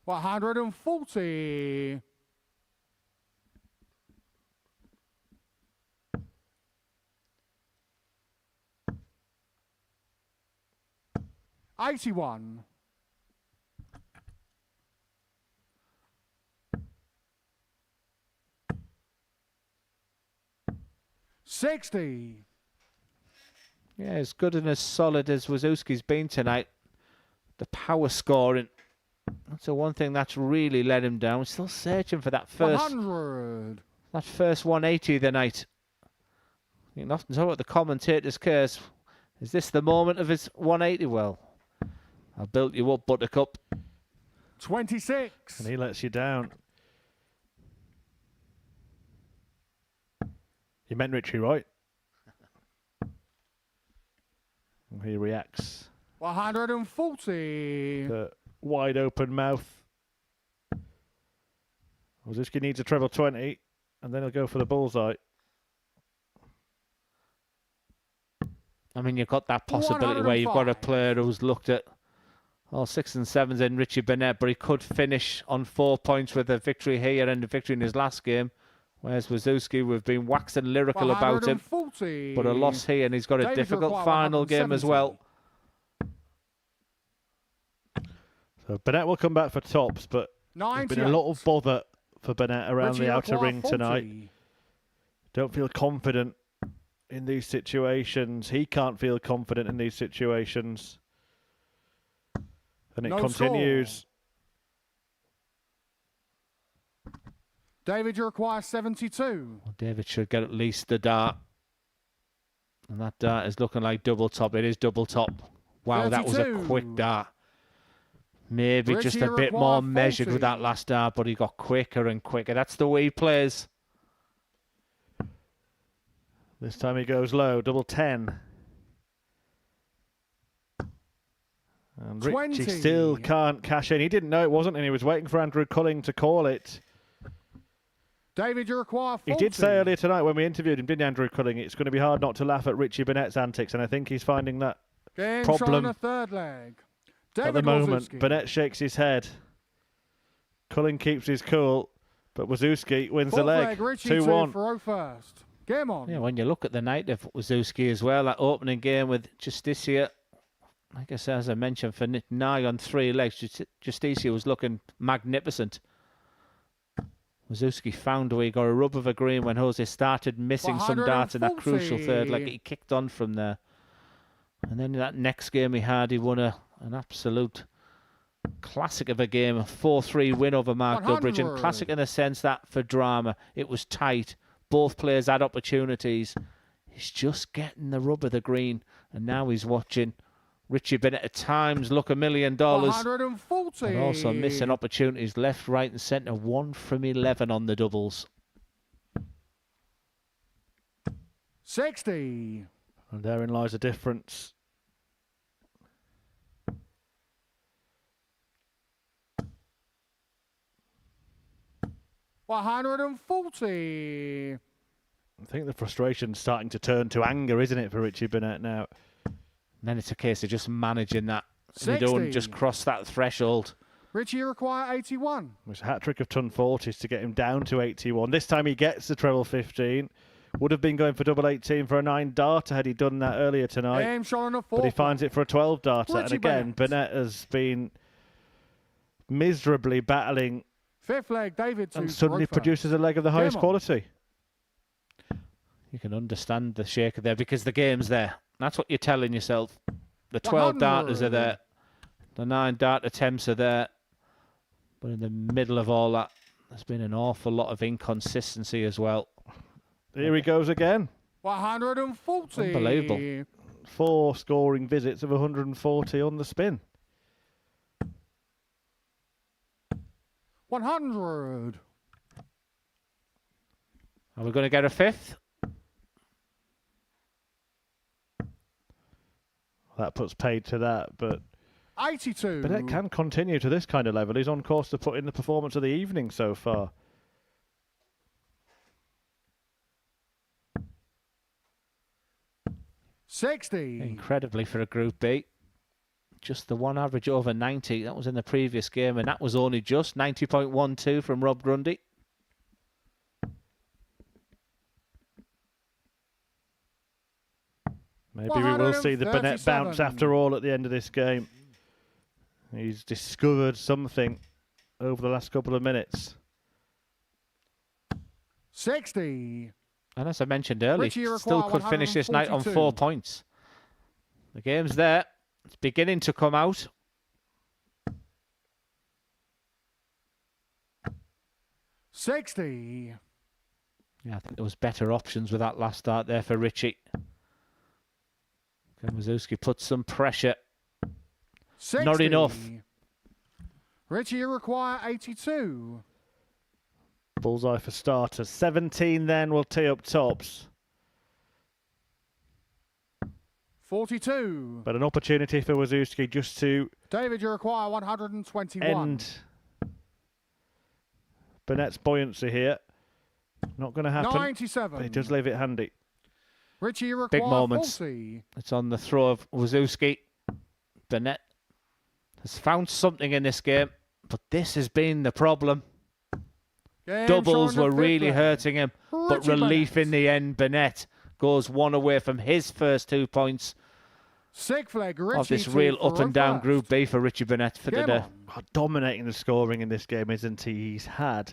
140. $81. $60. Yeah, as good and as solid as Wizookski's been tonight. The power scoring, that's the one thing that's really let him down. Still searching for that first 100. That first 180 of the night. You can often talk about the commentator's curse. Is this the moment of his 180? Well, I built you up, Buttercup. 26. And he lets you down. You meant Richie, right? He reacts. 140. The wide open mouth. Wizookski needs a treble 20, and then he'll go for the bullseye. I mean, you've got that possibility where you've got a player who's looked at all 6s and 7s in Richie Bernette, but he could finish on 4 points with a victory here and a victory in his last game. Whereas Wizookski, we've been waxing lyrical about him, but a loss here, and he's got a difficult final game as well. So Bernette will come back for tops, but there's been a lot of bother for Bernette around the outer ring tonight. Don't feel confident in these situations. He can't feel confident in these situations. And it continues. David, you require 72. Well, David should get at least the dart. And that dart is looking like double top. It is double top. Wow, 32. That was a quick dart. Maybe just a bit more measured with that last dart, but he got quicker and quicker. That's the way he plays. This time he goes low, double 10. And 20. Richie still can't cash in. He didn't know it wasn't, and he was waiting for Andrew Culling to call it. David, you require 40. He did say earlier tonight when we interviewed him, didn't he, Andrew Culling? It's going to be hard not to laugh at Richie Bernette's antics, and I think he's finding that problem on the third leg. David at the moment. Wizookski. Bernette shakes his head. Culling keeps his cool, but Wizookski wins the leg. 2-1 for first. Game on. Yeah, when you look at the night of Wizookski as well, that opening game with Justicia, like I said, as I mentioned, for nigh on 3 legs, Justicia was looking magnificent. Wizookski found a way, got a rub of a green when Jose started missing some darts in that crucial third leg. He kicked on from there. And then in that next game he had, he won an absolute Classic of a game, a 4-3 win over Mark 100. Dbridge, and classic in the sense that for drama, it was tight. Both players had opportunities. He's just getting the rub of the green, and now he's watching Richie Bernette at times look $1 million. 140. And also missing opportunities left, right, and centre. 1 from 11 on the doubles. 60. And therein lies the difference. $140. I think the frustration's starting to turn to anger, isn't it, for Richie Bernette now? And then it's a case of just managing that. So they 60. don't just cross that threshold. Richie, you require 81. It was a hat-trick of ton 40s to get him down to 81. This time he gets the treble 15. Would have been going for double 18 for a 9-darter had he done that earlier tonight. Aim shot on a 4. But he finds it for a 12-darter. And Richie again, Bernette has been miserably battling Fifth leg, David. and suddenly produces a leg of the highest quality. You can understand the shaker there because the game's there. That's what you're telling yourself. The 12 darters are there. The 9-dart attempts are there. But in the middle of all that, there's been an awful lot of inconsistency as well. Here he goes again. 140. Unbelievable. 4 scoring visits of 140 on the spin. 100. Are we going to get a 5th? That puts paid to that, but 82. Bernette can continue to this kind of level. He's on course to put in the performance of the evening so far. $60. Incredibly for a Group B. Just the one average over 90. That was in the previous game, and that was only just 90.12 from Rob Grundy. Maybe we will see the Bernette bounce after all at the end of this game. He's discovered something over the last couple of minutes. 60. And as I mentioned earlier, Richie, you still require could finish this night on 4 142. points. The game's there. It's beginning to come out. $60. Yeah, I think there was better options with that last start there for Richie. Can Wizookski put some pressure? 60. Not enough. Richie, you require 82. Bullseye for starters. 17 then will tee up tops. 42. But an opportunity for Wizookski just to David, you require 121. end Bernette's buoyancy here. Not going to happen. 97. But he does leave it handy. Richie, you require Big moments. 40. It's on the throw of Wizookski. Bernette has found something in this game, but this has been the problem. Game Doubles showing were the really fifth hurting him, but Richie relief Bernette. in the end. Bernette goes one away from his first 2 points Sixth leg, Richie. of this 2 real for up and down first. Group B for Richie Bernette for Game today. on. Dominating the scoring in this game, isn't he? He's had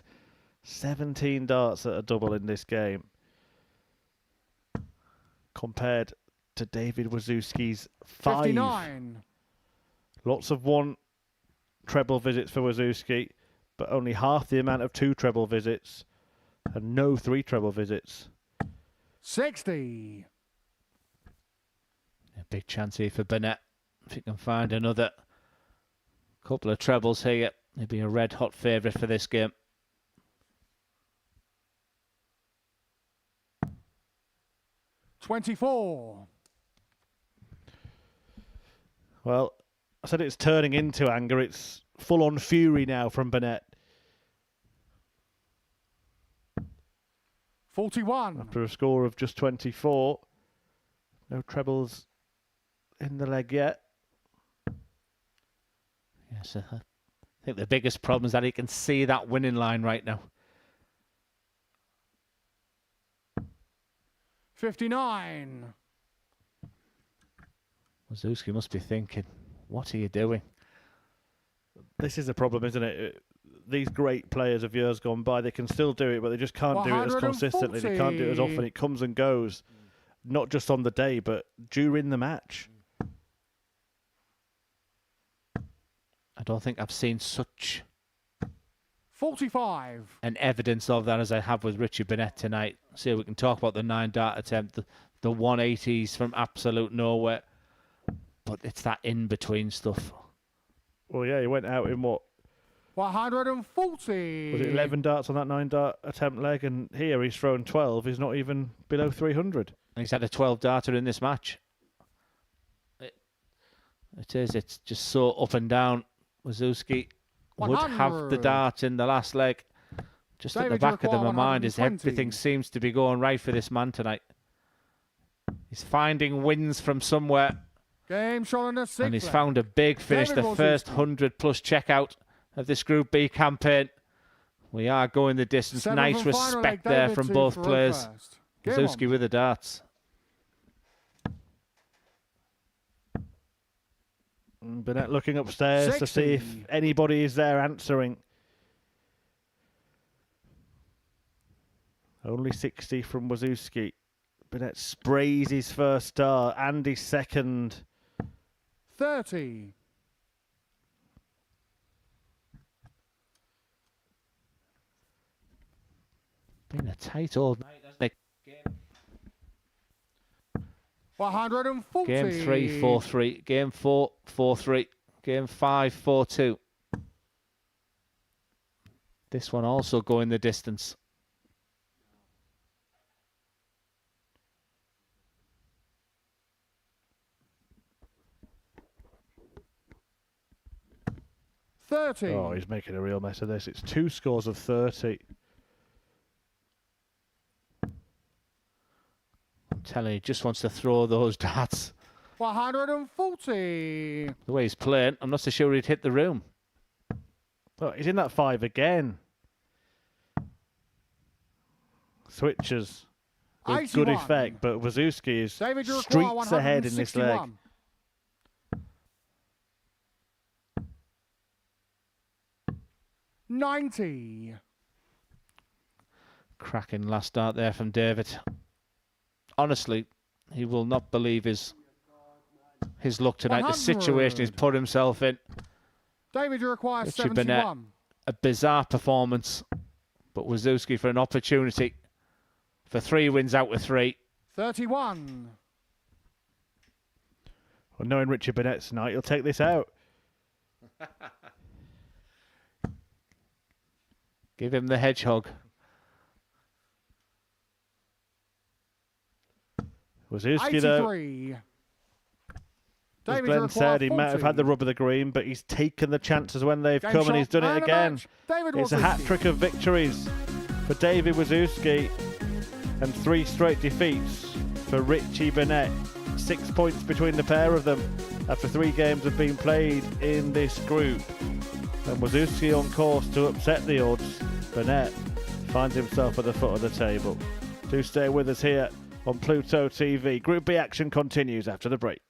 17 darts at a double in this game, compared to David Wizookski's 5. 59. Lots of 1 treble visits for Wizookski, but only half the amount of 2 treble visits, and no 3 treble visits. 60. A big chance here for Bernette. If he can find another couple of trebles here, he'd be a red hot favourite for this game. $24. Well, I said it's turning into anger. It's full-on fury now from Bernette. 41. After a score of just 24. No trebles in the leg yet. Yes, I think the biggest problem is that he can see that winning line right now. 59. Wizookski must be thinking, what are you doing? This is a problem, isn't it? These great players of years gone by, they can still do it, but they just can't do it as consistently. They can't do it as often. It comes and goes, not just on the day, but during the match. I don't think I've seen such 45. an evidence of that as I have with Richie Bernette tonight. See, we can talk about the 9-dart attempt, the 180s from absolute nowhere, but it's that in-between stuff. Well, yeah, he went out in what? 140. Was it 11 darts on that 9-dart attempt leg? And here he's thrown 12. He's not even below 300. And he's had a 12-darter in this match. It is. It's just so up and down. Wizookski would have the dart in the last leg. Just at the back of my mind is everything seems to be going right for this man tonight. He's finding wins from somewhere. Game shot on the 6th. And he's found a big finish, the first 100-plus checkout of this Group B campaign. We are going the distance. Nice respect there from both players. Wizookski with the darts. Bernette looking upstairs to see if anybody is there answering. Only 60 from Wizookski. Bernette sprays his first dart and his second. 30. Been a tight old night, hasn't it? 140. Game 3, 4-3. Game 4, 4-3. Game 5, 4-2. This one also going the distance. Oh, he's making a real mess of this. It's 2 scores of 30. I'm telling you, he just wants to throw those darts. 140. The way he's playing, I'm not so sure he'd hit the room. Oh, he's in that 5 again. Switches with good effect, but Wizookski is streets ahead in this leg. $90. Cracking last start there from David. Honestly, he will not believe his luck tonight. 100. The situation he's put himself in. David, you require Richie 71. Bernette, a bizarre performance, but Wizookski for an opportunity for 3 wins out of 3. 31. Well, knowing Richie Bernette tonight, he'll take this out. Give him the hedgehog. Wizookski, though, as Glenn said, he might have had the rub of the green, but he's taken the chances when they've come, and he's done it again. It's a hat-trick of victories for David Wizookski and 3 straight defeats for Richie Bernette. 6 points between the pair of them after 3 games have been played in this group. And Wizookski on course to upset the odds. Bernette finds himself at the foot of the table. Do stay with us here on Pluto TV. Group B action continues after the break.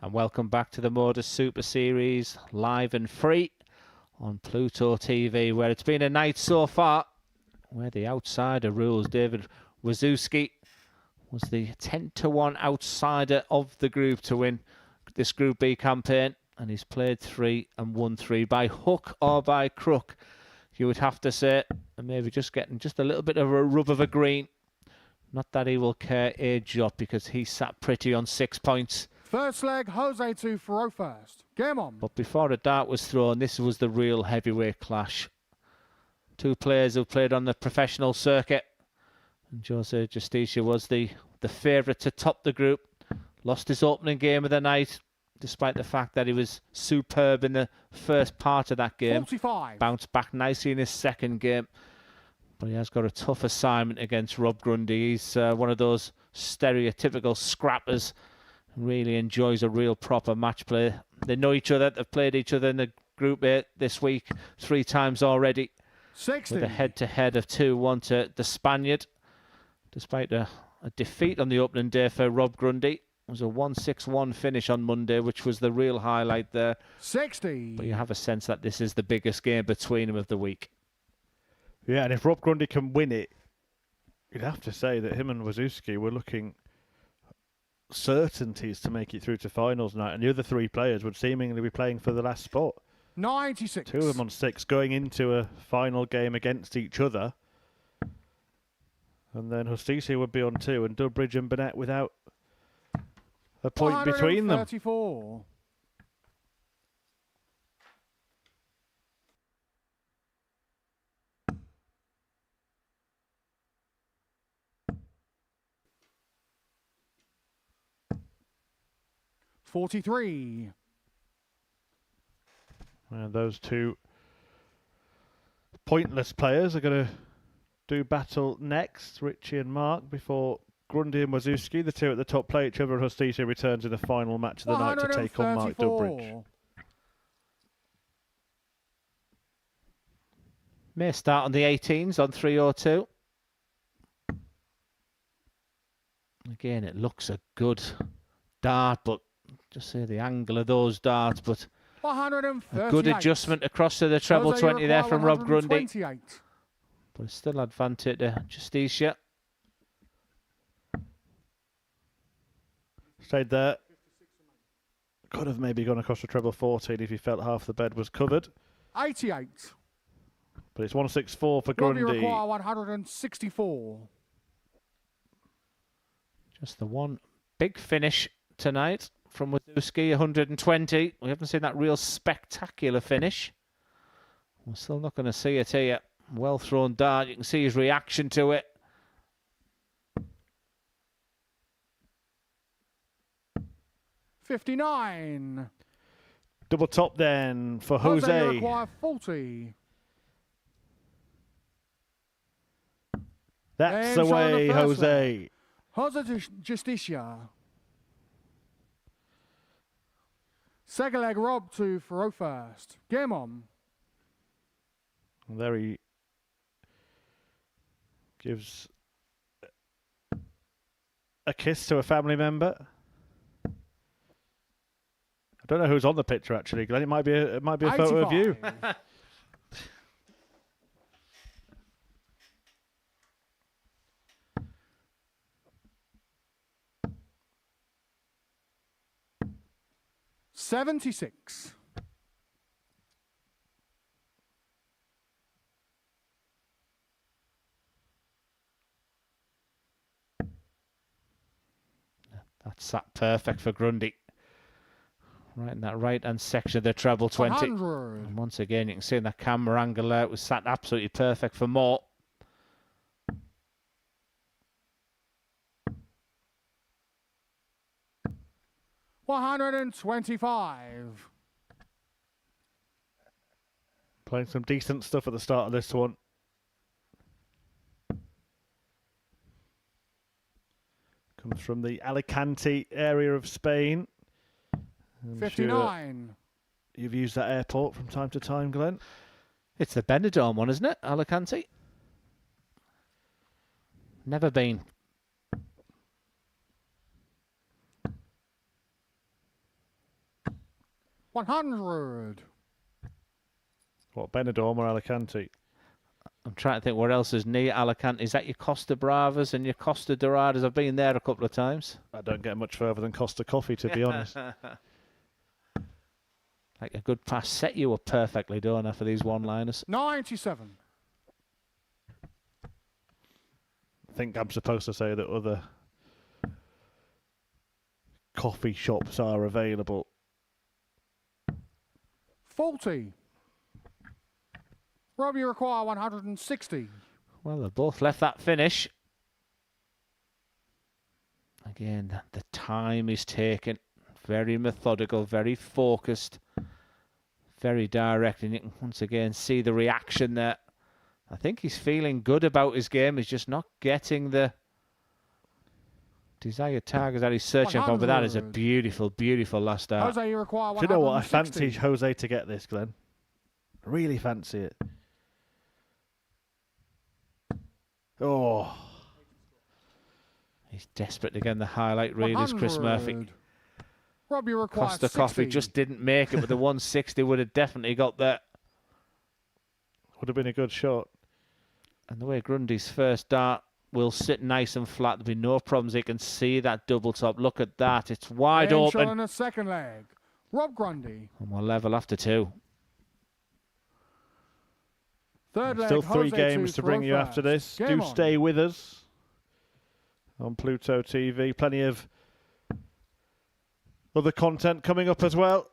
And welcome back to the Modus Super Series, live and free on Pluto TV, where it's been a night so far where the outsider rules. David Wizookski was the 10-1 outsider of the group to win this Group B campaign, and he's played 3 and won 3 by hook or by crook, you would have to say, and maybe just getting just a little bit of a rub of a green. Not that he will care a jot, because he sat pretty on 6 points. First leg, Jose 2 for first. Game on. But before a dart was thrown, this was the real heavyweight clash. 2 players who played on the professional circuit. And Jose Justicia was the favourite to top the group. Lost his opening game of the night, despite the fact that he was superb in the first part of that game. 45. Bounced back nicely in his second game. But he has got a tough assignment against Rob Grundy. He's one of those stereotypical scrappers. Really enjoys a real proper match play. They know each other. They've played each other in the Group A this week 3 times already. 60. With a head-to-head of 2-1 to the Spaniard. Despite a defeat on the opening day for Rob Grundy. It was a 1-6-1 finish on Monday, which was the real highlight there. 60. But you have a sense that this is the biggest game between them of the week. Yeah, and if Rob Grundy can win it, you'd have to say that him and Wizookski were looking certainties to make it through to finals night, and the other 3 players would seemingly be playing for the last spot. 96. 2 of them on 6 going into a final game against each other. And then Hostia would be on 2, and Dbridge and Bernette without a point between them. 34. $43. And those 2 pointless players are going to do battle next, Richie and Mark, before Grundy and Wizookski, the 2 at the top, play each other, and Hostia returns in the final match of the night to take on Mark Dbridge. May start on the 18s on 302. Again, it looks a good dart, but just say the angle of those darts, but a good adjustment across to the treble 20 there from Rob Grundy. But it's still advantage to Justicia. Stayed there. Could have maybe gone across the treble 14 if he felt half the bed was covered. 88. But it's 164 for Grundy. Require 164. Just the one big finish tonight from Wizookski, 120. We haven't seen that real spectacular finish. We're still not going to see it here. Well thrown dart. You can see his reaction to it. $59. Double top then for Jose. You require 40. That's the way, Jose. Jose Justicia. Second leg, Rob 2 for first. Game on. And there he gives a kiss to a family member. I don't know who's on the picture actually, Glenn. It might be a photo of you. $76. That's sat perfect for Grundy. Right in that right-hand section of the treble 20. And once again, you can see in that camera angle there, it was sat absolutely perfect for more. $125. Playing some decent stuff at the start of this one. Comes from the Alicante area of Spain. I'm 59. Sure you've used that airport from time to time, Glenn. It's the Benidorm one, isn't it? Alicante. Never been. 100. What, Benidorm or Alicante? I'm trying to think what else is near Alicante. Is that your Costa Bravas and your Costa Doradas? I've been there a couple of times. I don't get much further than Costa Coffee, to be honest. Like a good pass. Set you up perfectly, don't I, for these one-liners? 97. I think I'm supposed to say that other coffee shops are available. 40. Rob, you require 160. Well, they both left that finish. Again, the time is taken. Very methodical, very focused, very direct. And you can once again see the reaction there. I think he's feeling good about his game. He's just not getting the desired targets that he's searching for. But that is a beautiful, beautiful last start. Jose, you require 160. Do you know what? I fancy Jose to get this, Glenn. I really fancy it. Oh. He's desperate to get the highlight reel, is Chris Murphy. Rob, you require Costa 60. Coffee just didn't make it, but the 160 would have definitely got there. Would have been a good shot. And the way Grundy's first dart will sit nice and flat, there'll be no problems. He can see that double top. Look at that. It's wide open. In the second leg. Rob Grundy. And we'll level after 2. Third leg, Still 3 Jose games to bring you after this. Do stay with us on Pluto TV. Plenty of other content coming up as well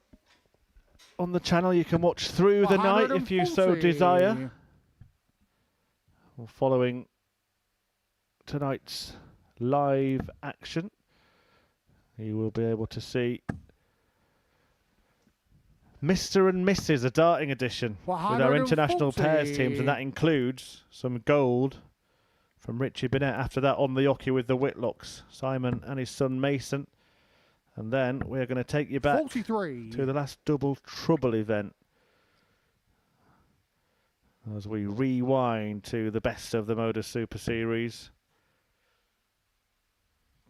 on the channel. You can watch through the night if you so desire. Well, following tonight's live action, you will be able to see Mr. and Mrs. a darting edition with our international pairs teams, and that includes some gold from Richie Bernette. After that, on the hockey with the Whitlocks, Simon and his son Mason. And then we're going to take you back 43. to the last Double Trouble event as we rewind to the best of the Modus Super Series.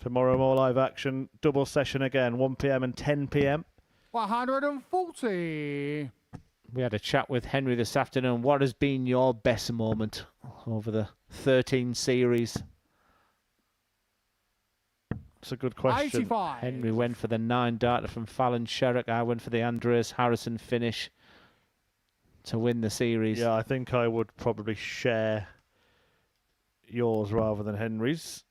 Tomorrow, more live action, double session again, 1 p.m. and 10 p.m. 140. We had a chat with Henry this afternoon. What has been your best moment over the 13 series? It's a good question. 85. Henry went for the 9 darter from Fallon Sherrick. I went for the Andreas Harrison finish to win the series. Yeah, I think I would probably share yours rather than Henry's.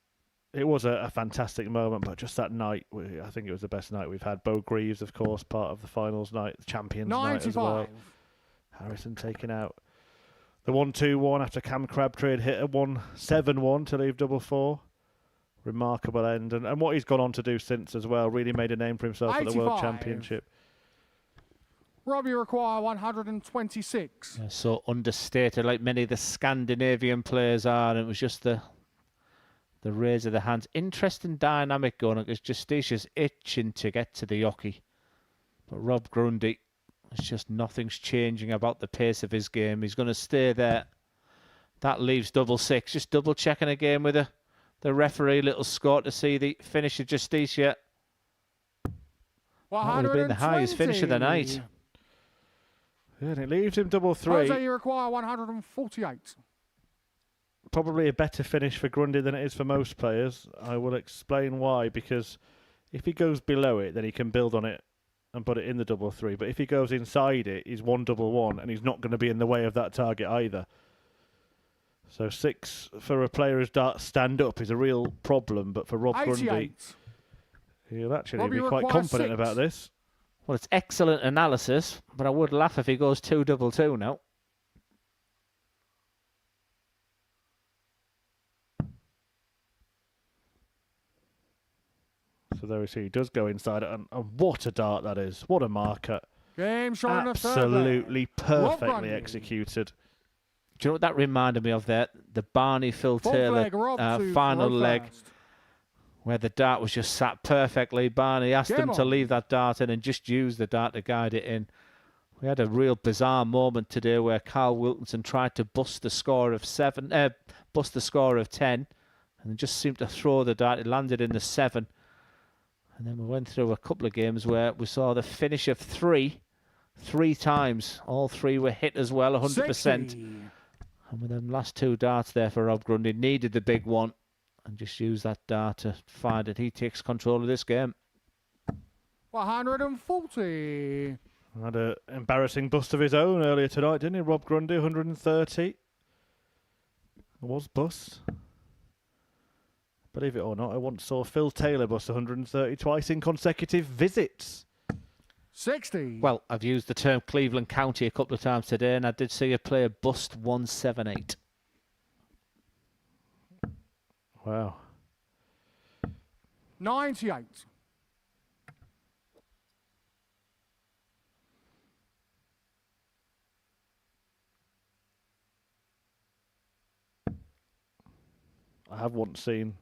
It was a fantastic moment, but just that night, I think it was the best night we've had. Bo Greaves, of course, part of the finals night, the champions 95. night as well. Harrison taking out the 1-2-1 after Cam Crabtree had hit a 1-7-1 to leave double 4. Remarkable end. And what he's gone on to do since as well, really made a name for himself 85. at the World Championship. Rob, you require 126. Yeah, so understated, like many of the Scandinavian players are, and it was just the raise of the hands. Interesting dynamic going on because Justitia's itching to get to the hockey. But Rob Grundy, it's just nothing's changing about the pace of his game. He's going to stay there. That leaves double 6. Just double checking again with the referee, little score to see the finish of Justicia. That would have been the highest finish of the night. Yeah, and it leaves him double 3. Jose, you require 148. Probably a better finish for Grundy than it is for most players. I will explain why, because if he goes below it, then he can build on it and put it in the double 3. But if he goes inside it, he's 1-1-1, and he's not going to be in the way of that target either. So 6 for a player who's stand up is a real problem, but for Rob 88. Grundy, he'll actually be quite confident 6. about this. Well, it's excellent analysis, but I would laugh if he goes 2-2-2 now. So there we see, he does go inside it, and what a dart that is. What a marker. Game showing absolutely perfectly executed. Do you know what that reminded me of there? The Barney Phil Taylor final leg, where the dart was just sat perfectly. Barney asked him to leave that dart in and just use the dart to guide it in. We had a real bizarre moment today where Carl Wilkinson tried to bust the score of 10, and just seemed to throw the dart. It landed in the 7. And then we went through a couple of games where we saw the finish of 3 3 times. All 3 were hit as well, 100%. 60. And with them last 2 darts there for Rob Grundy, needed the big one and just used that dart to find it. He takes control of this game. 140. Had an embarrassing bust of his own earlier tonight, didn't he? Rob Grundy, 130. It was bust. Believe it or not, I once saw Phil Taylor bust 130 twice in consecutive visits. 60. Well, I've used the term Cleveland County a couple of times today, and I did see a player bust 178. Wow. 98. I have once seen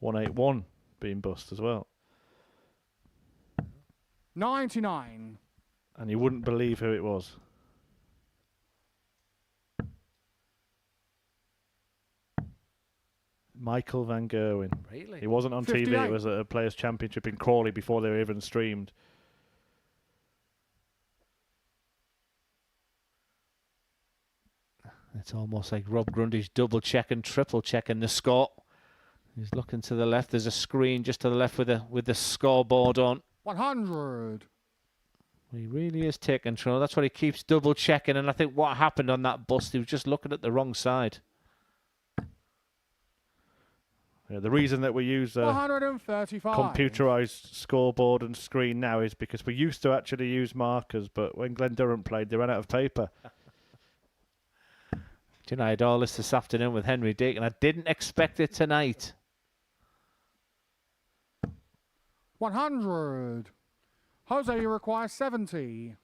181 being bust as well. 99. And you wouldn't believe who it was. Michael Van Gerwen. Really? He wasn't on 58. TV. It was at a Players' Championship in Crawley before they were even streamed. It's almost like Rob Grundy's double checking, triple checking the score. He's looking to the left. There's a screen just to the left with the scoreboard on. 100. He really is taking control. That's what he keeps double checking. And I think what happened on that bust, he was just looking at the wrong side. Yeah, the reason that we use a 135. computerized scoreboard and screen now is because we used to actually use markers, but when Glenn Durham played, they ran out of paper. Do you know, I had all this afternoon with Henry Dick, and I didn't expect it tonight. 100. Jose, you require 70.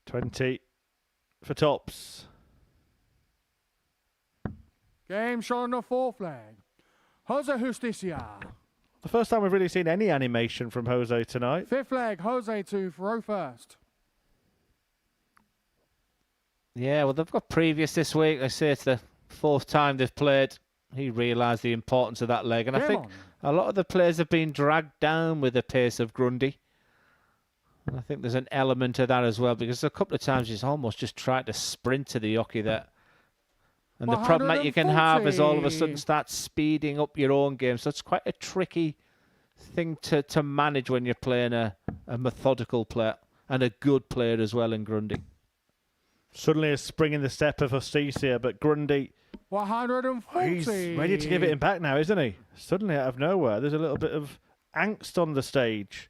20 for tops. Game shot on the 4th flag. Jose Justicia. The first time we've really seen any animation from Jose tonight. 5th flag, Jose to throw first. Yeah, well, they've got previous this week. I say it's the 4th time they've played. He realised the importance of that leg. And I think a lot of the players have been dragged down with the pace of Grundy. And I think there's an element of that as well, because a couple of times he's almost just tried to sprint to the yockey there. And the problem that you can have is all of a sudden start speeding up your own game. So it's quite a tricky thing to manage when you're playing a methodical player and a good player as well in Grundy. Suddenly a spring in the step of Hostia, but Grundy, 140. he's ready to give it him back now, isn't he? Suddenly out of nowhere, there's a little bit of angst on the stage.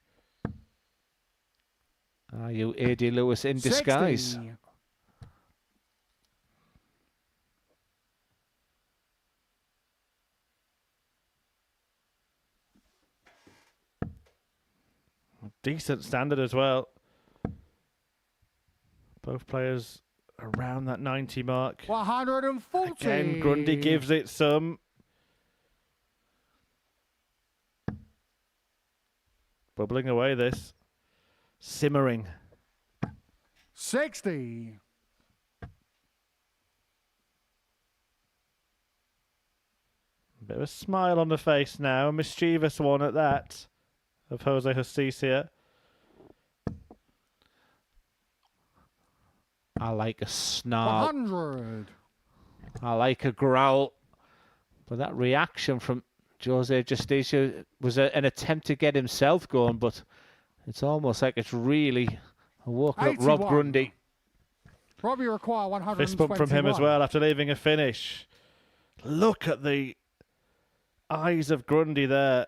Are you A.D. Lewis in disguise? 60. Decent standard as well. Both players around that 90 mark. 140. Again, Grundy gives it some. Bubbling away this. Simmering. 60. Bit of a smile on the face now. A mischievous one at that of Jose Hostia. I like a snarl. 100. I like a growl. But that reaction from Jose Justicia was an attempt to get himself going, but it's almost like it's really woken up Rob Grundy. Robbie require 121. Fist bump from him as well after leaving a finish. Look at the eyes of Grundy there.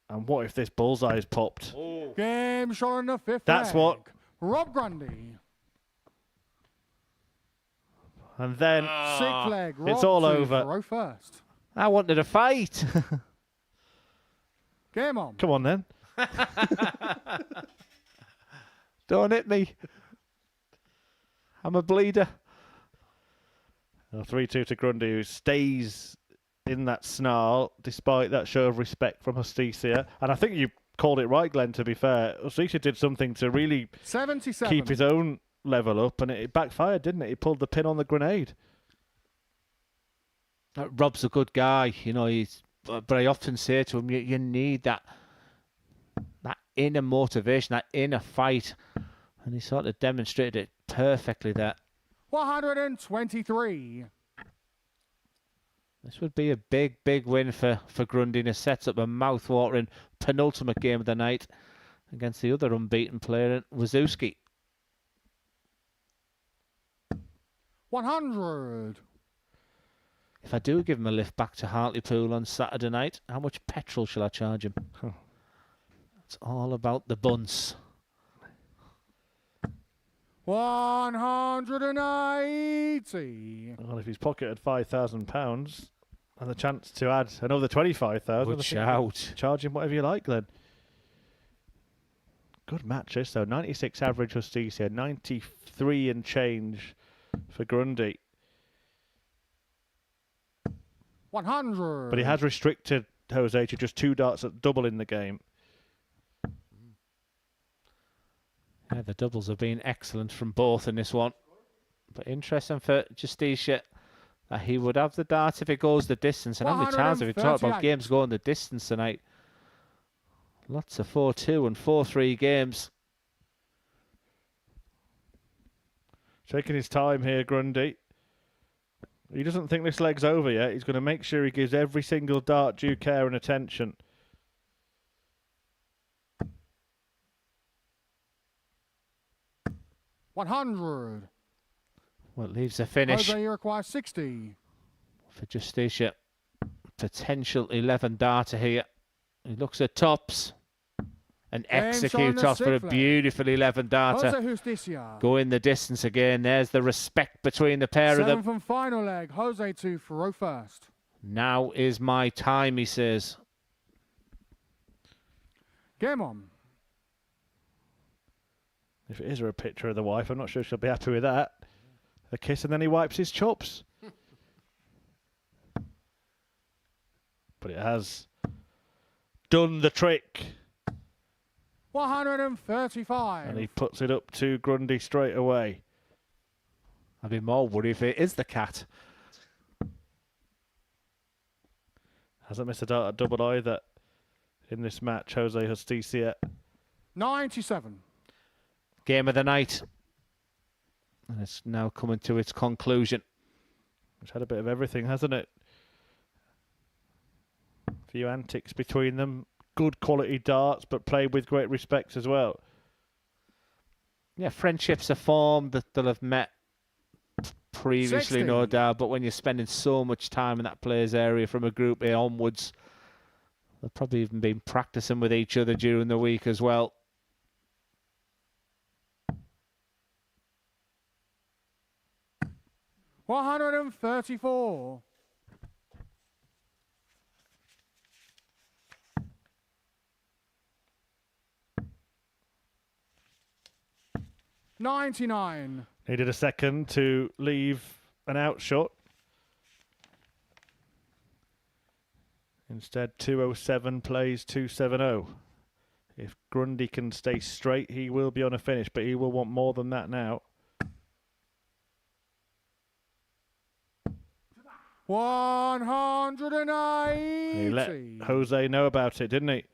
And what if this bullseye's popped? Oh. Game shot on the 5th That's flag. what. Rob Grundy. And then 6th flag. Rob it's all to over. throw first. I wanted a fight. Game on. Come on then. Don't hit me. I'm a bleeder. 3-2 to Grundy, who stays in that snarl despite that show of respect from Hostia. And I think you called it right, Glenn, to be fair. Hostia did something to really 77. keep his own level up, and it backfired, didn't it? He pulled the pin on the grenade. Rob's a good guy, you know. But I often say to him, you need that inner motivation, that inner fight, and he sort of demonstrated it perfectly there. 123. This would be a big win for Grundy, and it sets up a mouth-watering penultimate game of the night against the other unbeaten player, Wizookski. 100. If I do give him a lift back to Hartlepool on Saturday night, how much petrol shall I charge him? It's all about the bunce. 180. Well, if he's pocketed £5,000 and the chance to add another 25,000, Good shout. Charge him whatever you like then. Good match this though. 96 average Hostia, 93 and change for Grundy. 100. But he has restricted Jose to just 2 darts at double in the game. Yeah, the doubles have been excellent from both in this one. But interesting for Justicia that he would have the dart if it goes the distance. And how many times have we talked about games going the distance tonight? Lots of 4-2 and 4-3 games. Taking his time here, Grundy. He doesn't think this leg's over yet. He's going to make sure he gives every single dart due care and attention. $100. Well, it leaves a finish. Jose, you require 60. For Justicia. Potential 11 darter here. He looks at tops. And execute tops for a beautiful 11 darter. Jose Justicia. Go in the distance again. There's the respect between the pair of them. 7th and final leg. Jose to Faro first. Now is my time, he says. Game on. If it is a picture of the wife, I'm not sure she'll be happy with that. A kiss and then he wipes his chops. But it has done the trick. 135. And he puts it up to Grundy straight away. I'd be more worried if it is the cat. Hasn't missed a dart at double either in this match, Jose Justicia. 97. Game of the night. And it's now coming to its conclusion. It's had a bit of everything, hasn't it? A few antics between them. Good quality darts, but played with great respect as well. Yeah, friendships are formed that they'll have met previously, 60. no doubt. But when you're spending so much time in that players' area from a Group A onwards, they've probably even been practicing with each other during the week as well. $134. $99. Needed a second to leave an out shot. Instead, 207 plays 270. If Grundy can stay straight, he will be on a finish, but he will want more than that now. 180. He let Jose know about it, didn't he?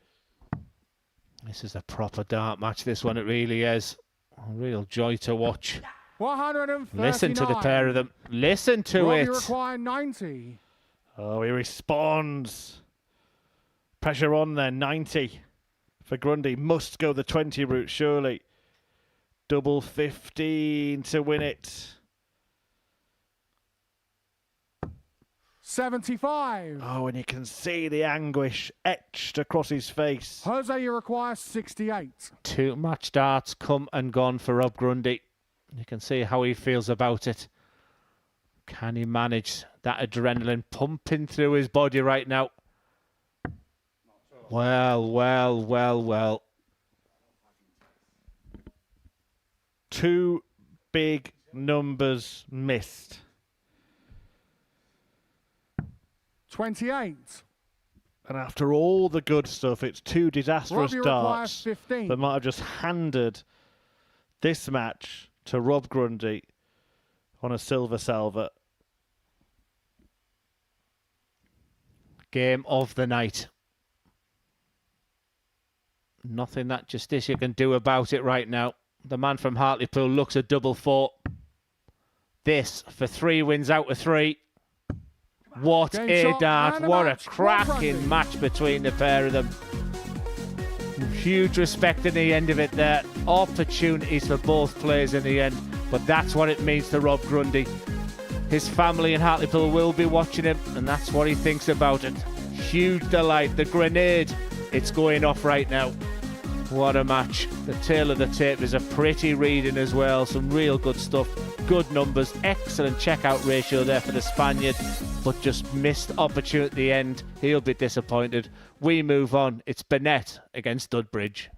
This is a proper dart match, this one, it really is. A real joy to watch. 139. Listen to the pair of them. Listen to Robbie it. require 90. Oh, he responds. Pressure on there, 90 for Grundy. Must go the 20 route, surely. Double 15 to win it. 75. Oh, and you can see the anguish etched across his face. Jose, you require 68. 2 match darts come and gone for Rob Grundy. You can see how he feels about it. Can he manage that adrenaline pumping through his body right now? Well. 2 big numbers missed. 28. And after all the good stuff, it's 2 disastrous Robbie darts requires 15. that might have just handed this match to Rob Grundy on a silver salver. game of the night. Nothing that Justicia can do about it right now. The man from Hartlepool looks a double 4. This for 3 wins out of 3. What a dart. What a cracking match between the pair of them. Huge respect in the end of it there. Opportunities for both players in the end. But that's what it means to Rob Grundy. His family in Hartlepool will be watching him, and that's what he thinks about it. Huge delight. The grenade, it's going off right now. What a match. The tail of the tape is a pretty reading as well. Some real good stuff. Good numbers. Excellent checkout ratio there for the Spaniard, but just missed opportunity at the end. He'll be disappointed. We move on. It's Bernette against Dbridge.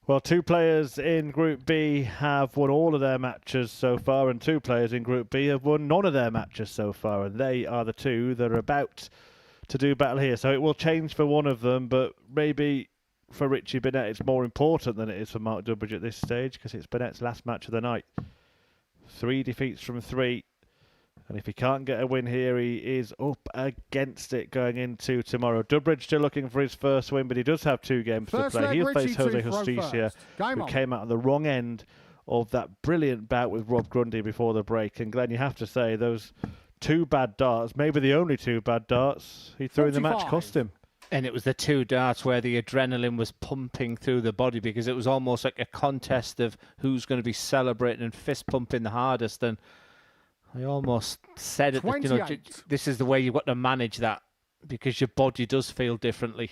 Well, 2 players in Group B have won all of their matches so far, and 2 players in Group B have won none of their matches so far, and they are the 2 that are about to do battle here. So it will change for one of them, but maybe for Richie Bernette it's more important than it is for Mark Dbridge at this stage, because it's Bernette's last match of the night. 3 defeats from 3. And if he can't get a win here, he is up against it going into tomorrow. Dbridge still looking for his first win, but he does have 2 games to play. He'll face Jose Hostia, who came out on the wrong end of that brilliant bout with Rob Grundy before the break. And Glenn, you have to say, those 2 bad darts, maybe the only 2 bad darts he threw in the match, cost him. And it was the two darts where the adrenaline was pumping through the body, because it was almost like a contest of who's going to be celebrating and fist pumping the hardest. And I almost said it, that, you know, this is the way you've got to manage that, because your body does feel differently.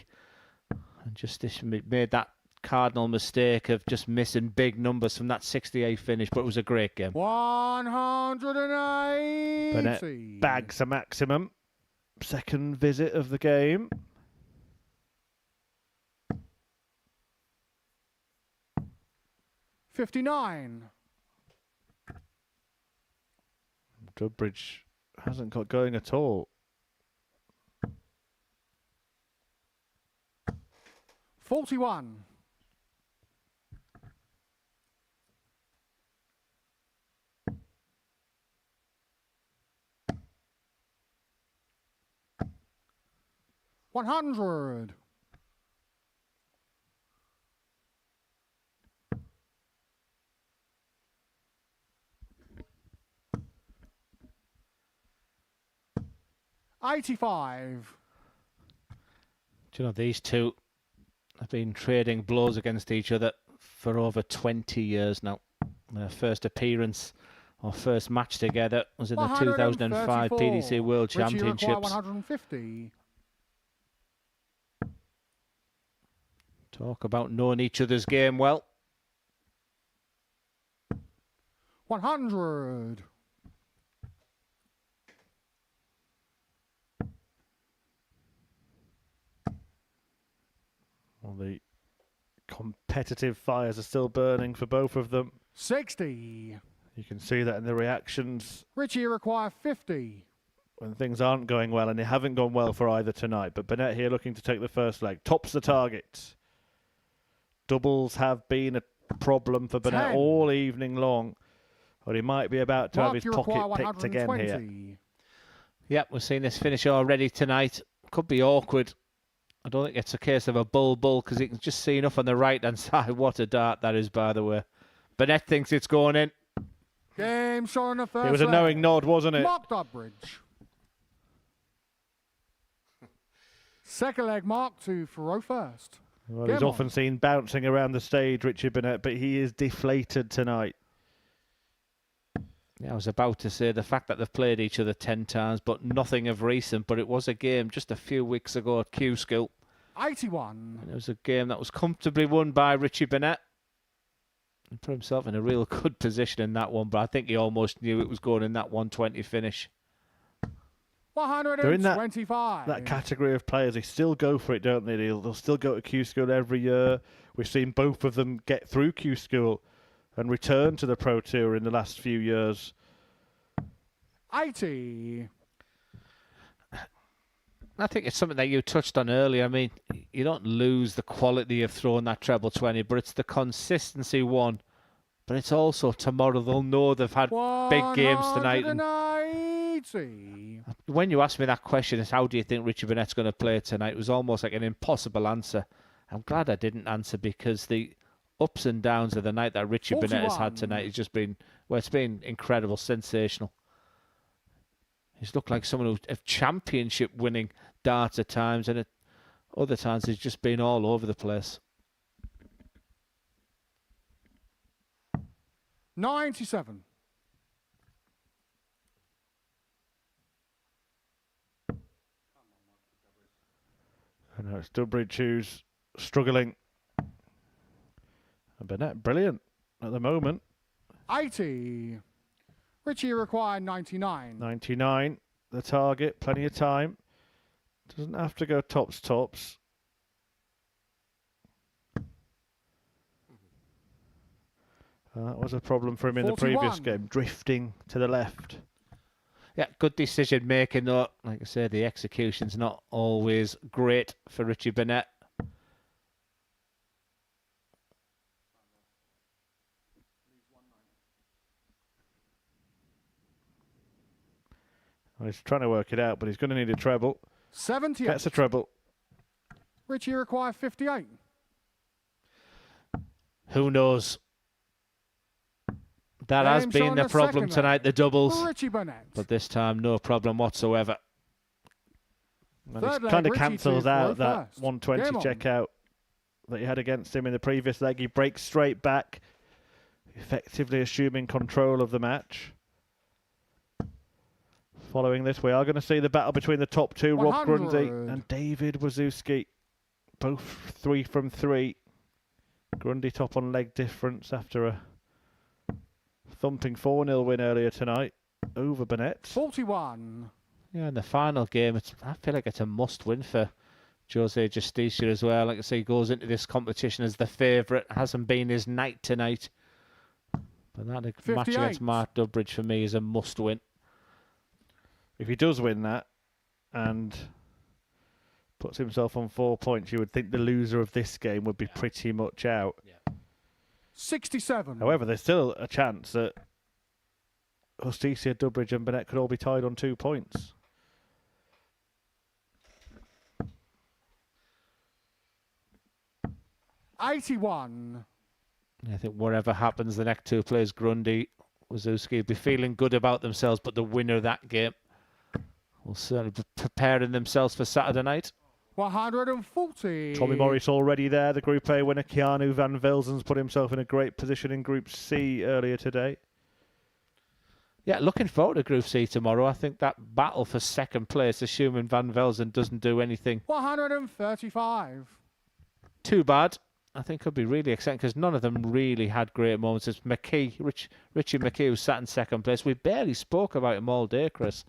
And just made that cardinal mistake of just missing big numbers from that 68 finish, but it was a great game. 180. Bernette bags a maximum. Second visit of the game. $59. Dbridge hasn't got going at all. 41. $100. $85. Do you know, these two have been trading blows against each other for over 20 years now. Their first appearance or first match together was in the 2005 PDC World Championships. 150. Talk about knowing each other's game well. 100. Well, the competitive fires are still burning for both of them. 60. You can see that in the reactions. Richie require 50. When things aren't going well, and they haven't gone well for either tonight. But Bernette here looking to take the first leg. Tops the target. Doubles have been a problem for Bernette all evening long. Or he might be about to have his pocket picked again here. Yep, we've seen this finish already tonight. Could be awkward. I don't think it's a case of a bull, because you can just see enough on the right-hand side. What a dart that is, by the way. Bernette thinks it's going in. Game shot on the first It was a knowing nod, wasn't it? Mark Dbridge. Second leg mark to Thoreau first. Well, he's often seen bouncing around the stage, Richie Bernette, but he is deflated tonight. Yeah, I was about to say the fact that they've played each other 10 times, but nothing of recent. But it was a game just a few weeks ago at Q School. 81. And it was a game that was comfortably won by Richie Bernette. He put himself in a real good position in that one, but I think he almost knew it was going in that 120 finish. 125. That category of players, they still go for it, don't they? They'll still go to Q School every year. We've seen both of them get through Q School and return to the Pro Tour in the last few years. 80. I think it's something that you touched on earlier. I mean, you don't lose the quality of throwing that treble 20, but it's the consistency one. But it's also tomorrow they'll know they've had big games tonight. And when you asked me that question, is how do you think Richie Bernette's going to play tonight? It was almost like an impossible answer. I'm glad I didn't answer, because the ups and downs of the night that Richie Bernette has had tonight has just been, well, it's been incredible, sensational. He's looked like someone who's a championship winning darts at times, and at other times he's just been all over the place. 97. I know it's Dbridge who's struggling. And Bernette, brilliant at the moment. 80. Richie required 99. 99, the target, plenty of time. Doesn't have to go tops. That was a problem for him in 41. the previous game, drifting to the left. Yeah, good decision making though. Like I said, the execution's not always great for Richie Bernette. Well, he's trying to work it out, but he's going to need a treble. 78. Gets a treble. Richie required 58. Who knows? That has been the problem tonight, the doubles. Richie Bernette. But this time, no problem whatsoever. And it kind of cancels out that 120 checkout that he had against him in the previous leg. He breaks straight back, effectively assuming control of the match. Following this, we are going to see the battle between the top two, Rob Grundy and David Wizookski. Both 3 from 3. Grundy top on leg difference after a thumping 4-0 win earlier tonight over Bernette. 41. Yeah, in the final game, I feel like it's a must-win for Jose Justicia as well. Like I say, he goes into this competition as the favourite. Hasn't been his night tonight. But that 58. Match against Mark Dbridge for me is a must-win. If he does win that and puts himself on 4 points, you would think the loser of this game would be pretty much out. 67. However, there's still a chance that Hostia, Dbridge and Bernette could all be tied on 2 points. $81. I think whatever happens, the next two players, Grundy, Wizookski, will be feeling good about themselves, but the winner of that game will certainly be preparing themselves for Saturday night. 140. Tommy Morris already there. The Group A winner, Keanu Van Velzen's put himself in a great position in Group C earlier today. Yeah, looking forward to Group C tomorrow. I think that battle for second place, assuming Van Velzen doesn't do anything 135. too bad, I think could be really exciting because none of them really had great moments. It's McKee, Richie McKee, who sat in second place. We barely spoke about him all day, Chris.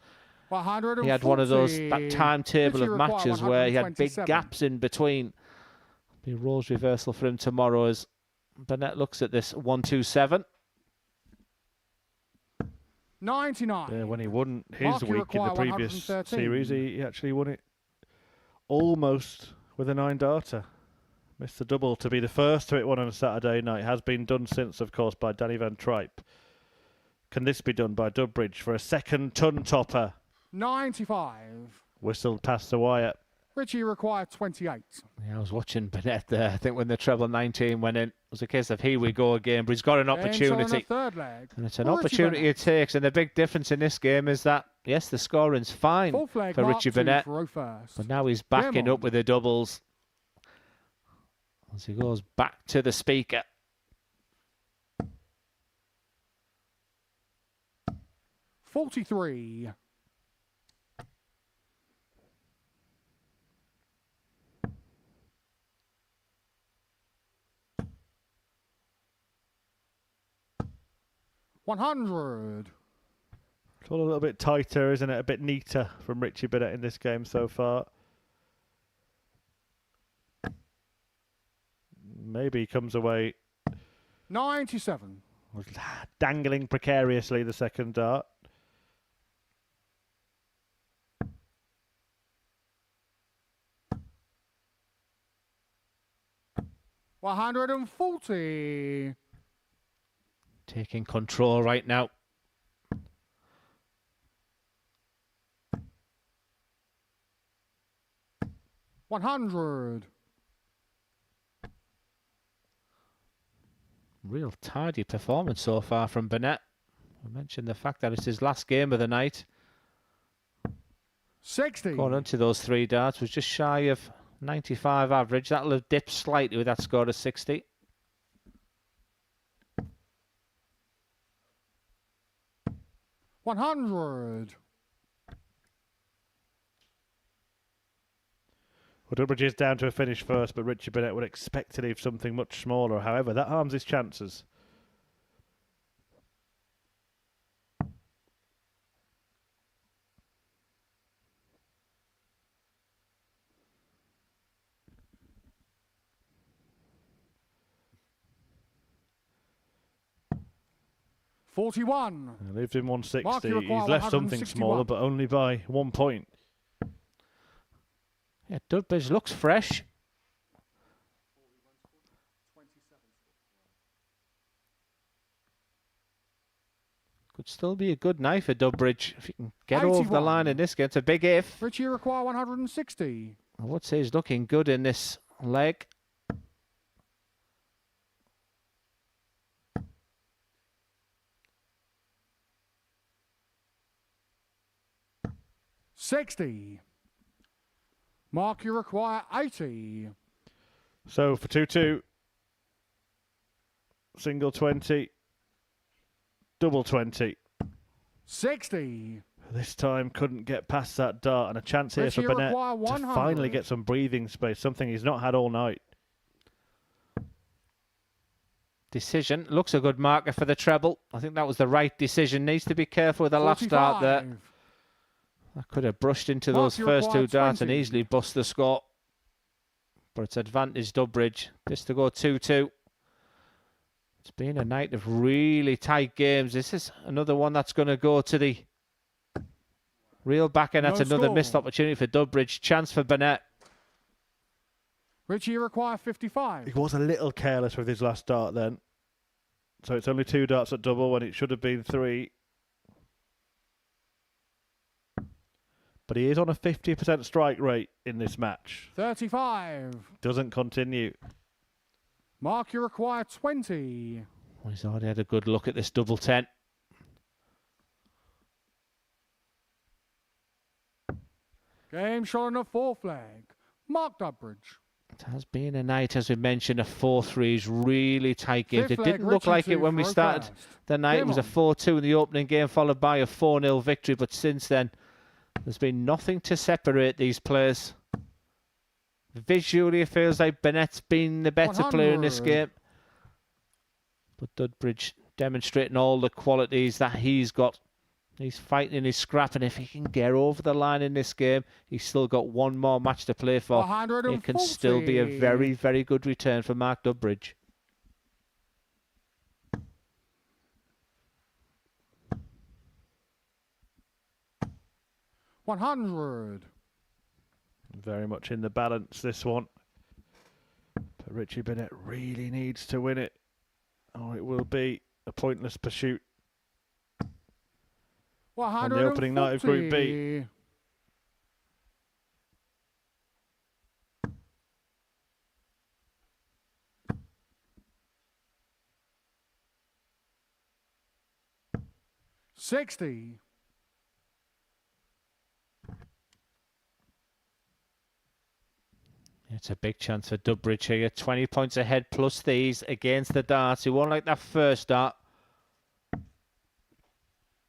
140. He had one of that timetable of matches where he had big gaps in between. Be roles reversal for him tomorrow as Bernette looks at this 127. 99. Yeah, when he won his week in the previous series, he actually won it almost with a 9-darter. Missed the double to be the first to hit one on a Saturday night. Has been done since, of course, by Danny Van Tripe. Can this be done by Dbridge for a second ton topper? 95. Whistled past the wire. Richie required 28. Yeah, I was watching Bernette there. I think when the treble 19 went in, it was a case of here we go again, but he's got an opportunity. Third leg. And it's an opportunity he takes, and the big difference in this game is that, yes, the scoring's fine for Richie Bernette, but now he's backing up with the doubles as he goes back to the speaker. $43. $100. It's all a little bit tighter, isn't it? A bit neater from Richie Bernette in this game so far. Maybe he comes away 97. Dangling precariously the second dart. $140. Taking control right now. $100. Real tidy performance so far from Bernette. I mentioned the fact that it's his last game of the night. 60. Going on to those 3 darts was just shy of 95 average. That'll have dipped slightly with that score of 60. $100. Well, Dbridge is down to a finish first, but Richie Bernette would expect to leave something much smaller. However, that harms his chances. $41. He leaves him 160. He's left something smaller, but only by 1 point. Yeah, Dbridge looks fresh. Could still be a good night for Dbridge if he can get 81. over the line in this game. It's a big if. Richie require 160. I would say he's looking good in this leg. $60. Mark, you require 80. So for 2-2, single 20, double 20. 60. This time couldn't get past that dart, and a chance here for Bernette to finally get some breathing space, something he's not had all night. Decision. Looks a good marker for the treble. I think that was the right decision. Needs to be careful with the last dart there. That could have brushed into those first two darts and easily bust the score. But it's advantage Dbridge. This to go 2-2. It's been a night of really tight games. This is another one that's going to go to the real back end. That's another missed opportunity for Dbridge. Chance for Bernette. Richie, you require 55. He was a little careless with his last dart then. So it's only 2 darts at double when it should have been 3. But he is on a 50% strike rate in this match. 35. Doesn't continue. Mark, you require 20. Well, he's already had a good look at this double 10. Game shot on a 4 flag. Mark Dbridge. It has been a night, as we mentioned, a 4-3s, really tight games. It didn't look like it when we started the night. It was a 4-2 in the opening game, followed by a 4-0 victory. But since then, there's been nothing to separate these players. Visually, it feels like Bernette's been the better player in this game. But Dbridge demonstrating all the qualities that he's got. He's fighting, he's scrapping. If he can get over the line in this game, he's still got one more match to play for. It can still be a very, very good return for Mark Dbridge. $100. Very much in the balance, this one. But Richie Bernette really needs to win it, or it will be a pointless pursuit. On the opening night of Group B. $60. It's a big chance for Dbridge here. 20 points ahead plus these against the darts. He won like that first dart.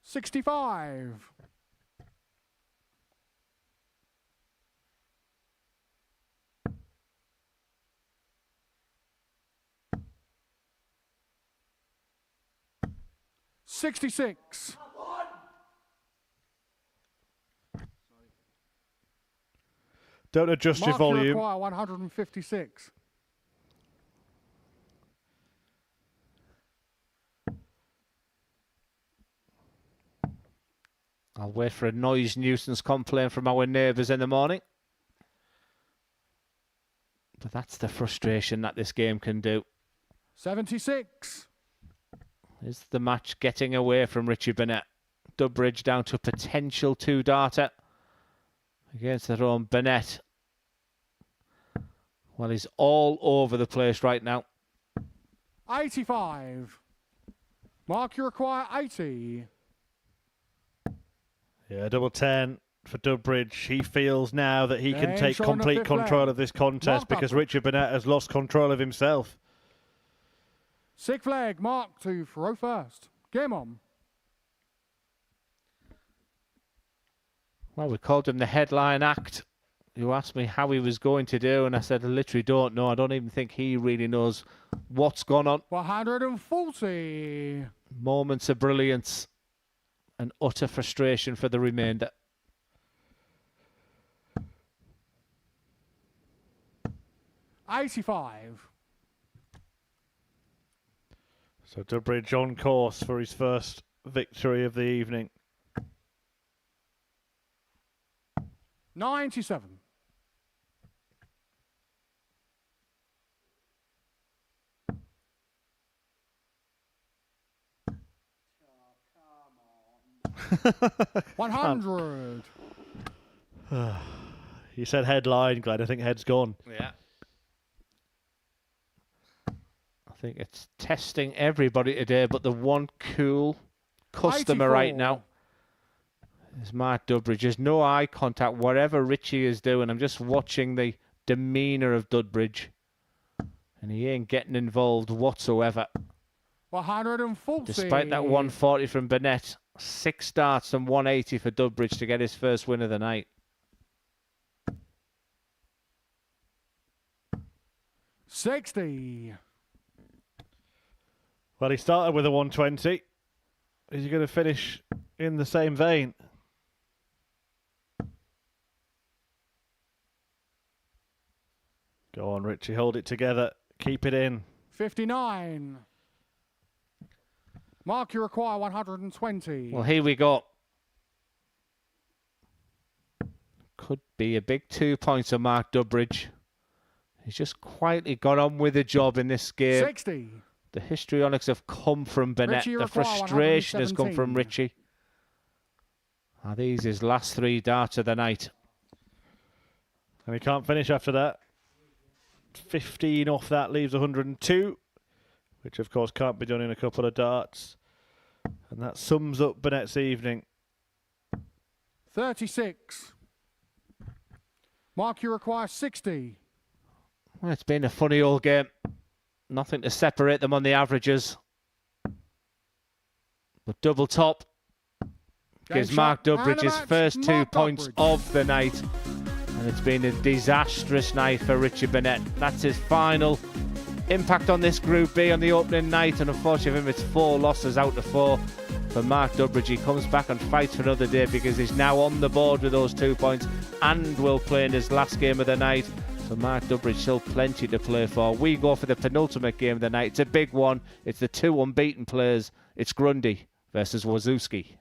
65. $66. Don't adjust your volume. You require 156. I'll wait for a noise nuisance complaint from our neighbours in the morning. But that's the frustration that this game can do. 76. Is the match getting away from Richie Bernette? Dbridge down to a potential 2-darter against their own Bernette. Well, he's all over the place right now. 85. Mark, you require 80. Yeah, double 10 for Dbridge. He feels now that he can take complete control of this contest because Richard Bernette has lost control of himself. 6 flag, Mark to throw first. Game on. Well, we called him the headline act. You asked me how he was going to do, and I said, I literally don't know. I don't even think he really knows what's gone on. 140. Moments of brilliance and utter frustration for the remainder. $85. So Dbridge on course for his first victory of the evening. 97. $100. You said headline, Glenn. I think head's gone. Yeah. I think it's testing everybody today, but the one cool customer 84. right now There's Mark Dbridge. There's no eye contact, whatever Richie is doing. I'm just watching the demeanour of Dbridge. And he ain't getting involved whatsoever. 140. Despite that 140 from Bernette, 6 starts and 180 for Dbridge to get his first win of the night. 60. Well, he started with a 120. Is he going to finish in the same vein? Go on, Richie, hold it together. Keep it in. 59. Mark, you require 120. Well, here we go. Could be a big 2 points of Mark Dbridge. He's just quietly got on with the job in this game. 60. The histrionics have come from Bernette. Richie, the frustration has come from Richie. Are these his last 3 darts of the night? And he can't finish after that. 15 off that leaves 102, which of course can't be done in a couple of darts. And that sums up Bernette's evening. 36. Mark, you require 60. Well, it's been a funny old game. Nothing to separate them on the averages. But double top gives Mark Dbridge his first 2 points of the night. And it's been a disastrous night for Richie Bernette. That's his final impact on this Group B on the opening night. And unfortunately for him, it's 4 losses out of 4. For Mark Dbridge, he comes back and fights for another day because he's now on the board with those 2 points and will play in his last game of the night. So Mark Dbridge still plenty to play for. We go for the penultimate game of the night. It's a big one. It's the 2 unbeaten players. It's Grundy versus Wizookski.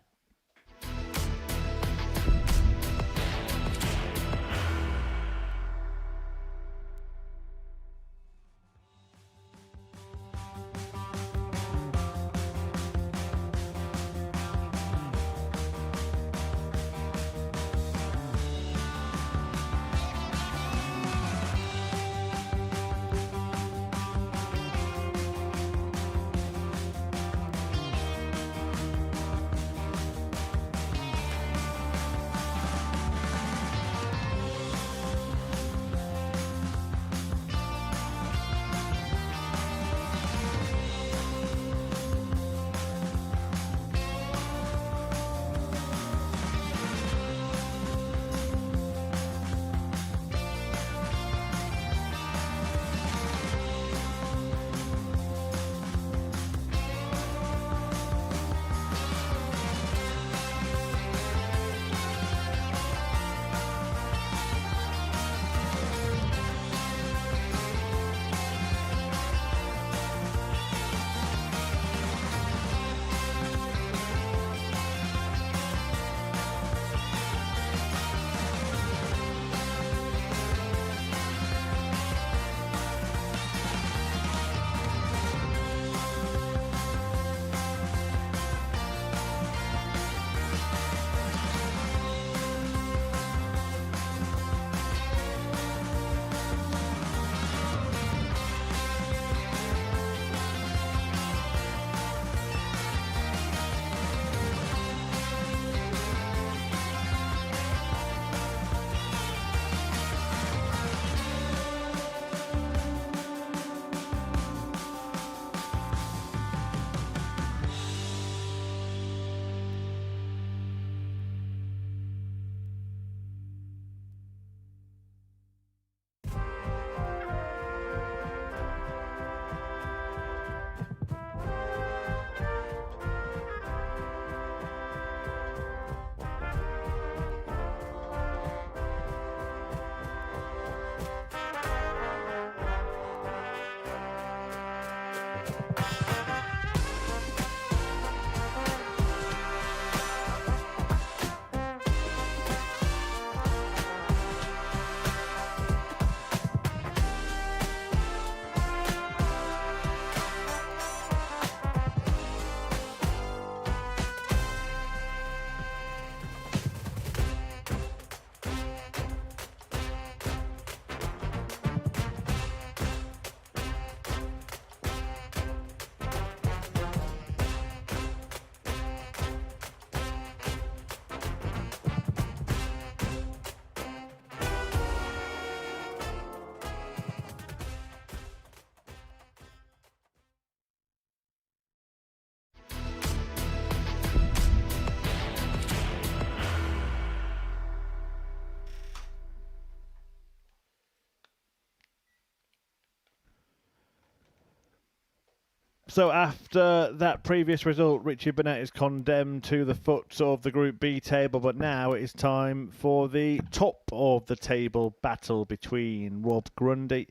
So after that previous result, Richie Bernette is condemned to the foot of the Group B table, but now it is time for the top of the table battle between Rob Grundy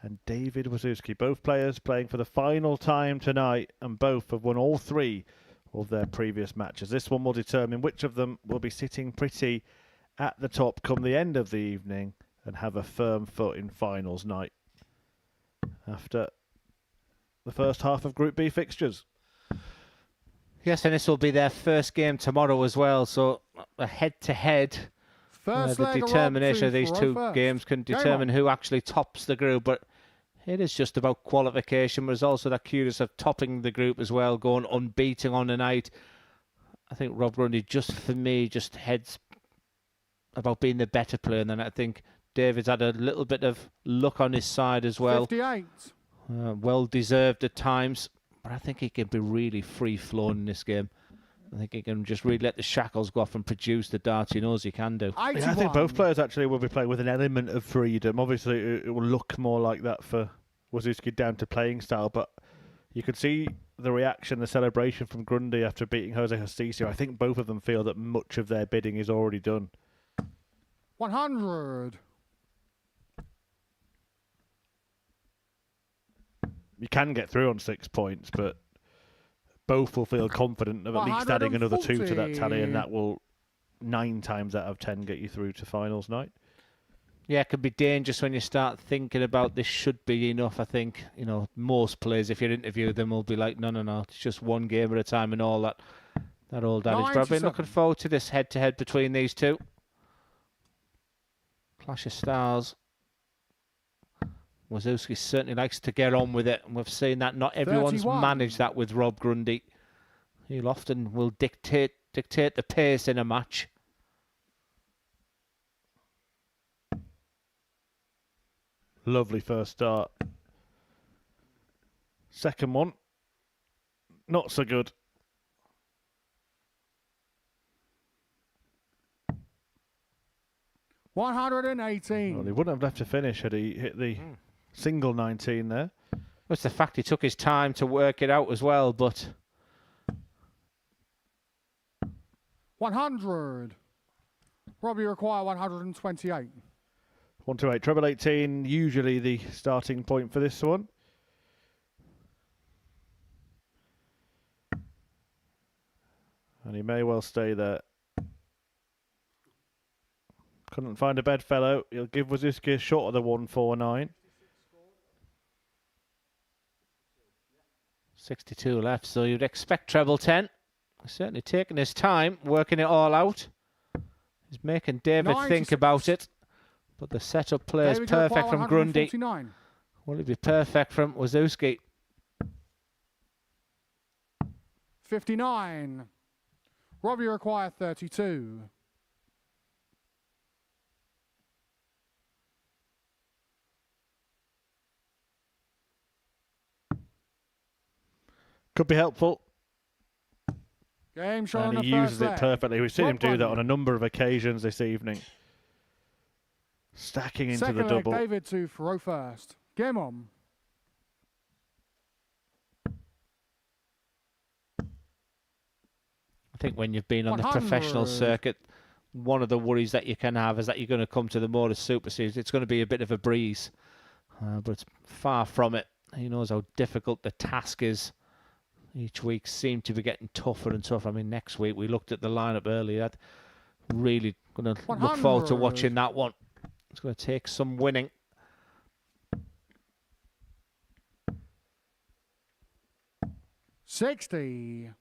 and David Wizookski. Both players playing for the final time tonight, and both have won all 3 of their previous matches. This one will determine which of them will be sitting pretty at the top come the end of the evening and have a firm foot in finals night after the first half of Group B fixtures. Yes, and this will be their first game tomorrow as well, so a head-to-head. The determination of these 2 games can determine who actually tops the group, but it is just about qualification. But there's also that curious of topping the group as well, going unbeaten on the night. I think Rob Grundy, just for me, just heads about being the better player, and then I think David's had a little bit of luck on his side as well. 58. Well deserved at times, but I think he can be really free-flowing in this game. I think he can just really let the shackles go off and produce the darts he knows he can do. I think both players actually will be playing with an element of freedom. Obviously, it will look more like that for Wizookski down to playing style, but you could see the reaction, the celebration from Grundy after beating Jose Hostia. I think both of them feel that much of their bidding is already done. 100. You can get through on 6 points, but both will feel confident of at least adding another 2 to that tally, and that will 9 times out of 10 get you through to finals night. Yeah, it can be dangerous when you start thinking about this should be enough. I think, you know, most players, if you interview them, will be like, no, it's just one game at a time and all that old adage. But I've been looking forward to this head-to-head between these 2. Clash of styles. Wizookski certainly likes to get on with it, and we've seen that not everyone's 31. managed that with Rob Grundy. He'll often will dictate the pace in a match. Lovely first start. Second one, not so good. $118. Well, he wouldn't have left to finish had he hit the single 19 there. Well, it's the fact he took his time to work it out as well, but 100. Robbie require 128. 128, treble 18, usually the starting point for this one. And he may well stay there. Couldn't find a bedfellow. He'll give Wizookski a shot of the 149. 62 left, so you'd expect treble 10. He's certainly taking his time, working it all out. He's making David 96. think about it. But the setup play is perfect from Grundy. Will it be perfect from Wizookski? 59. Robbie require 32. Could be helpful. Game shot and on he the uses first it perfectly. We've seen him do that leg. on a number of occasions this evening. Stacking into Second the leg, double. David to throw first. Game on. I think when you've been on the 100. professional circuit, one of the worries that you can have is that you're going to come to the Modus Super Series. It's going to be a bit of a breeze, but it's far from it. He knows how difficult the task is. Each week seemed to be getting tougher and tougher. I mean, next week we looked at the lineup earlier. I'd really going to look forward to watching that one. It's going to take some winning. $60.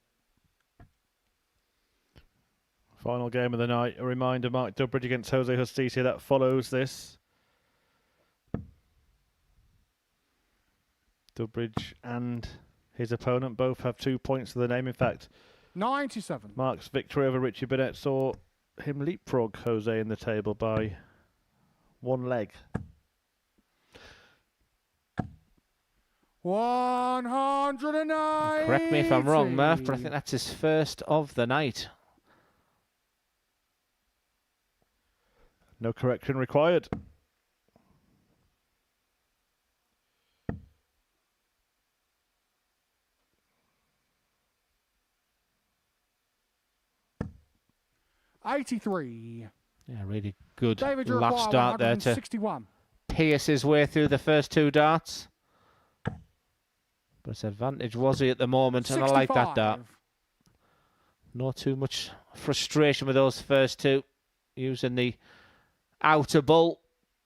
Final game of the night. A reminder, Mark Dbridge against Jose Hostia. That follows this. Dbridge and his opponent both have 2 points to the name. In fact, 97. Mark's victory over Richie Bernette saw him leapfrog Jose in the table by 1 leg. 190. Correct me if I'm wrong, Murph, but I think that's his first of the night. No correction required. 83. Yeah, really good David last start there to 161. pierce his way through the first two darts. But it's advantage Wazzy at the moment, and I like that dart. Not too much frustration with those first two. Using the outer bull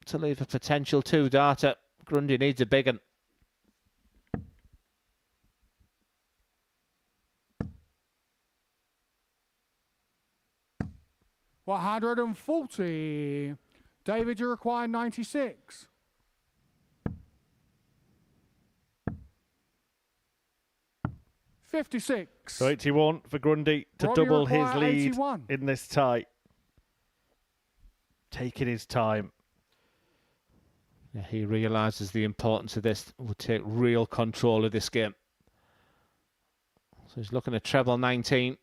to leave a potential two-darter. Grundy needs a big one. $140. David, you require 96. $56. So 81 for Grundy to Robbie double his require lead 81. in this tie. Taking his time. Yeah, he realises the importance of this. Will take real control of this game. So he's looking at treble 19.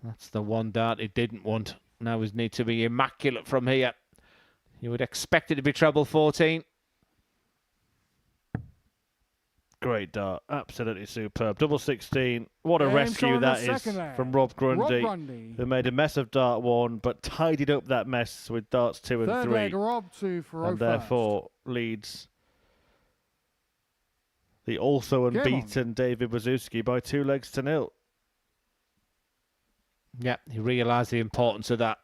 That's the one dart he didn't want. Now he needs to be immaculate from here. You would expect it to be treble 14. Great dart. Absolutely superb. Double 16. What a rescue that is from Rob Grundy, who made a mess of dart 1, but tidied up that mess with darts 2 and Third 3. leg, Rob 2 for and therefore leads the also unbeaten David Wizookski by 2 legs to 0. Yeah, he realised the importance of that.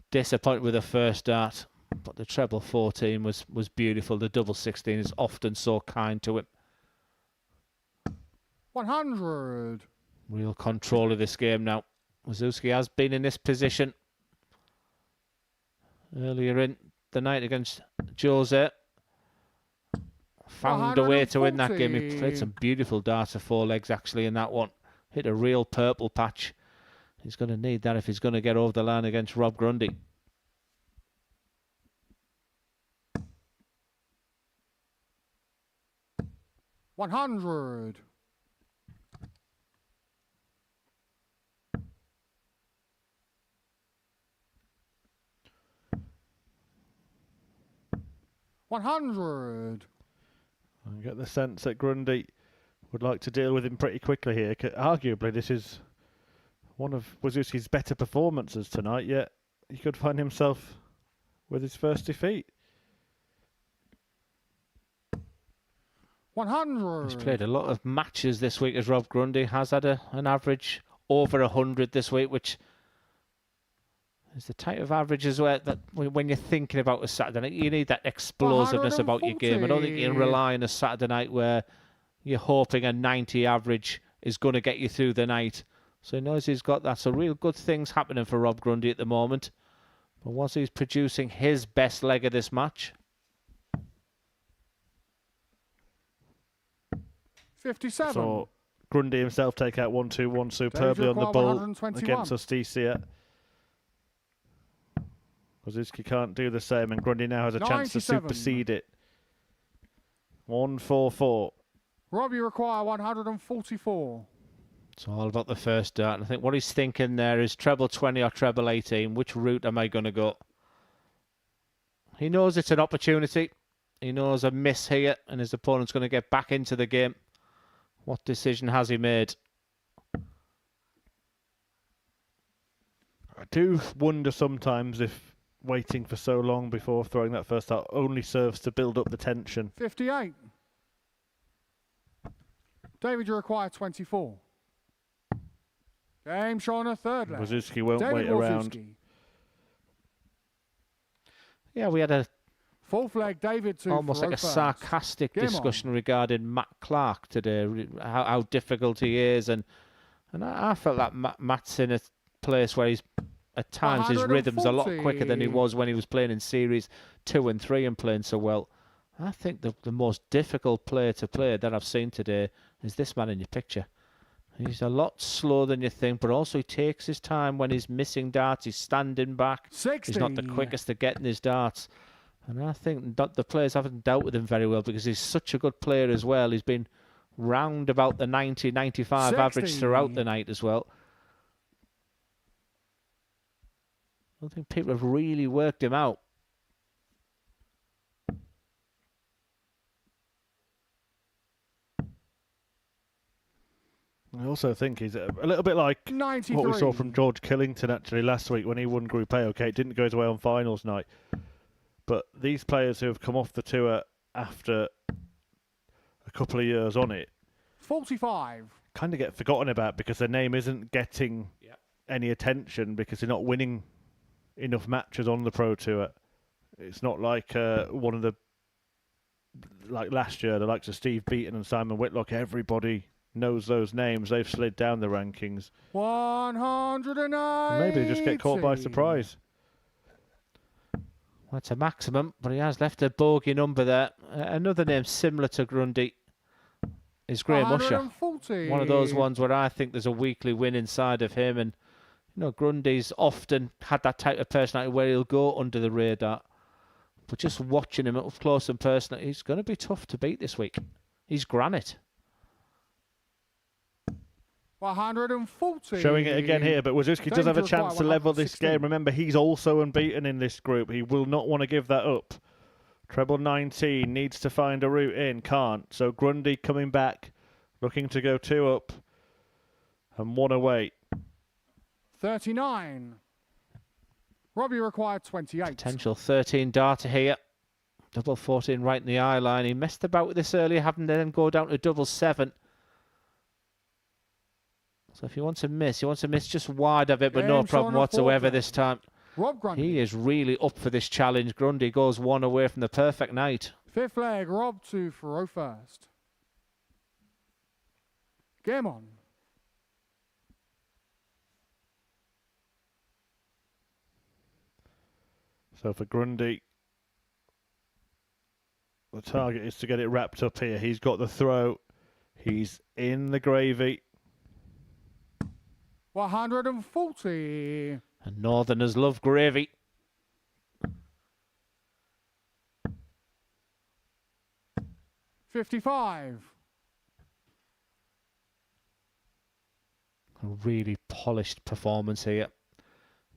Disappointed with the first dart, but the treble 14 was beautiful. The double 16 is often so kind to him. 100. Real control of this game now. Wizookski has been in this position earlier in the night against Jose. Found a way to win that game. He played some beautiful darts of 4 legs actually in that one. Hit a real purple patch. He's going to need that if he's going to get over the line against Rob Grundy. $100. $100. I get the sense that Grundy would like to deal with him pretty quickly here. Arguably, this is one of Wizookski's better performances tonight, yet he could find himself with his first defeat. 100. He's played a lot of matches this week as Rob Grundy. Has had an average over 100 this week, which is the type of average as well that when you're thinking about a Saturday night, you need that explosiveness about your game. I don't think you can rely on a Saturday night where you're hoping a 90 average is going to get you through the night. So he knows he's got that. So real good things happening for Rob Grundy at the moment. But was he producing his best leg of this match? 57. So Grundy himself take out 1-2-1 superbly on the ball against Hostia. Wizookski can't do the same, and Grundy now has a chance to supersede it. 1-4-4. Rob, you require 144. It's all about the first dart. And I think what he's thinking there is treble 20 or treble 18. Which route am I going to go? He knows it's an opportunity. He knows a miss here, and his opponent's going to get back into the game. What decision has he made? I do wonder sometimes if waiting for so long before throwing that first dart only serves to build up the tension. 58. David, you require 24. Game showing a third leg. Wizookski won't wait Wizookski. around. Yeah, we had a fourth leg, David, almost like a sarcastic discussion regarding Matt Clark today, how difficult he is, and I felt that Matt's in a place where he's at times his rhythm's a lot quicker than he was when he was playing in Series 2 and 3 and playing so well. I think the most difficult player to play that I've seen today is this man in your picture. He's a lot slower than you think, but also he takes his time when he's missing darts. He's standing back. 60. He's not the quickest at getting his darts. And I think that the players haven't dealt with him very well because he's such a good player as well. He's been round about the 90, 95 60. average throughout the night as well. I don't think people have really worked him out. also think he's a little bit like 93. what we saw from George Killington actually last week when he won Group A. Okay, it didn't go his way on finals night. But these players who have come off the tour after a couple of years on it 45. kind of get forgotten about because their name isn't getting any attention because they're not winning enough matches on the Pro Tour. It's not like one of the, like last year, the likes of Steve Beaton and Simon Whitlock. Everybody knows those names. They've slid down the rankings. 180. Maybe they just get caught by surprise. Well, it's a maximum, but he has left a bogey number there. Another name similar to Grundy is Graham Usher. 140. One of those ones where I think there's a weekly win inside of him. And, you know, Grundy's often had that type of personality where he'll go under the radar. But just watching him up close and personal, he's going to be tough to beat this week. He's granite. 140. Showing it again here, but Wizookski does have a chance to level this game. Remember, he's also unbeaten in this group. He will not want to give that up. Treble 19 needs to find a route in, can't. So Grundy coming back, looking to go 2 up and 1 away. 39. Robbie required 28. Potential 13 darter here. Double 14 right in the eye line. He messed about with this earlier, having to then go down to double 7. So if he wants to miss just wide of it, but no problem whatsoever this time. Rob Grundy. He is really up for this challenge. Grundy goes 1 away from the perfect night. 5th leg, Rob 2 for O first. Game on. So for Grundy, the target is to get it wrapped up here. He's got the throw. He's in the gravy. 140. And Northerners love gravy. $55. A really polished performance here.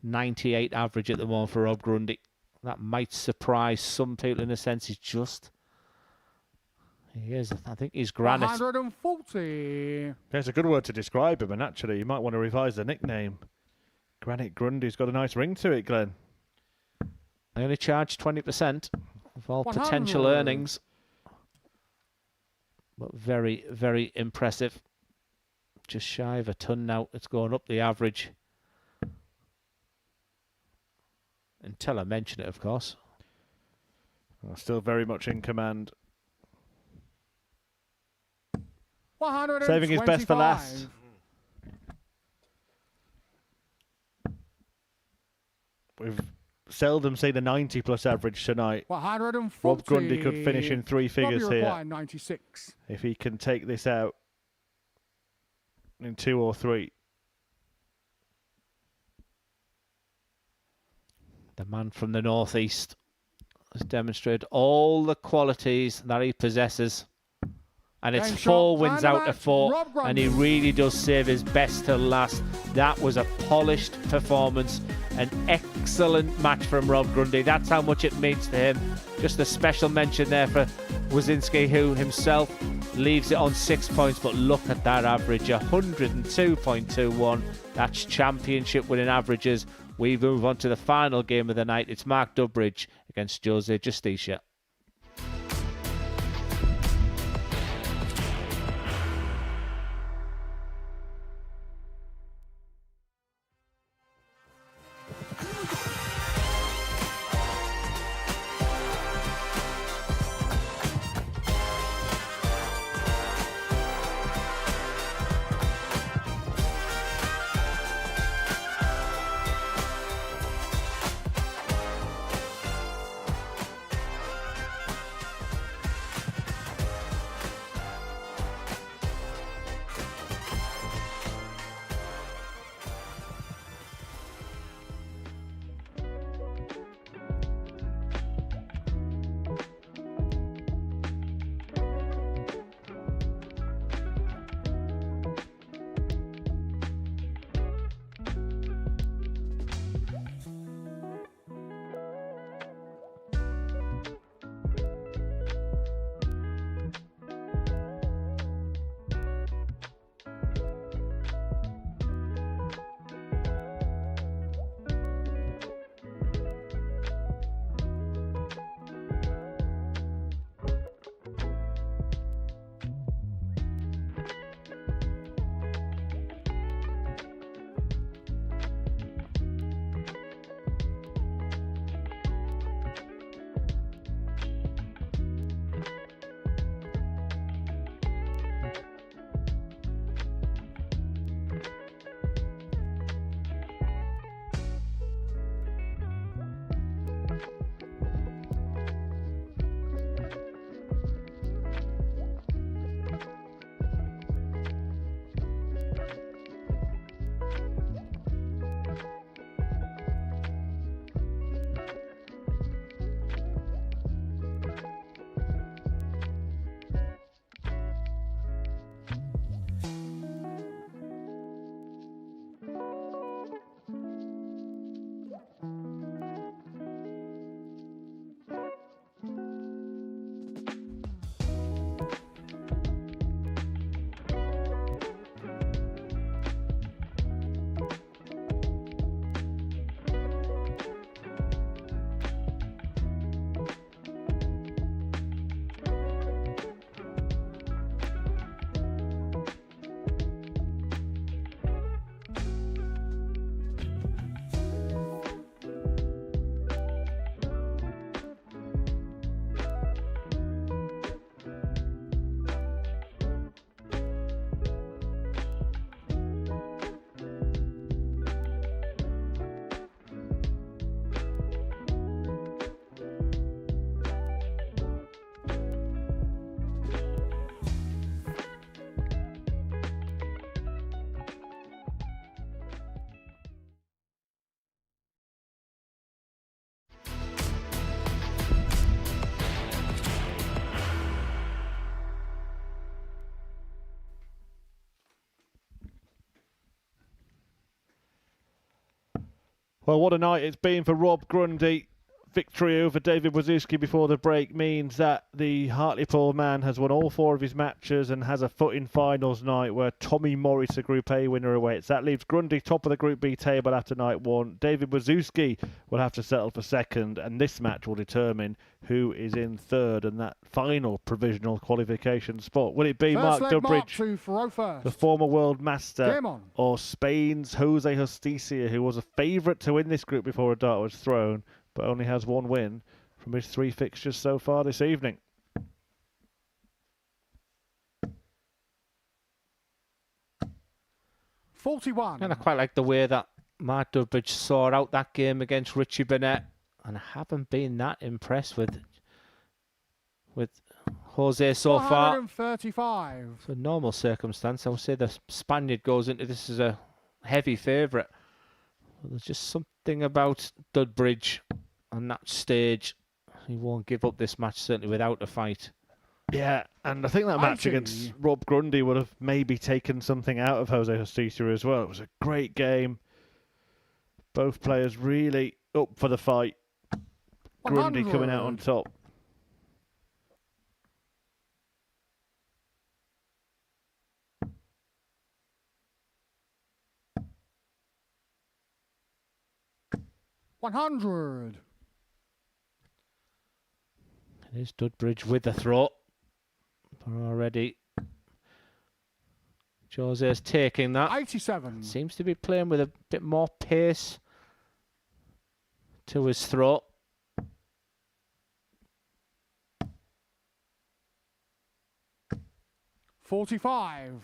98 average at the moment for Rob Grundy. That might surprise some people in a sense. He's just... He is. I think he's granite. 140. There's a good word to describe him, and actually you might want to revise the nickname. Granite Grundy's got a nice ring to it, Glenn. They only charge 20% of all 100. potential earnings. But very, very impressive. Just shy of a ton now. It's going up the average. Until I mention it, of course. Well, still very much in command. 125. Saving his best for last. We've seldom seen a 90-plus average tonight. 140. Rob Grundy could finish in 3 figures Robbie here. required 96. If he can take this out in 2 or 3. The man from the northeast has demonstrated all the qualities that he possesses. And it's 4 wins out of 4. And he really does save his best till last. That was a polished performance. An excellent match from Rob Grundy. That's how much it means to him. Just a special mention there for Wizookski, who himself leaves it on 6 points. But look at that average, 102.21. That's championship winning averages. We move on to the final game of the night. It's Mark Dbridge against Jose Justicia. Well, what a night it's been for Rob Grundy. Victory over David Wizookski before the break means that the Hartlepool man has won all 4 of his matches and has a foot in finals night, where Tommy Morris, a Group A winner, awaits. That leaves Grundy top of the Group B table after night 1. David Wizookski will have to settle for second, and this match will determine who is in third and that final provisional qualification spot. Will it be Mark Dbridge, the former world master, or Spain's Jose Hostia, who was a favourite to win this group before a dart was thrown, but only has 1 win from his 3 fixtures so far this evening? $41. And I quite like the way that Mark Dbridge saw out that game against Richie Bernette, and I haven't been that impressed with Jose so far. 135. For normal circumstance, I would say the Spaniard goes into this as a heavy favourite. There's just something about Dbridge on that stage. He won't give up this match, certainly without a fight. Yeah, and I think that match against Rob Grundy would have maybe taken something out of Jose Hostia as well. It was a great game. Both players really up for the fight. Grundy coming out on top. $100. It is Dbridge with the throw. But already Jose's taking that. 87. Seems to be playing with a bit more pace to his throw. $45.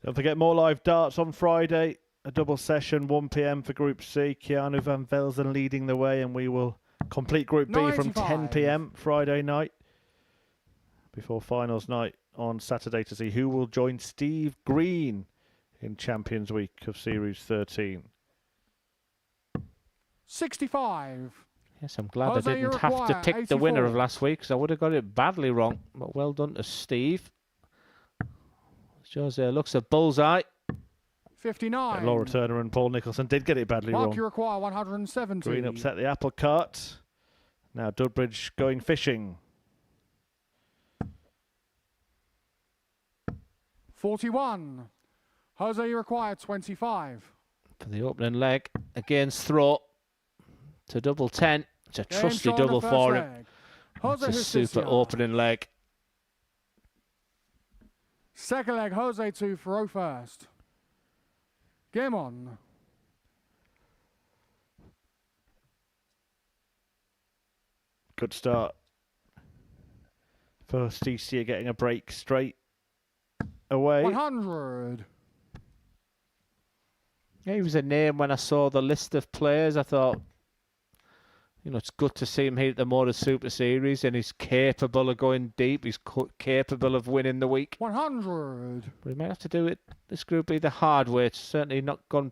Don't forget, more live darts on Friday. A double session, 1 p.m. for Group C. Keanu van Velzen leading the way, and we will complete Group B from 10 p.m. Friday night before finals night on Saturday to see who will join Steve Green in Champions Week of Series 13. 65. Yes, I'm glad I didn't have to pick the winner of last week, because I would have got it badly wrong. But well done to Steve. Jose looks a bullseye. 59. Laura Turner and Paul Nicholson did get it badly wrong. Mark, you require 170. Green upset the apple cart. Now Dbridge going fishing. 41. Jose, you require 25. For the opening leg against throw to double 10. It's a trusty double for him. It's a super opening leg. Second leg, Jose 2 for first. Game on. Good start for Hostia, getting a break straight away. 100. Yeah, he was a name when I saw the list of players. I thought, you know, it's good to see him here at the Modus Super Series, and he's capable of going deep. He's capable of winning the week. 100. But he might have to do it, this group B, the hard way. It's certainly not gone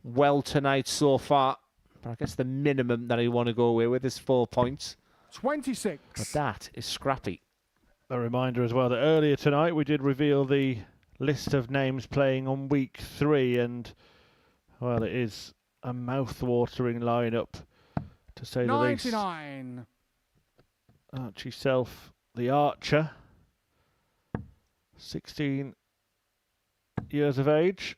well tonight so far. But I guess the minimum that you want to go away with is 4 points. 26. But that is scrappy. A reminder as well that earlier tonight we did reveal the list of names playing on week 3, and, well, it is a mouth-watering lineup, to say the least. 99. Archie Self, the archer, 16 years of age.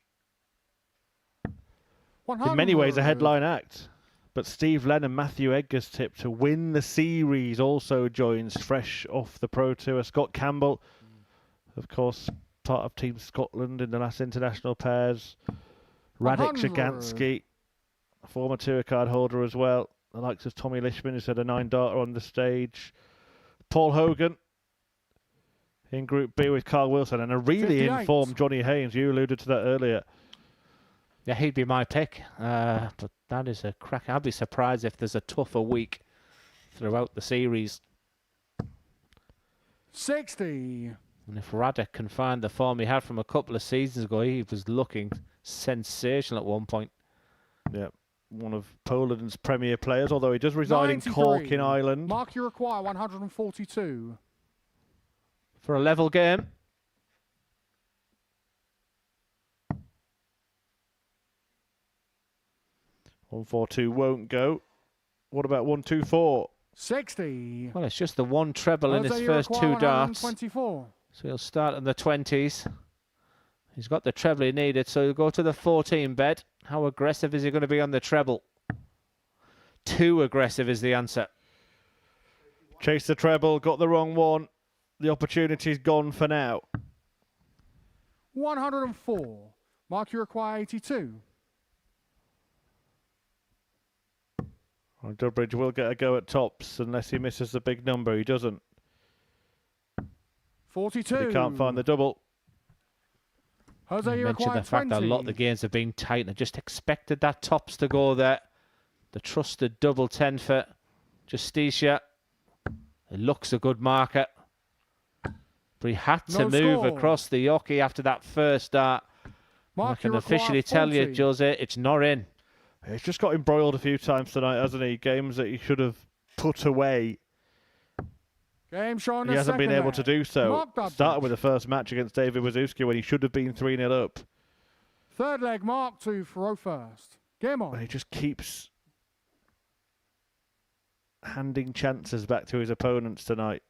100. In many ways a headline act. But Steve Lenn and Matthew Edgar's tip to win the series also joins fresh off the Pro Tour. Scott Campbell, of course, part of Team Scotland in the last international pairs. Radek Zagansky, a former tour card holder as well. The likes of Tommy Lishman, who's had a 9-darter on the stage. Paul Hogan in Group B with Carl Wilson. And a really 58. informed Johnny Haynes. You alluded to that earlier. Yeah, he'd be my pick. But that is a crack. I'd be surprised if there's a tougher week throughout the series. 60. And if Radek can find the form he had from a couple of seasons ago, he was looking sensational at one point. Yeah, one of Poland's premier players, although he does reside in Cork in Ireland. Mark, you require 142. For a level game. 1-4-2 won't go. What about 1-2-4? 60. Well, it's just the one treble in his first 2 darts. So he'll start in the 20s. He's got the treble he needed, so he'll go to the 14 bet. How aggressive is he going to be on the treble? Too aggressive is the answer. Chase the treble, got the wrong one. The opportunity's gone for now. 104. Mark, you require 82. Well, Dbridge will get a go at tops unless he misses the big number. He doesn't. 42. He can't find the double. Jose, you mentioned the fact that a lot of the games have been tight. I just expected that tops to go there. The trusted double 10 for Justicia. It looks a good marker. But he had to move across the yockey after that first dart. I can officially tell you, Jose, it's not in. He's just got embroiled a few times tonight, hasn't he? Games that he should have put away. Game showing he hasn't been able to do so. Started with the first match against David Wizookski when he should have been 3-0 up. Third leg, Mark 2 for first. Game on. But he just keeps handing chances back to his opponents tonight.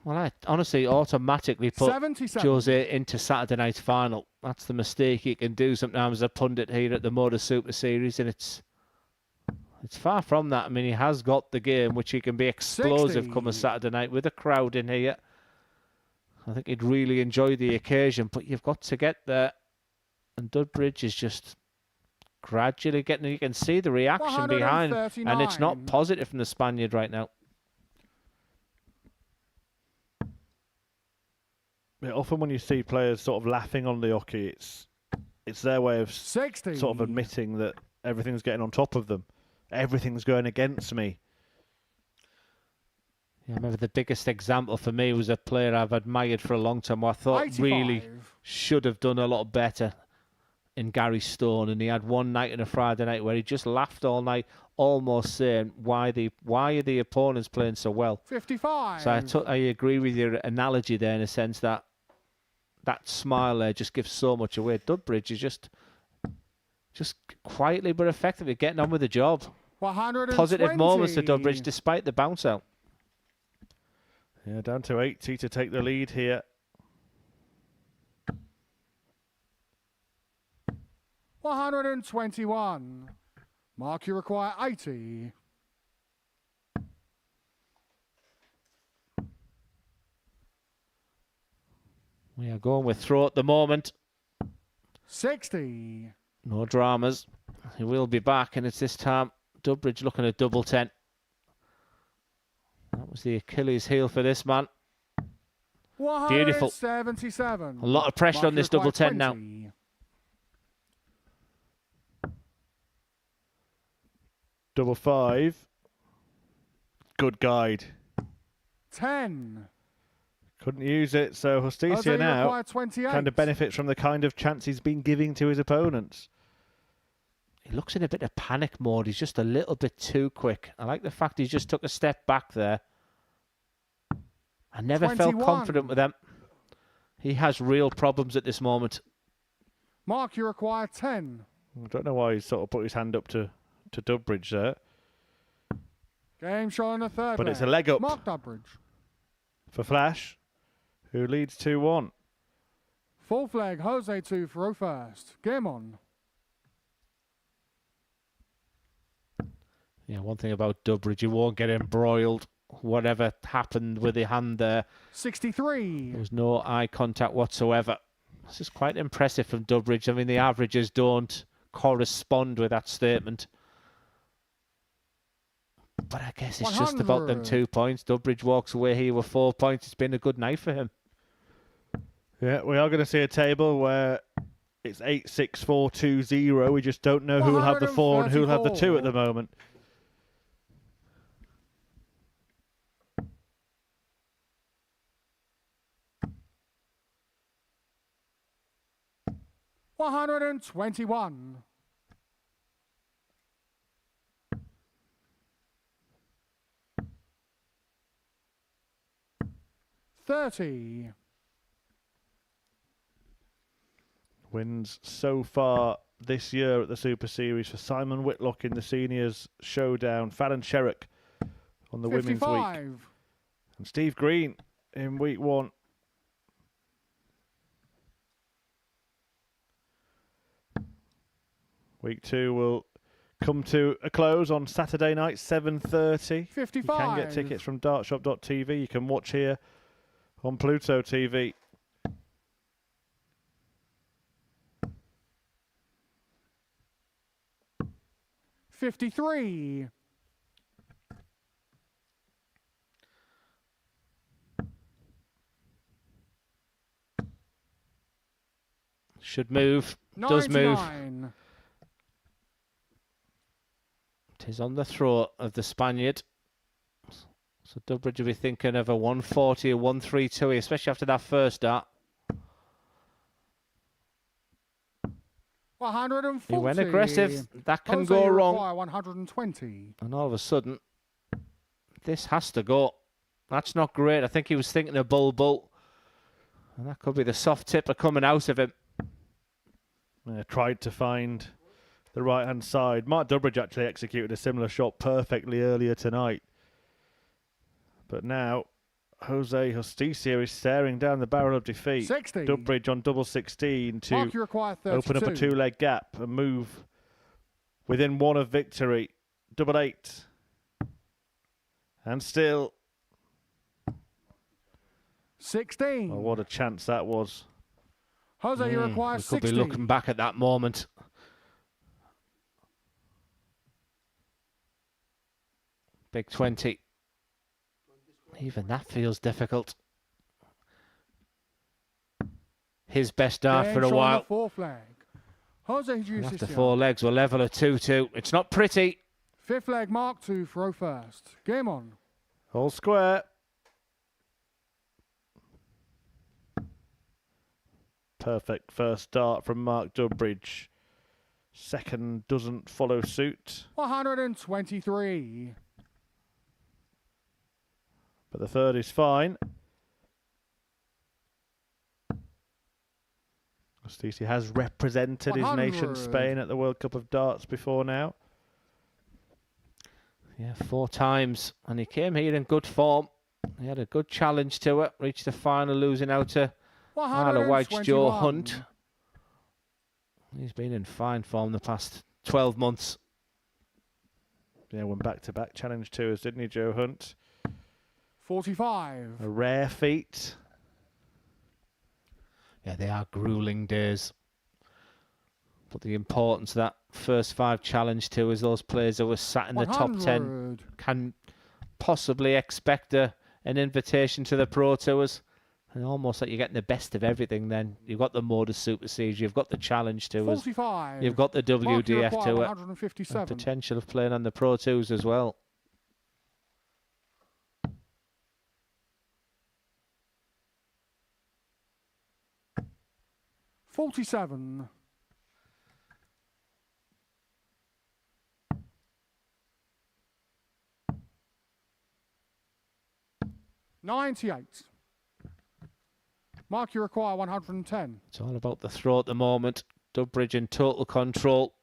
Well, I honestly automatically put Jose into Saturday night's final. That's the mistake you can do sometimes as a pundit here at the Modus Super Series, and it's far from that. I mean, he has got the game, which he can be explosive come a Saturday night with a crowd in here. I think he'd really enjoy the occasion, but you've got to get there. And Dbridge is just gradually getting, you can see the reaction behind, and it's not positive from the Spaniard right now. Yeah, often when you see players sort of laughing on the hockey, it's their way of 60. sort of admitting that everything's getting on top of them. Everything's going against me. Yeah, I remember the biggest example for me was a player I've admired for a long time, who I thought 85. really should have done a lot better, in Gary Stone, and he had one night on a Friday night where he just laughed all night, almost saying, why are the opponents playing so well? 55. So I agree with your analogy there, in a sense that that smile there just gives so much away. Dbridge is just quietly but effectively getting on with the job. 120. Positive moments to Dbridge despite the bounce out. Yeah, down to 80 to take the lead here. 121. Mark, you require 80. We are going with throw at the moment. 60. No dramas. He will be back, and it's this time Dbridge looking at double 10. That was the Achilles heel for this man. Beautiful. 177. A lot of pressure on this double 10 now. Double 5. Good guide. 10. Couldn't use it, so Hostia now kind of benefits from the kind of chance he's been giving to his opponents. He looks in a bit of panic mode. He's just a little bit too quick. I like the fact he just took a step back there. I never 21. felt confident with him. He has real problems at this moment. Mark, you require 10. I don't know why he sort of put his hand up to Dbridge there. Game showing a third But leg. it's a leg up Mark Dbridge. for Flash, who leads 2-1. Fourth leg, Jose 2 for first. Game on. Yeah, one thing about Dbridge, you won't get embroiled. Whatever happened with the hand there, 63. there was no eye contact whatsoever. This is quite impressive from Dbridge. I mean, the averages don't correspond with that statement. But I guess it's just about them 2 points. Dbridge walks away here with 4 points. It's been a good night for him. Yeah, we are going to see a table where it's 8-6-4-2-0. We just don't know who will have the 4 and who will have the 2 at the moment. $121. 30. Wins so far this year at the Super Series for Simon Whitlock in the Seniors Showdown. Fallon Sherrock on the Women's Week. And Steve Green in Week 1. Week 2 will come to a close on Saturday night, 7:30. 55. You can get tickets from dartshop.tv. You can watch here on Pluto TV. $53. Should move. Does move. 99. It is on the throat of the Spaniard. So Dbridge will be thinking of a 140, a 132, especially after that first dart. 140. He went aggressive. That can Jose, go you wrong. require 120. And all of a sudden, this has to go. That's not great. I think he was thinking of bull. And that could be the soft tipper coming out of him. Tried to find the right-hand side. Mark Dbridge actually executed a similar shot perfectly earlier tonight. But now, Jose Hostia is staring down the barrel of defeat. 60. Dbridge on double 16 to Mark, you require 32. open up a two-leg gap and move within one of victory. Double 8. And still. 16. Well, what a chance that was. Jose, you require We 60. could be looking back at that moment. Big 20. Even that feels difficult. His best dart for a Bench on while. the 4th leg. Jose introduces After you. 4 legs, we're level at 2-2. It's not pretty. 5th leg, Mark 2, throw first. Game on. All square. Perfect first dart from Mark Dbridge. Second doesn't follow suit. 123. But the third is fine. Stacey has represented his nation 100. Spain at the World Cup of Darts before now. Yeah, 4 times. And he came here in good form. He had a good challenge to it. Reached the final, losing out to Isle of Wight's Joe 121. Hunt. He's been in fine form the past 12 months. Yeah, went back-to-back challenge tours, didn't he, Joe Hunt? 45. A rare feat. Yeah, they are grueling days. But the importance of that first 5 challenge tours, those players who were sat in the top 10 100. can possibly expect an invitation to the Pro Tours. And almost like you're getting the best of everything then. You've got the Modus Super Series, you've got the Challenge Tours, 45. you've got the Mark, you WDF require Tour, 157. and potential of playing on the Pro Tours as well. $47. $98. Mark, you require 110. It's all about the throw at the moment. Dbridge in total control.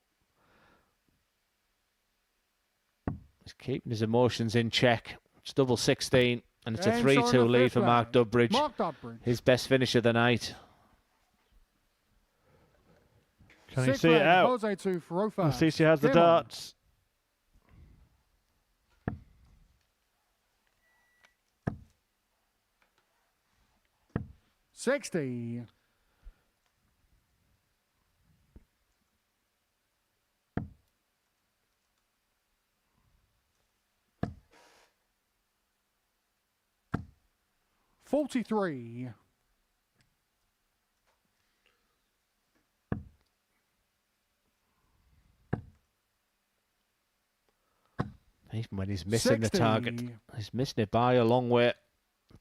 He's keeping his emotions in check. It's double 16, and it's a And 3-2 showing the lead fifth for Mark leg. Dbridge. Mark Dbridge. His best finish of the night. Can he Sixth see it leg, out? Jose to throw first. Stacey has the Game on. darts. $60. $43. Even when he's missing 60. the target, he's missing it by a long way.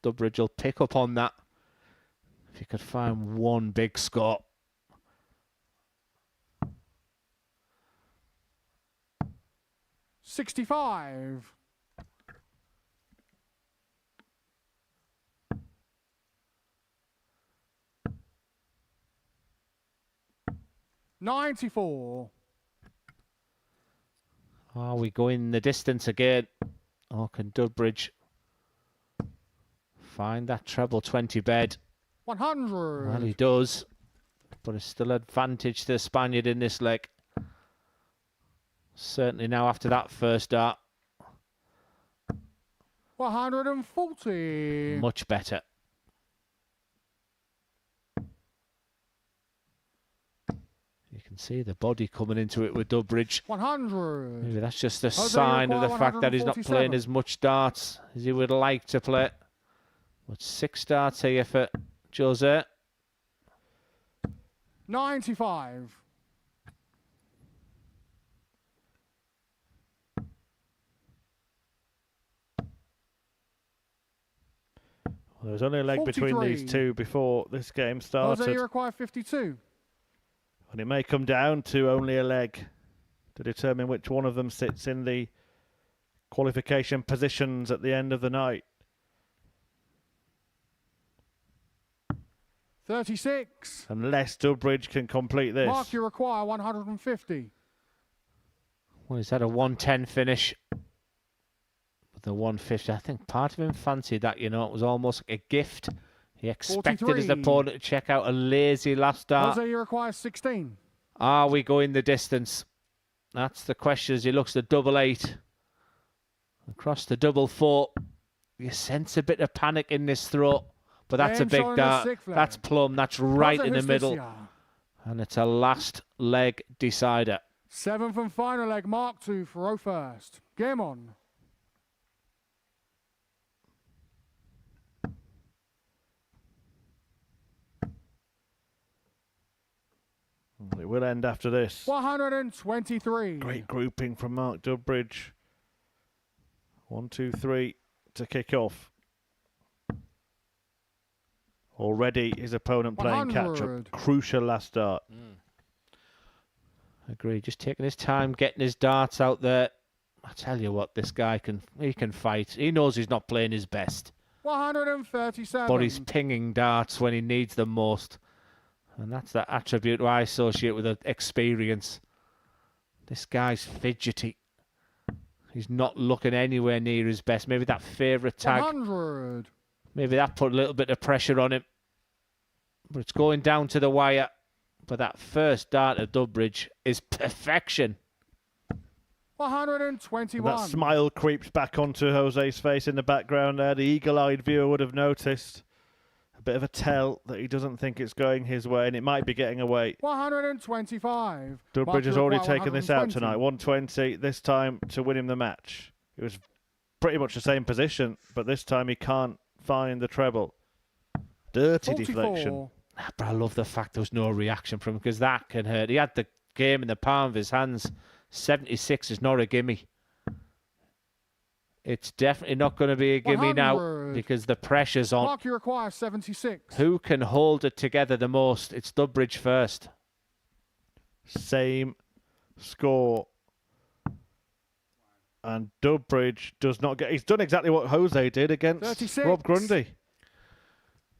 Dbridge will pick up on that. If he could find one big score. $65. 94. Are we going the distance again? Or can Dbridge find that treble 20 bed? 100. Well, he does. But it's still advantage to the Spaniard in this leg. Certainly now after that first dart. 140. Much better. You can see the body coming into it with Dbridge. 100. Maybe that's just a sign of the fact that he's not playing as much darts as he would like to play. But 6 darts here for Jose. 95. Well, there was only a leg 43. between these two before this game started. Jose, you require 52. And it may come down to only a leg to determine which one of them sits in the qualification positions at the end of the night. 36. Unless Dbridge can complete this. Mark, you require 150. Well, is that a 110 finish? With the 150, I think part of him fancied that, you know, it was almost like a gift. He expected 43. his opponent to check out a lazy last dart. Jose, you require 16. Are we going the distance? That's the question as he looks at double 8. Across the double 4. You sense a bit of panic in this throw. But that's a big dart. That's plumb. That's right in the middle. And it's a last leg decider. 7th and final leg, Mark 2 for row first. Game on. It will end after this. 123. Great grouping from Mark Dbridge. 1, 2, 3 to kick off. Already his opponent playing 100. catch-up. Crucial last dart. Agree. Just taking his time, getting his darts out there. I tell you what, this guy can fight. He knows he's not playing his best. 137. But he's pinging darts when he needs them most. And that's that attribute I associate with experience. This guy's fidgety. He's not looking anywhere near his best. Maybe that favourite tag. 100. Maybe that put a little bit of pressure on him. But it's going down to the wire. But that first dart at Dbridge is perfection. 121. And that smile creeps back onto Jose's face in the background there. The eagle-eyed viewer would have noticed a bit of a tell that he doesn't think it's going his way, and it might be getting away. 125. Dbridge has already taken this out tonight. 120 this time to win him the match. It was pretty much the same position, but this time he can't find the treble. Dirty 44. deflection. But I love the fact there was no reaction from him, because that can hurt. He had the game in the palm of his hands. 76 is not a gimme. It's definitely not going to be a gimme 100. now, because the pressure's on. Mark, you require 76. Who can hold it together the most? It's Dbridge first. Same score. And Dbridge does not get... He's done exactly what Jose did against 36. Rob Grundy.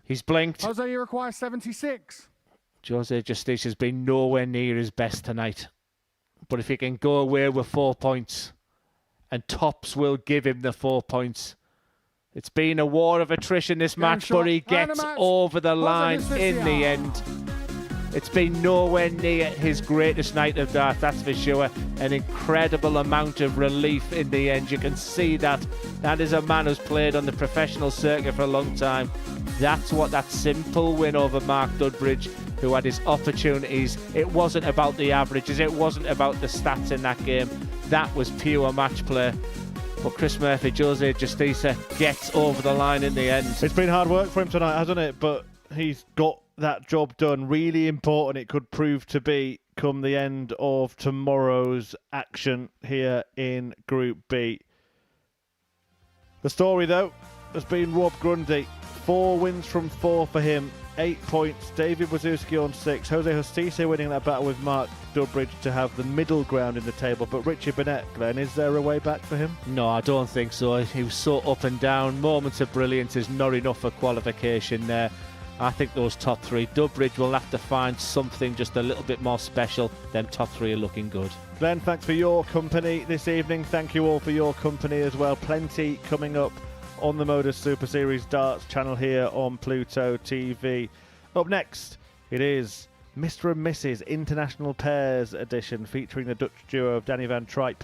He's blinked. Jose, you require 76. Jose Justice has been nowhere near his best tonight. But if he can go away with 4 points, and Tops will give him the 4 points. It's been a war of attrition this match, but he gets over the line in the end. It's been nowhere near his greatest night of darts, that's for sure. An incredible amount of relief in the end. You can see that. That is a man who's played on the professional circuit for a long time. That's what that simple win over Mark Dbridge, who had his opportunities. It wasn't about the averages. It wasn't about the stats in that game. That was pure match play. But Chris Murphy, Jose Justice gets over the line in the end. It's been hard work for him tonight, hasn't it? But he's got that job done. Really important it could prove to be come the end of tomorrow's action here in Group B. The story, though, has been Rob Grundy. 4 wins from 4 for him. 8 points. David Wizookski on 6. Jose Hostia winning that battle with Mark Dbridge to have the middle ground in the table. But Richie Bernette, Glenn, is there a way back for him? No, I don't think so. He was so up and down. Moments of brilliance is not enough for qualification there. I think those top three, Dbridge will have to find something just a little bit more special. Them top three are looking good. Glenn, thanks for your company this evening. Thank you all for your company as well. Plenty coming up on the Modus Super Series Darts channel here on Pluto TV. Up next, it is Mr. and Mrs. International Pairs edition, featuring the Dutch duo of Danny van Tripe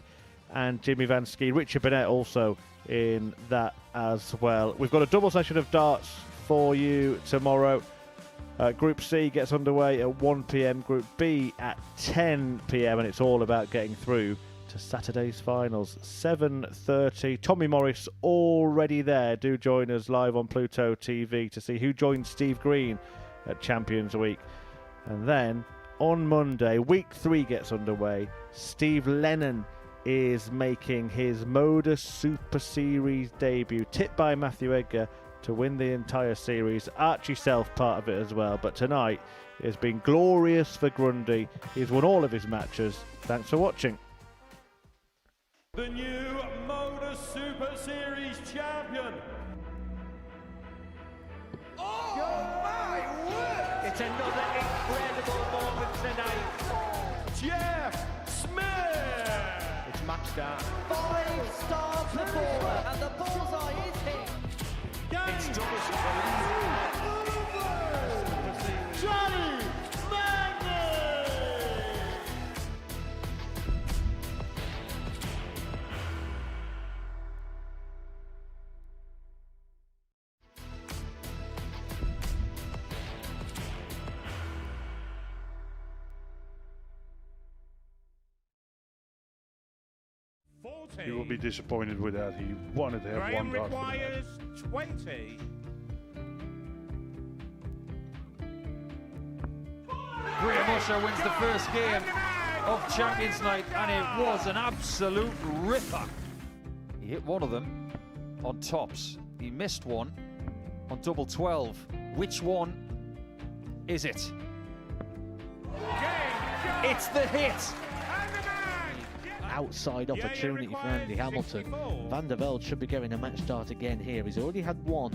and Jimmy van Ski. Richard Bernette also in that as well. We've got a double session of darts for you tomorrow. Group C gets underway at 1 p.m, Group B at 10 p.m, and it's all about getting through to Saturday's finals, 7:30. Tommy Morris already there. Do join us live on Pluto TV to see who joins Steve Green at Champions Week. And then on Monday, Week 3 gets underway. Steve Lennon is making his Modus Super Series debut, tipped by Matthew Edgar to win the entire series. Archie Self part of it as well. But tonight it has been glorious for Grundy. He's won all of his matches. Thanks for watching. The new Modus Super Series champion. Oh my word! It's another incredible moment tonight. Jeff Smith. It's matched out. 5-star performer, and the bullseye is hit. It's Johnny Magnet. You will be disappointed with that. He wanted to have one dart for the match. Requires 20. Graham Usher wins the first game of Champions Night, and it was an absolute ripper. He hit one of them on tops. He missed one on double 12. Which one is it? It's the hit. Outside opportunity for Andy Hamilton. Van der Velde should be getting a match start again here. He's already had one.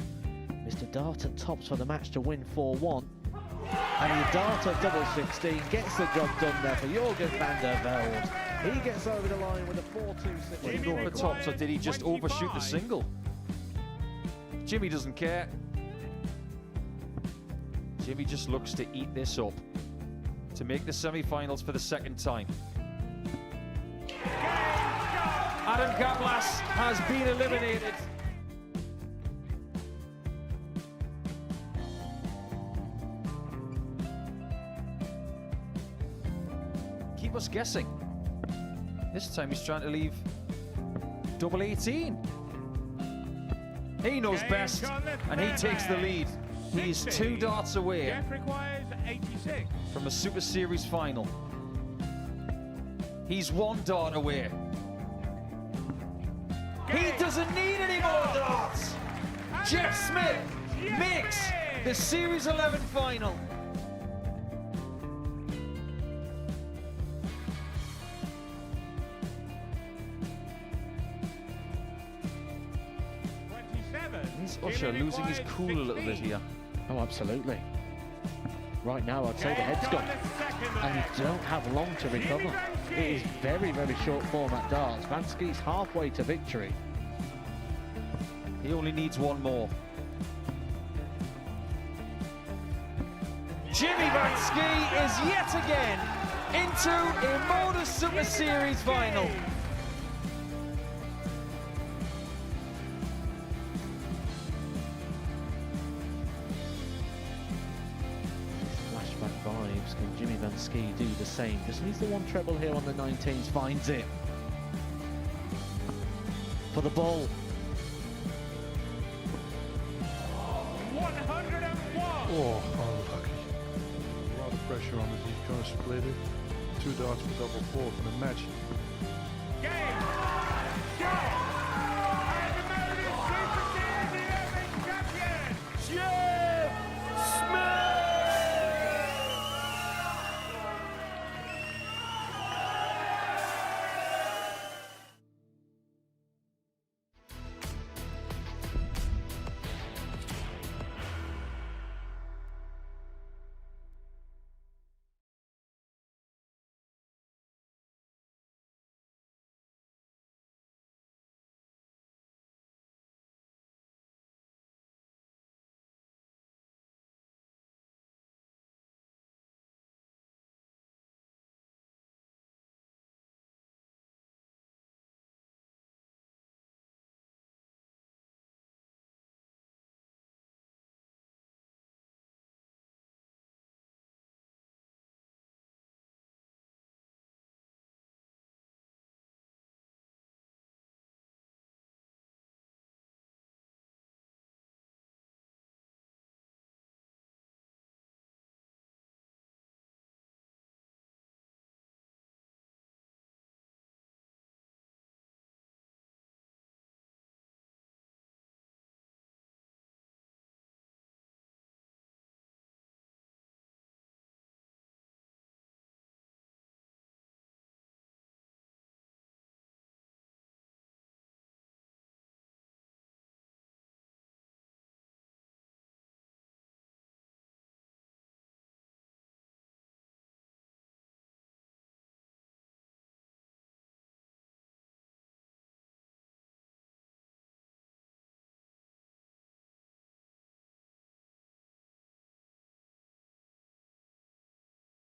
Mr. Dart at tops for the match to win 4-1. And the Dart at double 16 gets the job done there for Jurgen van der Velde. He gets over the line with a 4-2-6. Did he go for tops, or did he just overshoot the single? Jimmy doesn't care. Jimmy just looks to eat this up to make the semi-finals for the second time. Adam Gablas has been eliminated. Keep us guessing. This time he's trying to leave double 18. He knows best, and he takes the lead. He's 2 darts away from a Super Series final. He's 1 dart away. He doesn't need any more darts. Jeff Smith makes the Series 11 final. Is Usher losing his cool a little bit here? Oh, absolutely. Right now, I'd say the head's gone, and you don't have long to recover. It is very, very short format darts. Van Ski's halfway to victory. He only needs 1 more. Jimmy Van Ski is yet again into a Modus Super Series final. Flashback vibes. Can Jimmy Van Ski do the same? Just needs the 1 treble here on the 19s. Finds it. For the ball. 101. Oh, unlucky. A lot of pressure on it. He's going to split it. 2 darts for double 4 for the match. Game. Go. And the Modus Super Series 11 champion,